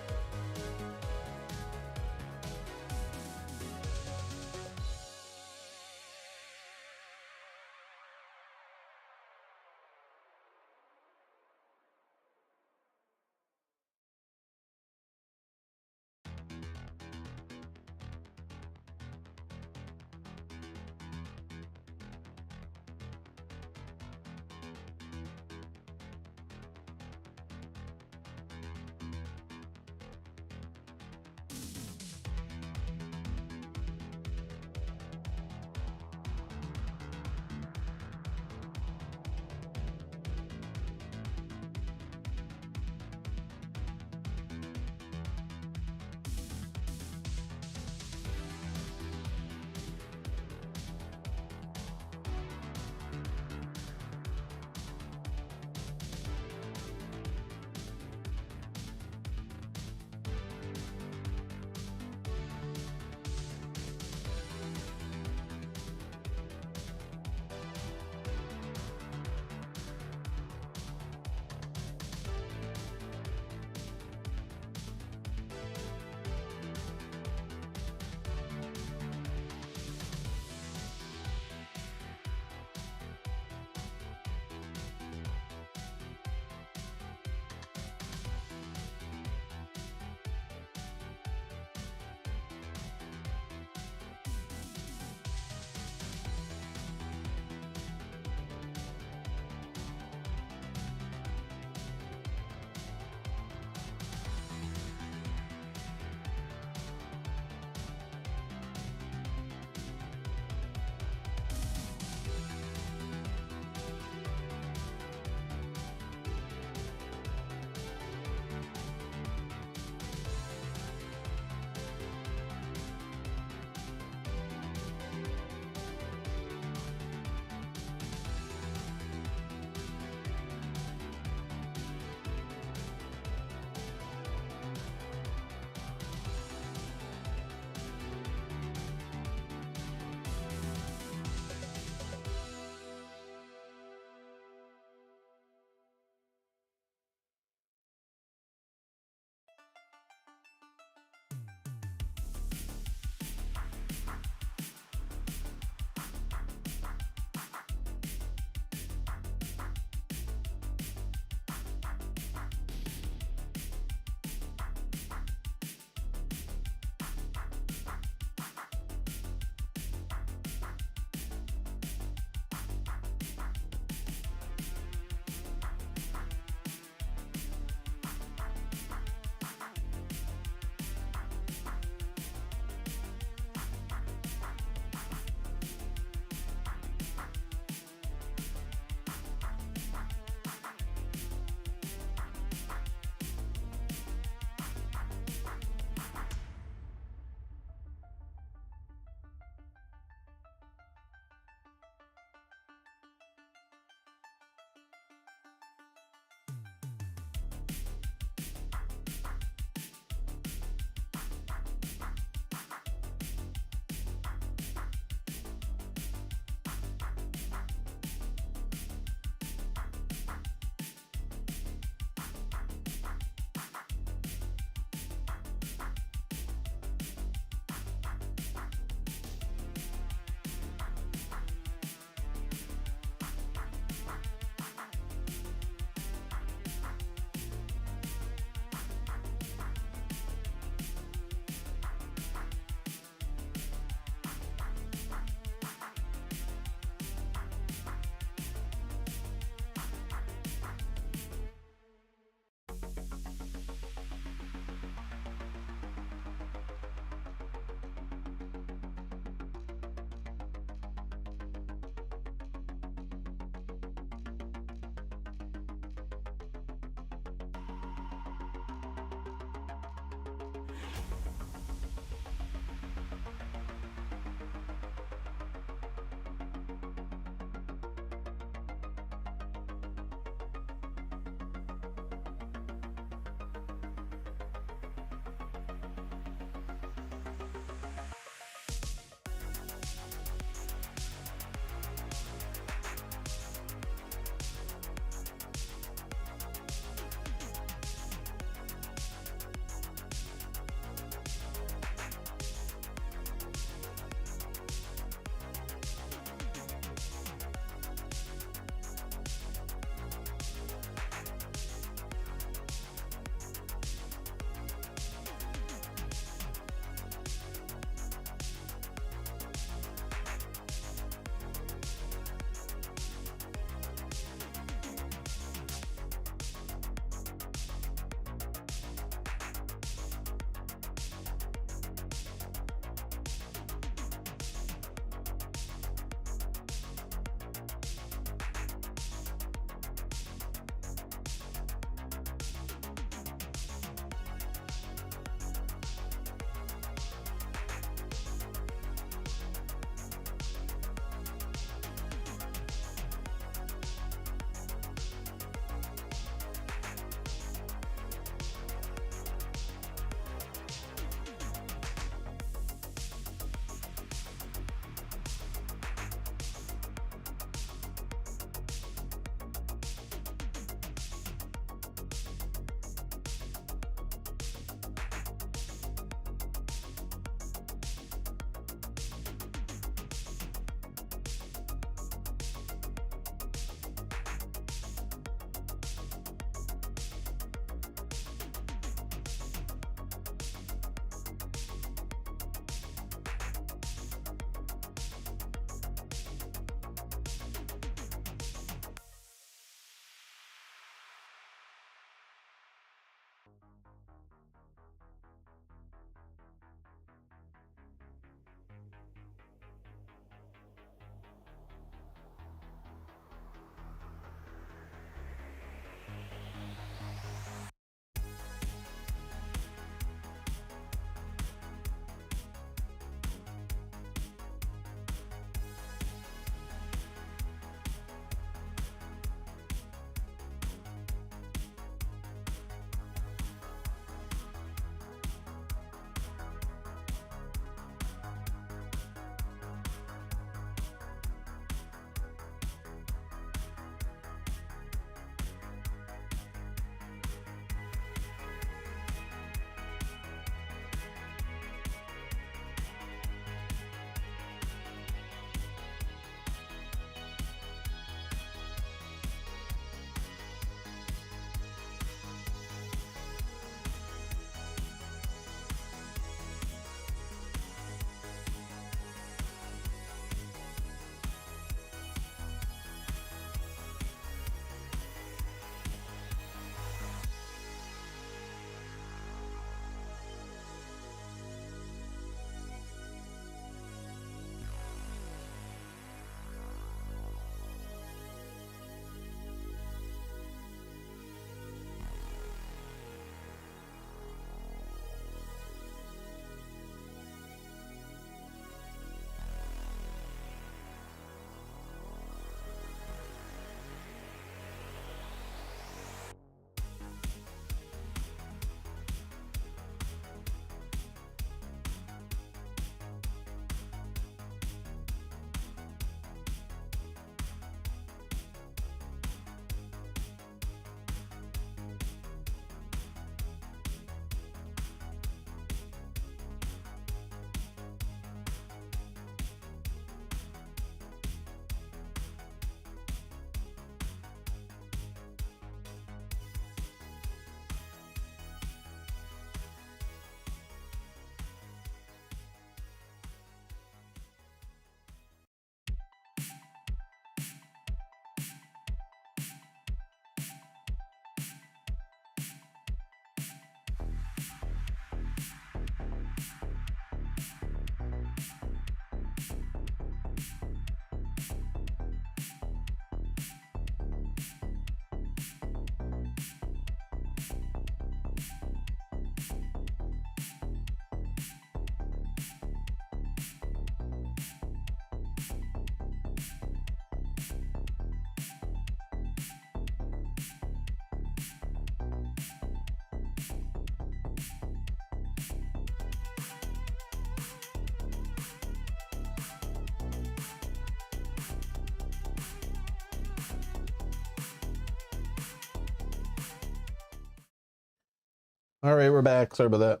All right, we're back. Sorry about that.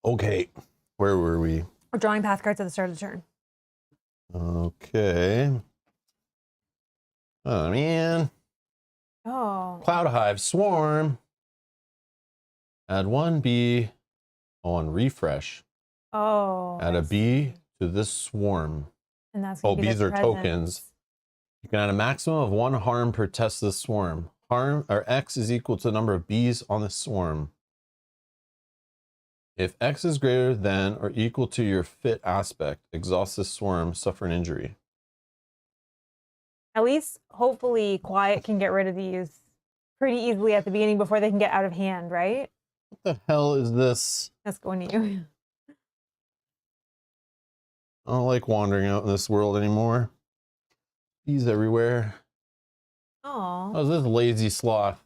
Okay, where were we? We're drawing path cards at the start of the turn. Okay. Oh, man. Oh. Cloud Hive Swarm. Add 1 bee on refresh. Oh. Add a bee to this swarm. And that's Oh, gonna be bees the are presents. tokens. You can add a maximum of 1 harm per test of the swarm. Harm or X is equal to the number of bees on the swarm. If X is greater than or equal to your fit aspect, exhaust this swarm, suffer an injury. At least, hopefully, Quiet can get rid of these pretty easily at the beginning before they can get out of hand, right? What the hell is this? That's going to you. I don't like wandering out in this world anymore. Bees everywhere. Oh. How's this lazy sloth?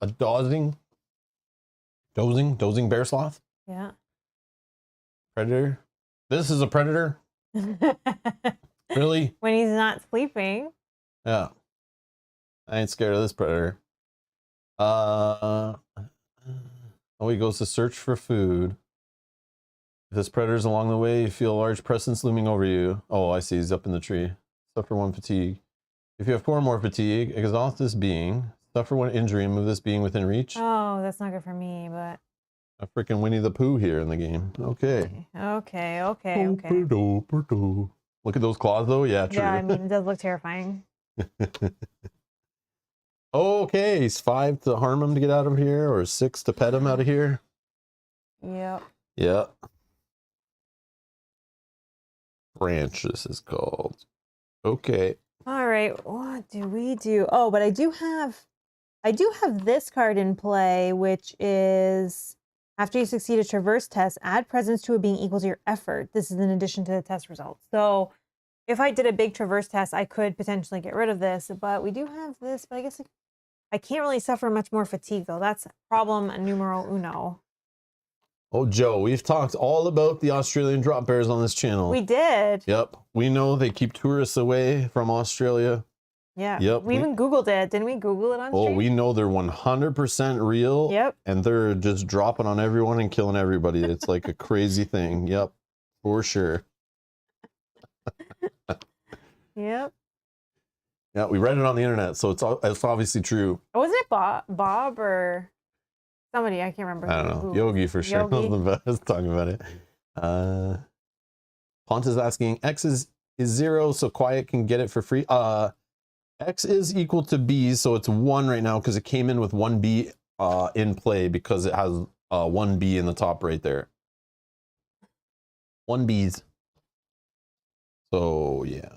A dozing bear sloth? Yeah. Predator? This is a predator? Really? When he's not sleeping. Yeah. I ain't scared of this predator. Oh, he goes to search for food. If this predator's along the way, you feel a large presence looming over you. Oh, I see. He's up in the tree. Suffer 1 fatigue. If you have 4 more fatigue, exhaust this being. Suffer 1 injury and move this being within reach. Oh, that's not good for me, but. A freaking Winnie the Pooh here in the game. Okay. Okay. Look at those claws, though. Yeah, true. Yeah, I mean, it does look terrifying. Okay, he's 5 to harm him to get out of here, or 6 to pet him out of here. Yep. Yeah. Branch, this is called. Okay. All right, what do we do? Oh, but I do have this card in play, which is after you succeed a traverse test, add presence to a being equal to your effort. This is in addition to the test results. So if I did a big traverse test, I could potentially get rid of this, but we do have this, but I guess I can't really suffer much more fatigue though. That's problem numero uno. Oh, Joe, we've talked all about the Australian drop bears on this channel. We did. Yep. We know they keep tourists away from Australia. Yeah. Yep. We even Googled it. Didn't we Google it on stream? Oh, we know they're 100% real. Yep. And they're just dropping on everyone and killing everybody. It's like a crazy thing. Yep. For sure. Yep. Yeah, we read it on the internet, so it's obviously true. Was it Bob or somebody? I can't remember. I don't know. Yogi for sure. Yogi. Was talking about it. Pont is asking, X is 0, so Quiet can get it for free. X is equal to B, so it's 1 right now because it came in with 1 B in play because it has 1 B in the top right there. 1 B's. So yeah.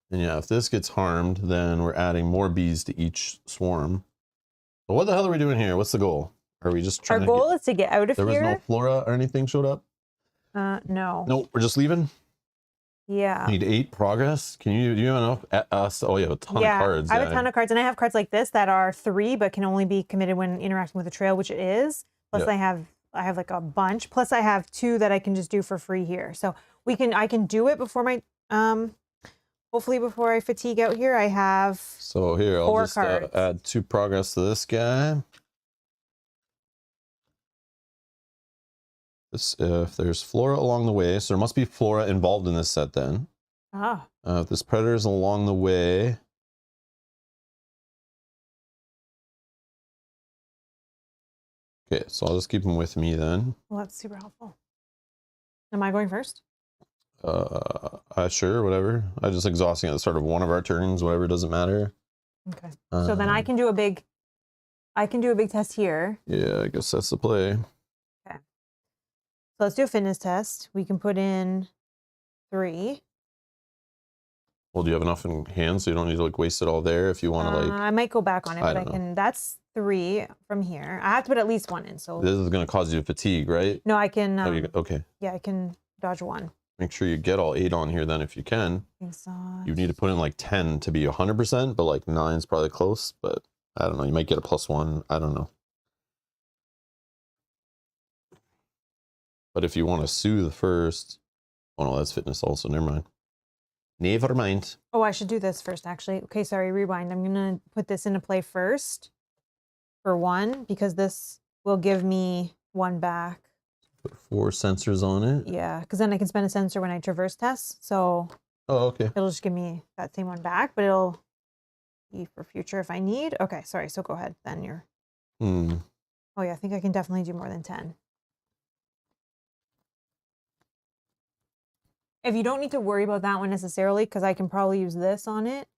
And yeah, if this gets harmed, then we're adding more bees to each swarm. But what the hell are we doing here? What's the goal? Are we just trying Our goal is to get out of there here. was no flora or anything showed up? No. No, we're just leaving? Yeah. Need 8 progress? Do you have enough? Oh, you have a ton of cards. I have a ton of cards, and I have cards like this that are 3, but can only be committed when interacting with a trail, which it is. Plus, Yep. I have like a bunch. Plus, I have 2 that I can just do for free here. So I can do it before my hopefully before I fatigue out here. I have. So here, I'll 4 just cards. add 2 progress to this guy. If there's flora along the way, so there must be flora involved in this set then. Ah. If this predator is along the way. Okay, so I'll just keep him with me then. Well, that's super helpful. Am I going first? Sure, whatever. I just exhausting at the start of one of our turns, whatever, doesn't matter. Okay. So then I can do a big test here. Yeah, I guess that's the play. Okay. So let's do a fitness test. We can put in 3. Well, do you have enough in hand so you don't need to like waste it all there if you want to like... I might go back on it, but I don't can. That's 3 from here. I have to put at least 1 in. So This is going to cause you fatigue, right? no, I can. Okay. Yeah, I can dodge 1. Make sure you get all 8 on here then if you can. Exhaust. You need to put in like 10 to be 100%, but like 9 is probably close. But I don't know. You might get a +1. I don't know. But if you want to soothe first, oh no, that's fitness also. Never mind. Never mind. Oh, I should do this first, actually. Okay, sorry, rewind. I'm gonna put this into play first for 1 because this will give me 1 back. Put 4 sensors on it. Yeah, because then I can spend a sensor when I traverse test. So Oh, okay. it'll just give me that same 1 back, but it'll be for future if I need. Okay, sorry. So go ahead. Then you're. Oh yeah, I think I can definitely do more than 10. If you don't need to worry about that one necessarily, because I can probably use this on it.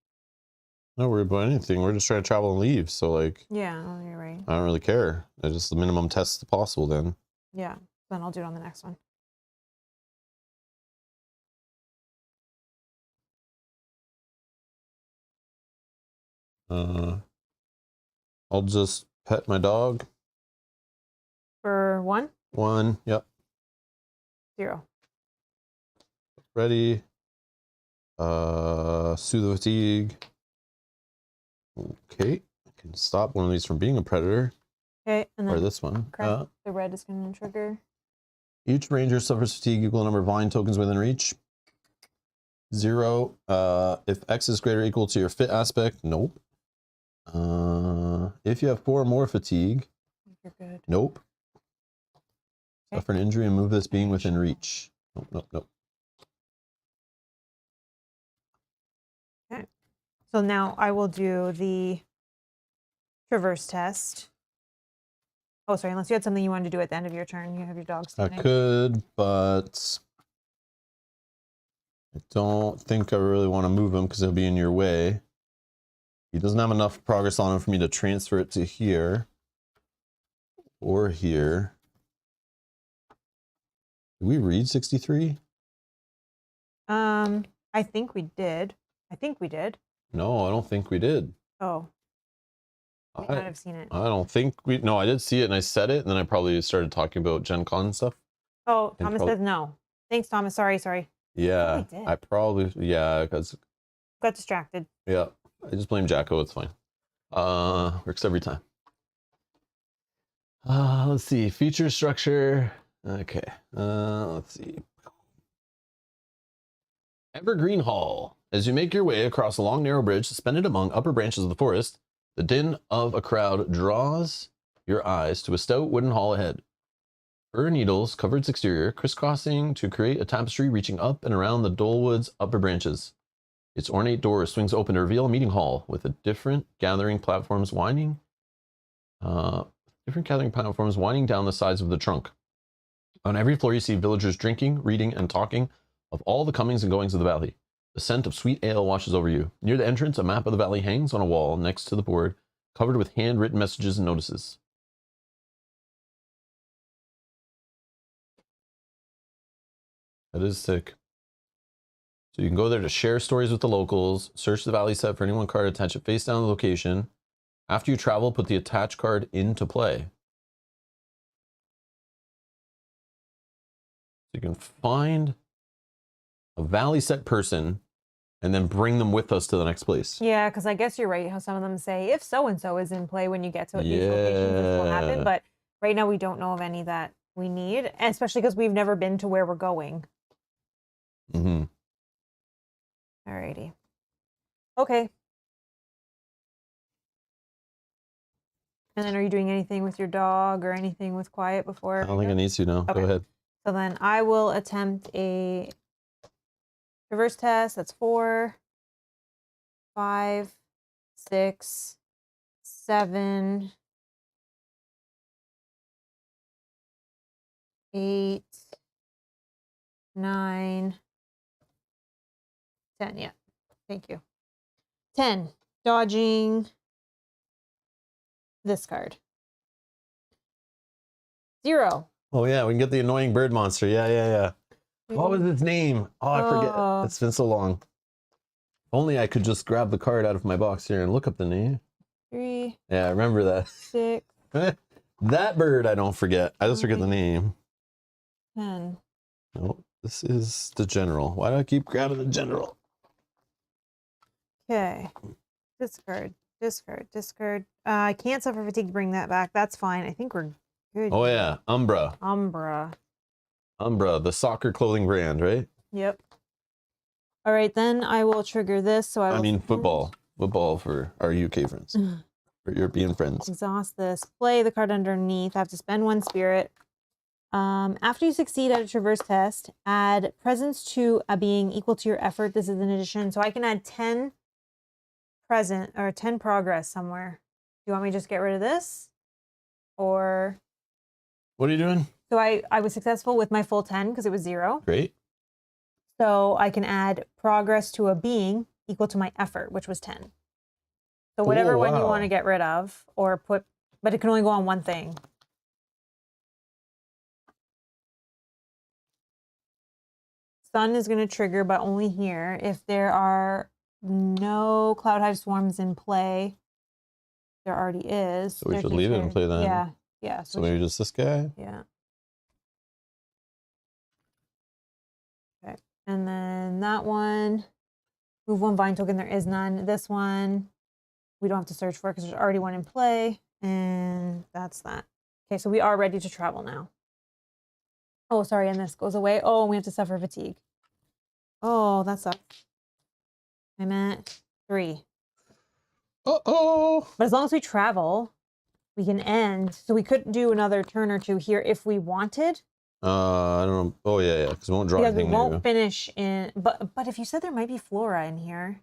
Not worried about anything. We're just trying to travel and leave. So like, Yeah, oh, you're right. I don't really care. It's just the minimum test possible then. Yeah, then I'll do it on the next one. I'll just pet my dog. For 1? 1, yep. 0. Ready. Soothe the fatigue. Okay. I can stop one of these from being a predator. Okay, and then Or this one. the red is going to trigger. Each ranger suffers fatigue equal number of vine tokens within reach. 0. If X is greater or equal to your fit aspect, nope. If you have 4 or more fatigue, You're good. nope. Okay. Suffer an injury and move this being within reach. Nope, nope, nope. Okay. So now I will do the traverse test. Oh, sorry, unless you had something you wanted to do at the end of your turn. You have your dog I standing. could, but I don't think I really want to move him because he'll be in your way. He doesn't have enough progress on him for me to transfer it to here or here. Did we read 63? I think we did. I think we did. No, I don't think we did. Oh. We might have seen it. I don't think we. No, I did see it and I said it, and then I probably started talking about Gen Con and stuff. Oh, Thomas says no. Thanks, Thomas. Sorry. Yeah, I probably. Yeah, because. Got distracted. Yeah, I just blame Jacko. It's fine. Works every time. Let's see. Feature structure. Okay. Let's see. Evergreen Hall. As you make your way across a long, narrow bridge suspended among upper branches of the forest, the din of a crowd draws your eyes to a stout wooden hall ahead. Fir needles covered its exterior, crisscrossing to create a tapestry reaching up and around the Dolewood's upper branches. Its ornate door swings open to reveal a meeting hall with different gathering platforms winding down the sides of the trunk. On every floor you see villagers drinking, reading, and talking of all the comings and goings of the valley. The scent of sweet ale washes over you. Near the entrance, a map of the valley hangs on a wall next to the board, covered with handwritten messages and notices. That is sick. So you can go there to share stories with the locals, search the valley set for any one card, attach it face down to the location. After you travel, put the attached card into play. So you can find a valley set person and then bring them with us to the next place. Yeah, because I guess you're right how some of them say, if so-and-so is in play when you get to these locations, this will happen. But right now we don't know of any that we need, especially because we've never been to where we're going. Mm-hmm. Alrighty. Okay. And then are you doing anything with your dog or anything with Quiet before? I don't think I need to now. Okay. Go ahead. So then I will attempt a reverse test. That's 4, 5, 6, 7, 8, 9, 10. Yeah. Thank you. 10. Dodging this card. 0. Oh yeah, we can get the annoying bird monster. Yeah. What was its name? Oh, I forget. It's been so long. Only I could just grab the card out of my box here and look up the name. 3. Yeah, I remember that. 6. That bird I don't forget. I just forget the name. 10. No, this is the general. Why do I keep grabbing the general? Okay. Discard. I can't suffer fatigue to bring that back. That's fine. I think we're good. Oh yeah, Umbra. Umbra. Umbra, the soccer clothing brand, right? Yep. All right, then I will trigger this. So I mean, football for our UK friends, for European friends. Exhaust this. Play the card underneath. I have to spend 1 spirit. After you succeed at a traverse test, add presence to a being equal to your effort. This is an addition, so I can add 10 present or 10 progress somewhere. Do you want me to just get rid of this, or what are you doing? So I was successful with my full 10 because it was 0. Great. So I can add progress to a being equal to my effort, which was 10. So whatever one you want to get rid of or put, but it can only go on one thing. Sun is going to trigger, but only here. If there are no Cloud Hive Swarms in play, there already is. So we should leave it and play then. Yeah, yeah. So maybe just this guy? Yeah. Okay, and then that one, move 1 vine token, there is none. This one, we don't have to search for because there's already one in play, and that's that. Okay, so we are ready to travel now. Oh, sorry, and this goes away. Oh, and we have to suffer fatigue. Oh, that sucks. I'm at 3. Uh-oh. But as long as we travel, we can end. So we could do another turn or 2 here if we wanted. I don't know. Oh, yeah, because we won't draw anything new. We won't finish in... But if you said there might be flora in here...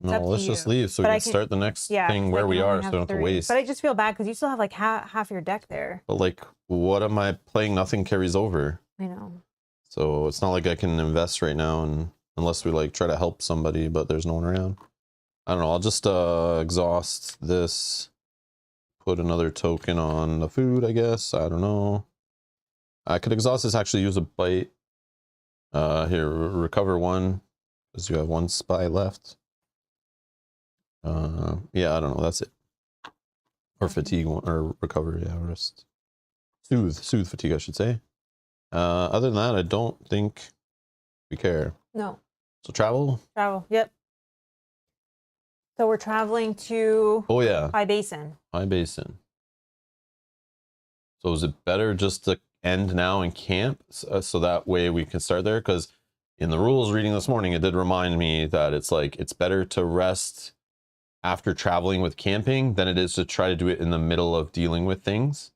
No, let's just leave so we can start the next thing where we are so we don't have to waste. But I just feel bad because you still have like half your deck there. But like, what am I playing? Nothing carries over. I know. So it's not like I can invest right now, and unless we like try to help somebody, but there's no one around. I don't know. I'll just exhaust this. Put another token on the food, I guess. I don't know. I could exhaust this, actually use a bite. Here, recover 1, because you have 1 spy left. Yeah, I don't know. That's it. Or fatigue, or recover. Yeah, rest. Soothe fatigue, I should say. Other than that, I don't think we care. No. So travel. Yep. So we're traveling to. Oh yeah. High Basin. High Basin. So is it better just to end now and camp, so that way we can start there? Because in the rules reading this morning, it did remind me that it's like it's better to rest after traveling with camping than it is to try to do it in the middle of dealing with things.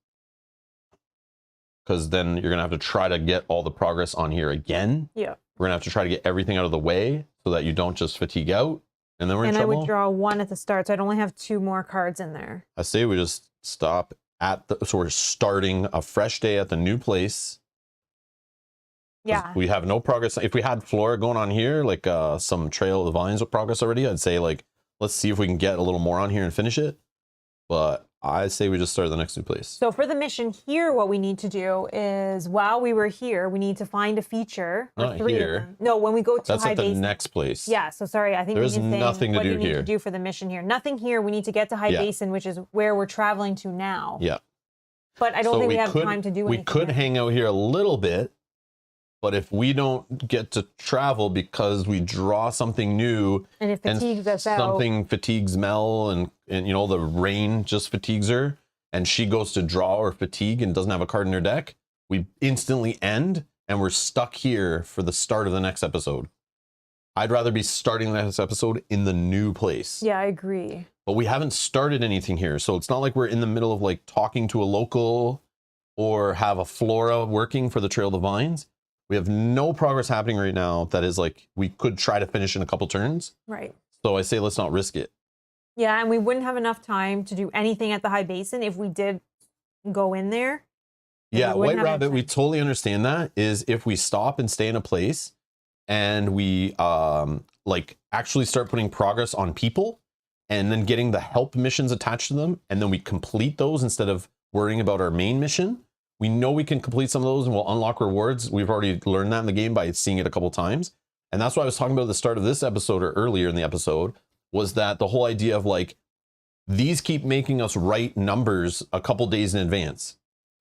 Because then you're going to have to try to get all the progress on here again. Yeah. We're going to have to try to get everything out of the way so that you don't just fatigue out. And then we're in trouble. And I would draw 1 at the start, so I'd only have 2 more cards in there. I say we just stop at the... So we're starting a fresh day at the new place. Yeah. We have no progress. If we had flora going on here, like some Trail of the Vines with progress already, I'd say like, let's see if we can get a little more on here and finish it. But I say we just start the next new place. So for the mission here, what we need to do is, while we were here, we need to find a feature. Not here. No, when we go to That's High at the Basin. next place. Yeah, so sorry, I think there's nothing to do here. What do you need to do for the mission here? Nothing here. We need to get to High Basin, which is where we're traveling to now. Yeah. But I don't think we have time to do anything. We could hang out here a little bit, but if we don't get to travel because we draw something new and it fatigues us out, something fatigues Mel, and you know, the rain just fatigues her, and she goes to draw or fatigue and doesn't have a card in her deck, we instantly end and we're stuck here for the start of the next episode. I'd rather be starting the next episode in the new place. Yeah, I agree. But we haven't started anything here, so it's not like we're in the middle of like talking to a local or have a flora working for the Trail of the Vines. We have no progress happening right now that is like we could try to finish in a couple turns. Right. So I say let's not risk it. Yeah, and we wouldn't have enough time to do anything at the High Basin if we did go in there. Yeah, White Rabbit, we totally understand that. Is if we stop and stay in a place and we like actually start putting progress on people and then getting the help missions attached to them, and then we complete those instead of worrying about our main mission. We know we can complete some of those and we'll unlock rewards. We've already learned that in the game by seeing it a couple times. And that's what I was talking about at the start of this episode, or earlier in the episode, was that the whole idea of like, these keep making us write numbers a couple days in advance.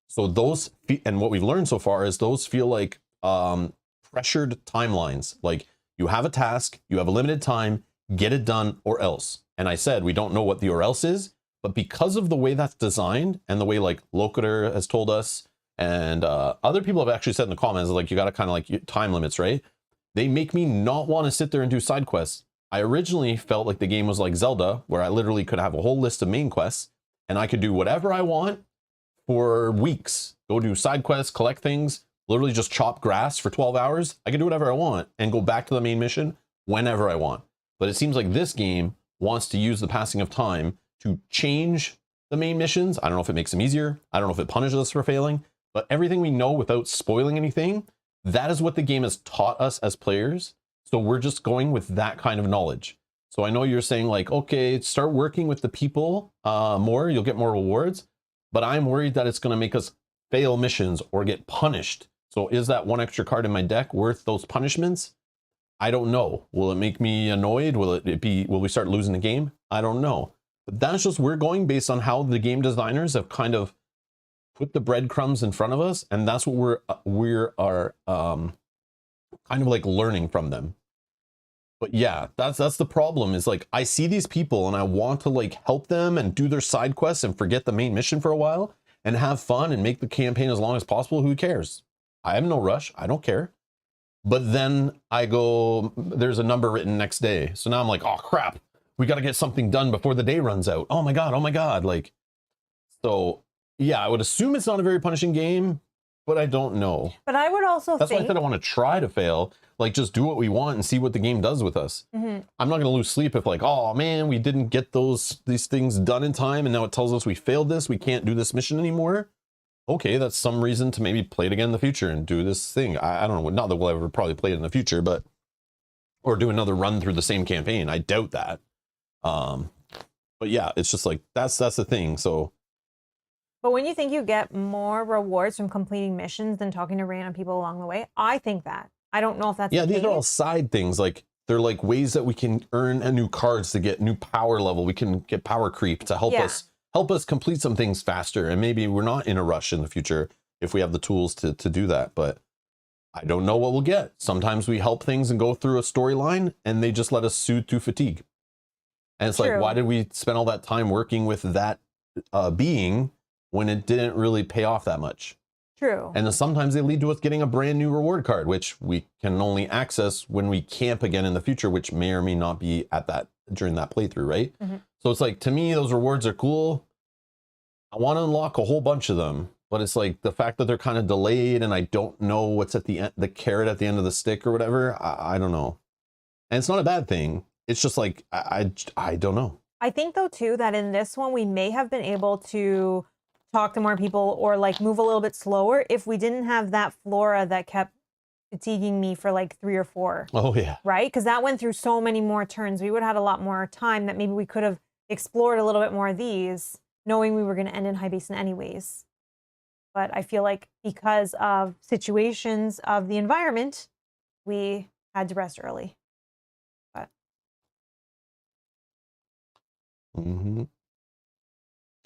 So those, and what we've learned so far is those feel like pressured timelines. Like you have a task, you have a limited time, get it done or else. And I said, we don't know what the or else is, but because of the way that's designed and the way like Locator has told us And other people have actually said in the comments, like, you got to kind of like time limits, right? They make me not want to sit there and do side quests. I originally felt like the game was like Zelda, where I literally could have a whole list of main quests and I could do whatever I want for weeks. Go do side quests, collect things, literally just chop grass for 12 hours. I can do whatever I want and go back to the main mission whenever I want. But it seems like this game wants to use the passing of time to change the main missions. I don't know if it makes them easier. I don't know if it punishes us for failing, but everything we know without spoiling anything, that is what the game has taught us as players. So we're just going with that kind of knowledge. So I know you're saying like, okay, start working with the people more, you'll get more rewards, but I'm worried that it's going to make us fail missions or get punished. So is that one extra card in my deck worth those punishments? I don't know. Will it make me annoyed? Will we start losing the game? I don't know. But that's just, we're going based on how the game designers have kind of put the breadcrumbs in front of us. And that's what we are kind of like learning from them. But yeah, that's the problem, is like, I see these people and I want to like help them and do their side quests and forget the main mission for a while and have fun and make the campaign as long as possible. Who cares? I have no rush. I don't care. But then I go, there's a number written next day. So now I'm like, oh crap, we got to get something done before the day runs out. Oh my God. Like, so yeah, I would assume it's not a very punishing game, but I don't know. But I would also That's why I said I want to try to fail. Like, just do what we want and see what the game does with us. I'm not going to lose sleep if like, oh man, we didn't get these things done in time and now it tells us we failed this, we can't do this mission anymore. Okay, that's some reason to maybe play it again in the future and do this thing. I don't know, not that we'll ever probably play it in the future, but, or do another run through the same campaign. I doubt that. But yeah, it's just like, that's the thing. So. But when you think you get more rewards from completing missions than talking to random people along the way, I think that. I don't know if that's yeah, these are all side things. Like, they're like ways that we can earn new cards to get new power level. We can get power creep to help us complete some things faster. And maybe we're not in a rush in the future if we have the tools to do that. But I don't know what we'll get. Sometimes we help things and go through a storyline and they just let us soothe through fatigue. And it's like, why did we spend all that time working with that being when it didn't really pay off that much? True. And then sometimes they lead to us getting a brand new reward card, which we can only access when we camp again in the future, which may or may not be at that during that playthrough, right? So it's like, to me, those rewards are cool. I want to unlock a whole bunch of them, but it's like the fact that they're kind of delayed and I don't know what's at the end, the carrot at the end of the stick or whatever. I don't know. And it's not a bad thing. It's just like, I don't know. I think though too, that in this one, we may have been able to talk to more people or like move a little bit slower if we didn't have that flora that kept fatiguing me for like 3 or 4. Oh yeah. Right? Because that went through so many more turns. We would have had a lot more time that maybe we could have explored a little bit more of these, knowing we were going to end in High Basin anyways. But I feel like because of situations of the environment, we had to rest early. But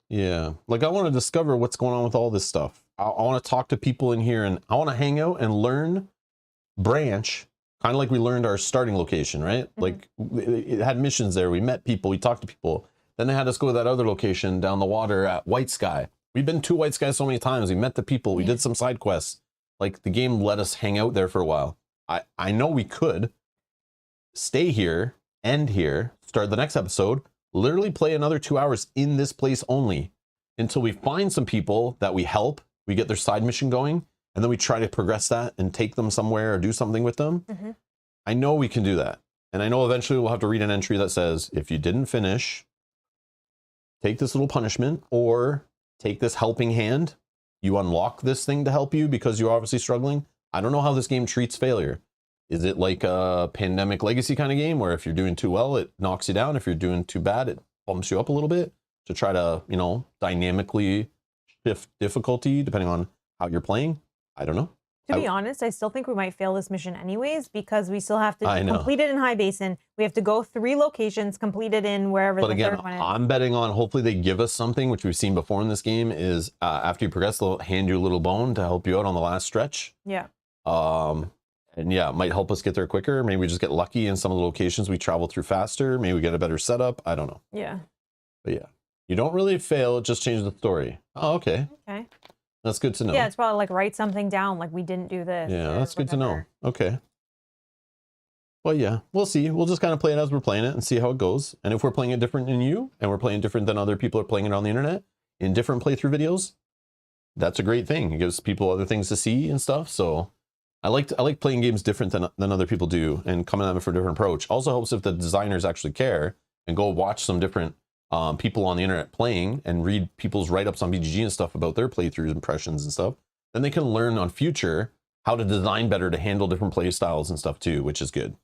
yeah, like I want to discover what's going on with all this stuff. I want to talk to people in here and I want to hang out and learn, branch, kind of like we learned our starting location, right? Like it had missions there. We met people, we talked to people. Then they had us go to that other location down the water at White Sky. We've been to White Sky so many times. We met the people, we did some side quests. Like the game let us hang out there for a while. I know we could stay here, end here, start the next episode, literally play another 2 hours in this place only until we find some people that we help, we get their side mission going, and then we try to progress that and take them somewhere or do something with them. I know we can do that. And I know eventually we'll have to read an entry that says, if you didn't finish, take this little punishment or take this helping hand. You unlock this thing to help you because you're obviously struggling. I don't know how this game treats failure. Is it like a Pandemic Legacy kind of game where if you're doing too well, it knocks you down? If you're doing too bad, it bumps you up a little bit to try to, you know, dynamically shift difficulty depending on how you're playing? I don't know. To be honest, I still think we might fail this mission anyways because we still have to complete it in High Basin. We have to go 3 locations, complete it in wherever the third one is. I'm betting on hopefully they give us something, which we've seen before in this game, is after you progress, they'll hand you a little bone to help you out on the last stretch. Yeah. And yeah, it might help us get there quicker. Maybe we just get lucky in some of the locations we travel through faster. Maybe we get a better setup. I don't know. Yeah. But yeah, you don't really fail. It just changes the story. Oh, okay. Okay. That's good to know. Yeah, it's probably like write something down, like we didn't do this. Yeah, or that's good to know. whatever. Okay. Well, yeah, we'll see. We'll just kind of play it as we're playing it and see how it goes. And if we're playing it different than you, and we're playing different than other people are playing it on the internet in different playthrough videos, that's a great thing. It gives people other things to see and stuff. So I like playing games different than other people do and coming at it for a different approach. Also helps if the designers actually care and go watch some different people on the internet playing and read people's write-ups on BGG and stuff about their playthroughs, impressions and stuff. Then they can learn on future how to design better to handle different play styles and stuff too, which is good.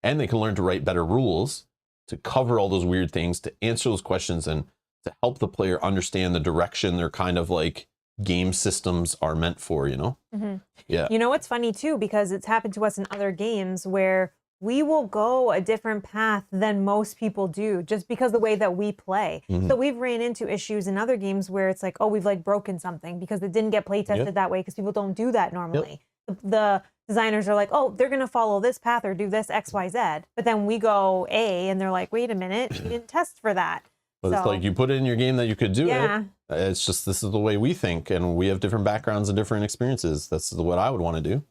And they can learn to write better rules to cover all those weird things, to answer those questions, and to help the player understand the direction their kind of like game systems are meant for, you know? Mm-hmm. Yeah. You know what's funny too, because it's happened to us in other games where we will go a different path than most people do just because the way that we play. Mm-hmm. So we've ran into issues in other games where it's like, oh, we've like broken something because it didn't get play tested that way because people don't do that normally. The designers are like, oh, they're going to follow this path or do this X, Y, Z. But then we go A and they're like, wait a minute, you didn't test for that. But it's like you put it in your game that you could do it. It's just this is the way we think, and we have different backgrounds and different experiences. That's what I would want to do.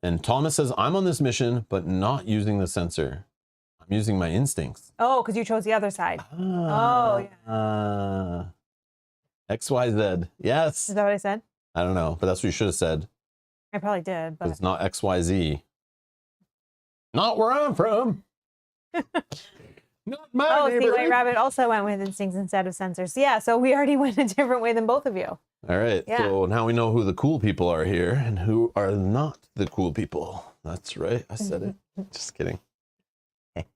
And Thomas says, I'm on this mission, but not using the sensor. I'm using my instincts. Oh, because you chose the other side. XYZ. Yes. Is that what I said? I don't know, but that's what you should have said. I probably did, but it's not XYZ. Not where I'm from. Not my neighborhood. White Rabbit also went with instincts instead of sensors. Yeah, so we already went a different way than both of you. All right, so now we know who the cool people are here and who are not the cool people. That's right, I said it. Just kidding. Can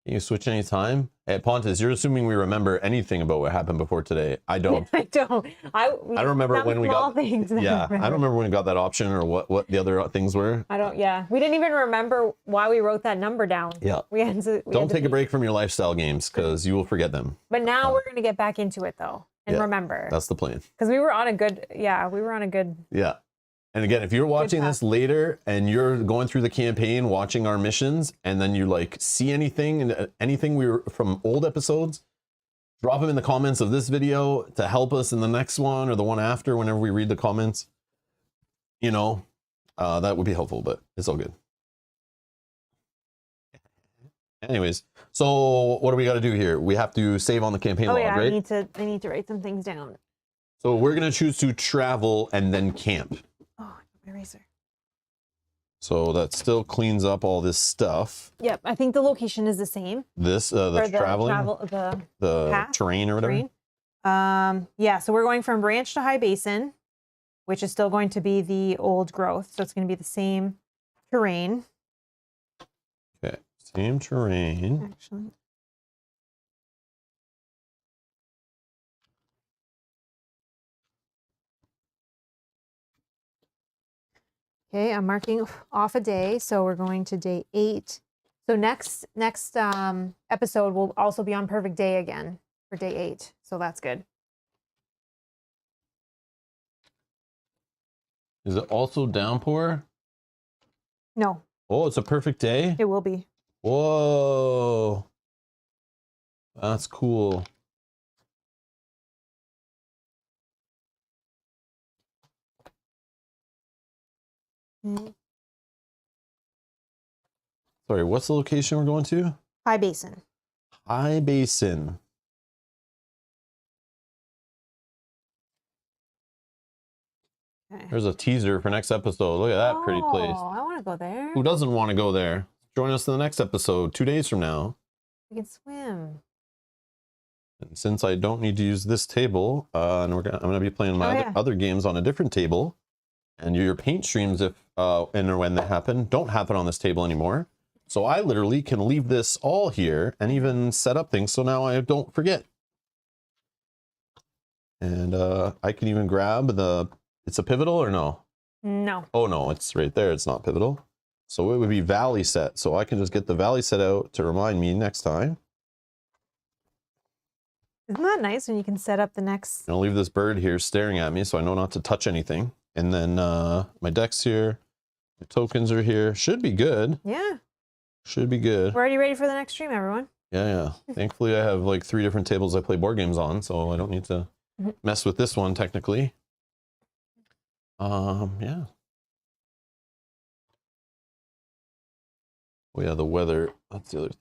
you switch any time? Hey, Pontus, you're assuming we remember anything about what happened before today. I don't. I don't. I don't remember when we got. Things yeah, I don't remember when we got that option or what the other things were. I don't. Yeah, we didn't even remember why we wrote that number down. Yeah. Don't take a break from your lifestyle games because you will forget them. But now we're gonna get back into it though and remember. That's the plan. Because we were on a good. Yeah, we were on a good. Yeah. And again, if you're watching this later and you're going through the campaign, watching our missions, and then you like see anything we were from old episodes, drop them in the comments of this video to help us in the next one or the one after whenever we read the comments. You know, that would be helpful, but it's all good. Anyways, so what do we got to do here? We have to save on the campaign log, right? I need to write some things down. So we're going to choose to travel and then camp. Eraser. So that still cleans up all this stuff. Yep, I think the location is the same. This the terrain or whatever. Terrain. Yeah, so we're going from Branch to High Basin, which is still going to be the old growth. So it's going to be the same terrain. Okay, same terrain. Actually. Okay, I'm marking off a day, so we're going to day 8. So next episode will also be on Perfect Day again for day 8. So that's good. Is it also downpour? No. Oh, it's a perfect day? It will be. Whoa. That's cool. Sorry, what's the location we're going to? High Basin. High Basin. Okay. There's a teaser for next episode. Look at that pretty place. Oh, I want to go there. Who doesn't want to go there? Join us in the next episode, 2 days from now. We can swim. And since I don't need to use this table, and I'm gonna be playing my other games on a different table. And your paint streams, if and or when they happen, don't happen on this table anymore. So I literally can leave this all here and even set up things so now I don't forget. And I can even grab it's a pivotal or no? No. Oh no, it's right there. It's not pivotal. So it would be valley set. So I can just get the valley set out to remind me next time. Isn't that nice when you can set up the next? I'll leave this bird here staring at me so I know not to touch anything. And then my deck's here. My tokens are here. Should be good. Yeah. Should be good. We're already ready for the next stream, everyone. Yeah. Thankfully, I have like 3 different tables I play board games on, so I don't need to mess with this one technically. Yeah. Oh yeah, the weather. That's the other thing.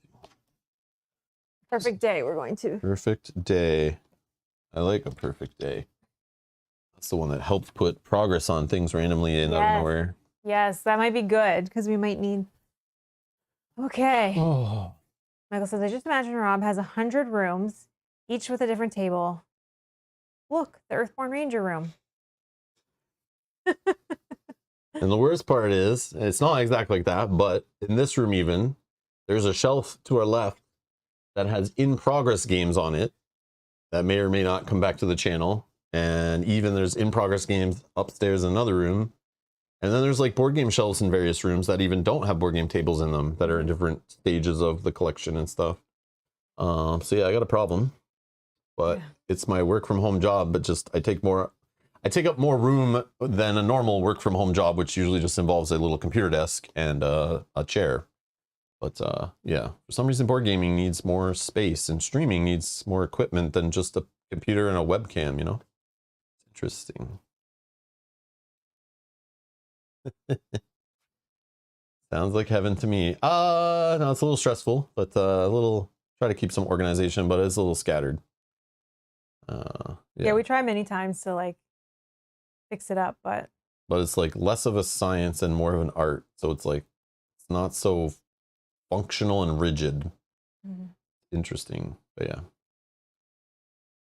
Perfect day. We're going to. Perfect day. I like a perfect day. That's the one that helps put progress on things randomly in out of nowhere. Yes, that might be good because we might need. Okay. Oh. Michael says, I just imagine Rob has 100 rooms, each with a different table. Look, the Earthborne Ranger room. And the worst part is, it's not exactly like that, but in this room even, there's a shelf to our left that has in-progress games on it that may or may not come back to the channel. And even there's in-progress games upstairs in another room. And then there's like board game shelves in various rooms that even don't have board game tables in them that are in different stages of the collection and stuff. So yeah, I got a problem, but it's my work from home job, but just I take up more room than a normal work from home job, which usually just involves a little computer desk and a chair. But yeah, for some reason board gaming needs more space and streaming needs more equipment than just a computer and a webcam, you know? Interesting. Sounds like heaven to me. No, it's a little stressful, but try to keep some organization, but it's a little scattered. Yeah, we try many times to like fix it up, but it's like less of a science and more of an art. So it's like it's not so functional and rigid. Interesting, but yeah.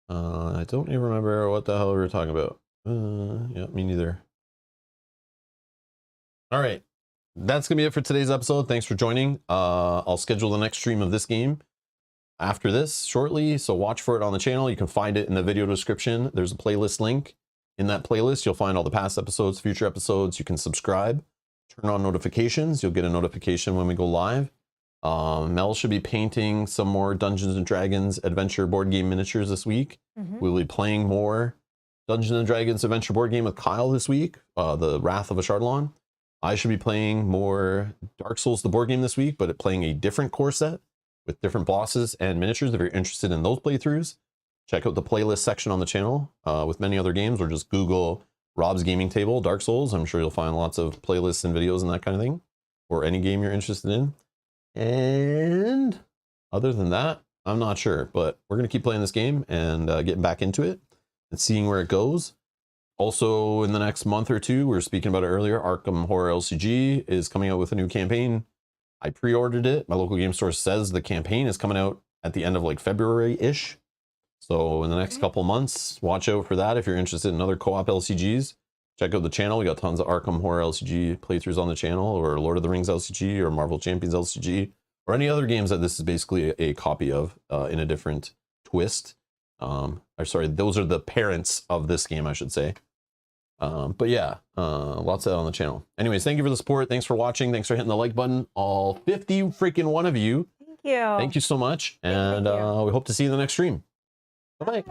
I don't even remember what the hell we were talking about. Yeah, me neither. All right, that's gonna be it for today's episode. Thanks for joining. I'll schedule the next stream of this game after this shortly, so watch for it on the channel. You can find it in the video description. There's a playlist link. In that playlist, you'll find all the past episodes, future episodes. You can subscribe, turn on notifications. You'll get a notification when we go live. Mel should be painting some more Dungeons and Dragons adventure board game miniatures this week. We'll be playing more Dungeons and Dragons adventure board game with Kyle this week, the Wrath of a Shardlon. I should be playing more Dark Souls, the board game this week, but playing a different core set with different bosses and miniatures. If you're interested in those playthroughs, check out the playlist section on the channel with many other games, or just Google Rob's Gaming Table, Dark Souls. I'm sure you'll find lots of playlists and videos and that kind of thing, or any game you're interested in. And other than that, I'm not sure, but we're going to keep playing this game and getting back into it and seeing where it goes. Also, in the next month or two, we were speaking about it earlier, Arkham Horror LCG is coming out with a new campaign. I pre-ordered it. My local game store says the campaign is coming out at the end of like February-ish. So in the next couple months, watch out for that. If you're interested in other co-op LCGs, check out the channel. We got tons of Arkham Horror LCG playthroughs on the channel, or Lord of the Rings LCG, or Marvel Champions LCG, or any other games that this is basically a copy of in a different twist. Or sorry, those are the parents of this game, I should say. But yeah, lots of that on the channel. Anyways, thank you for the support. Thanks for watching. Thanks for hitting the like button. All 50 freaking one of you. thank you. Thank you so much. And we hope to see you in the next stream. Bye-bye.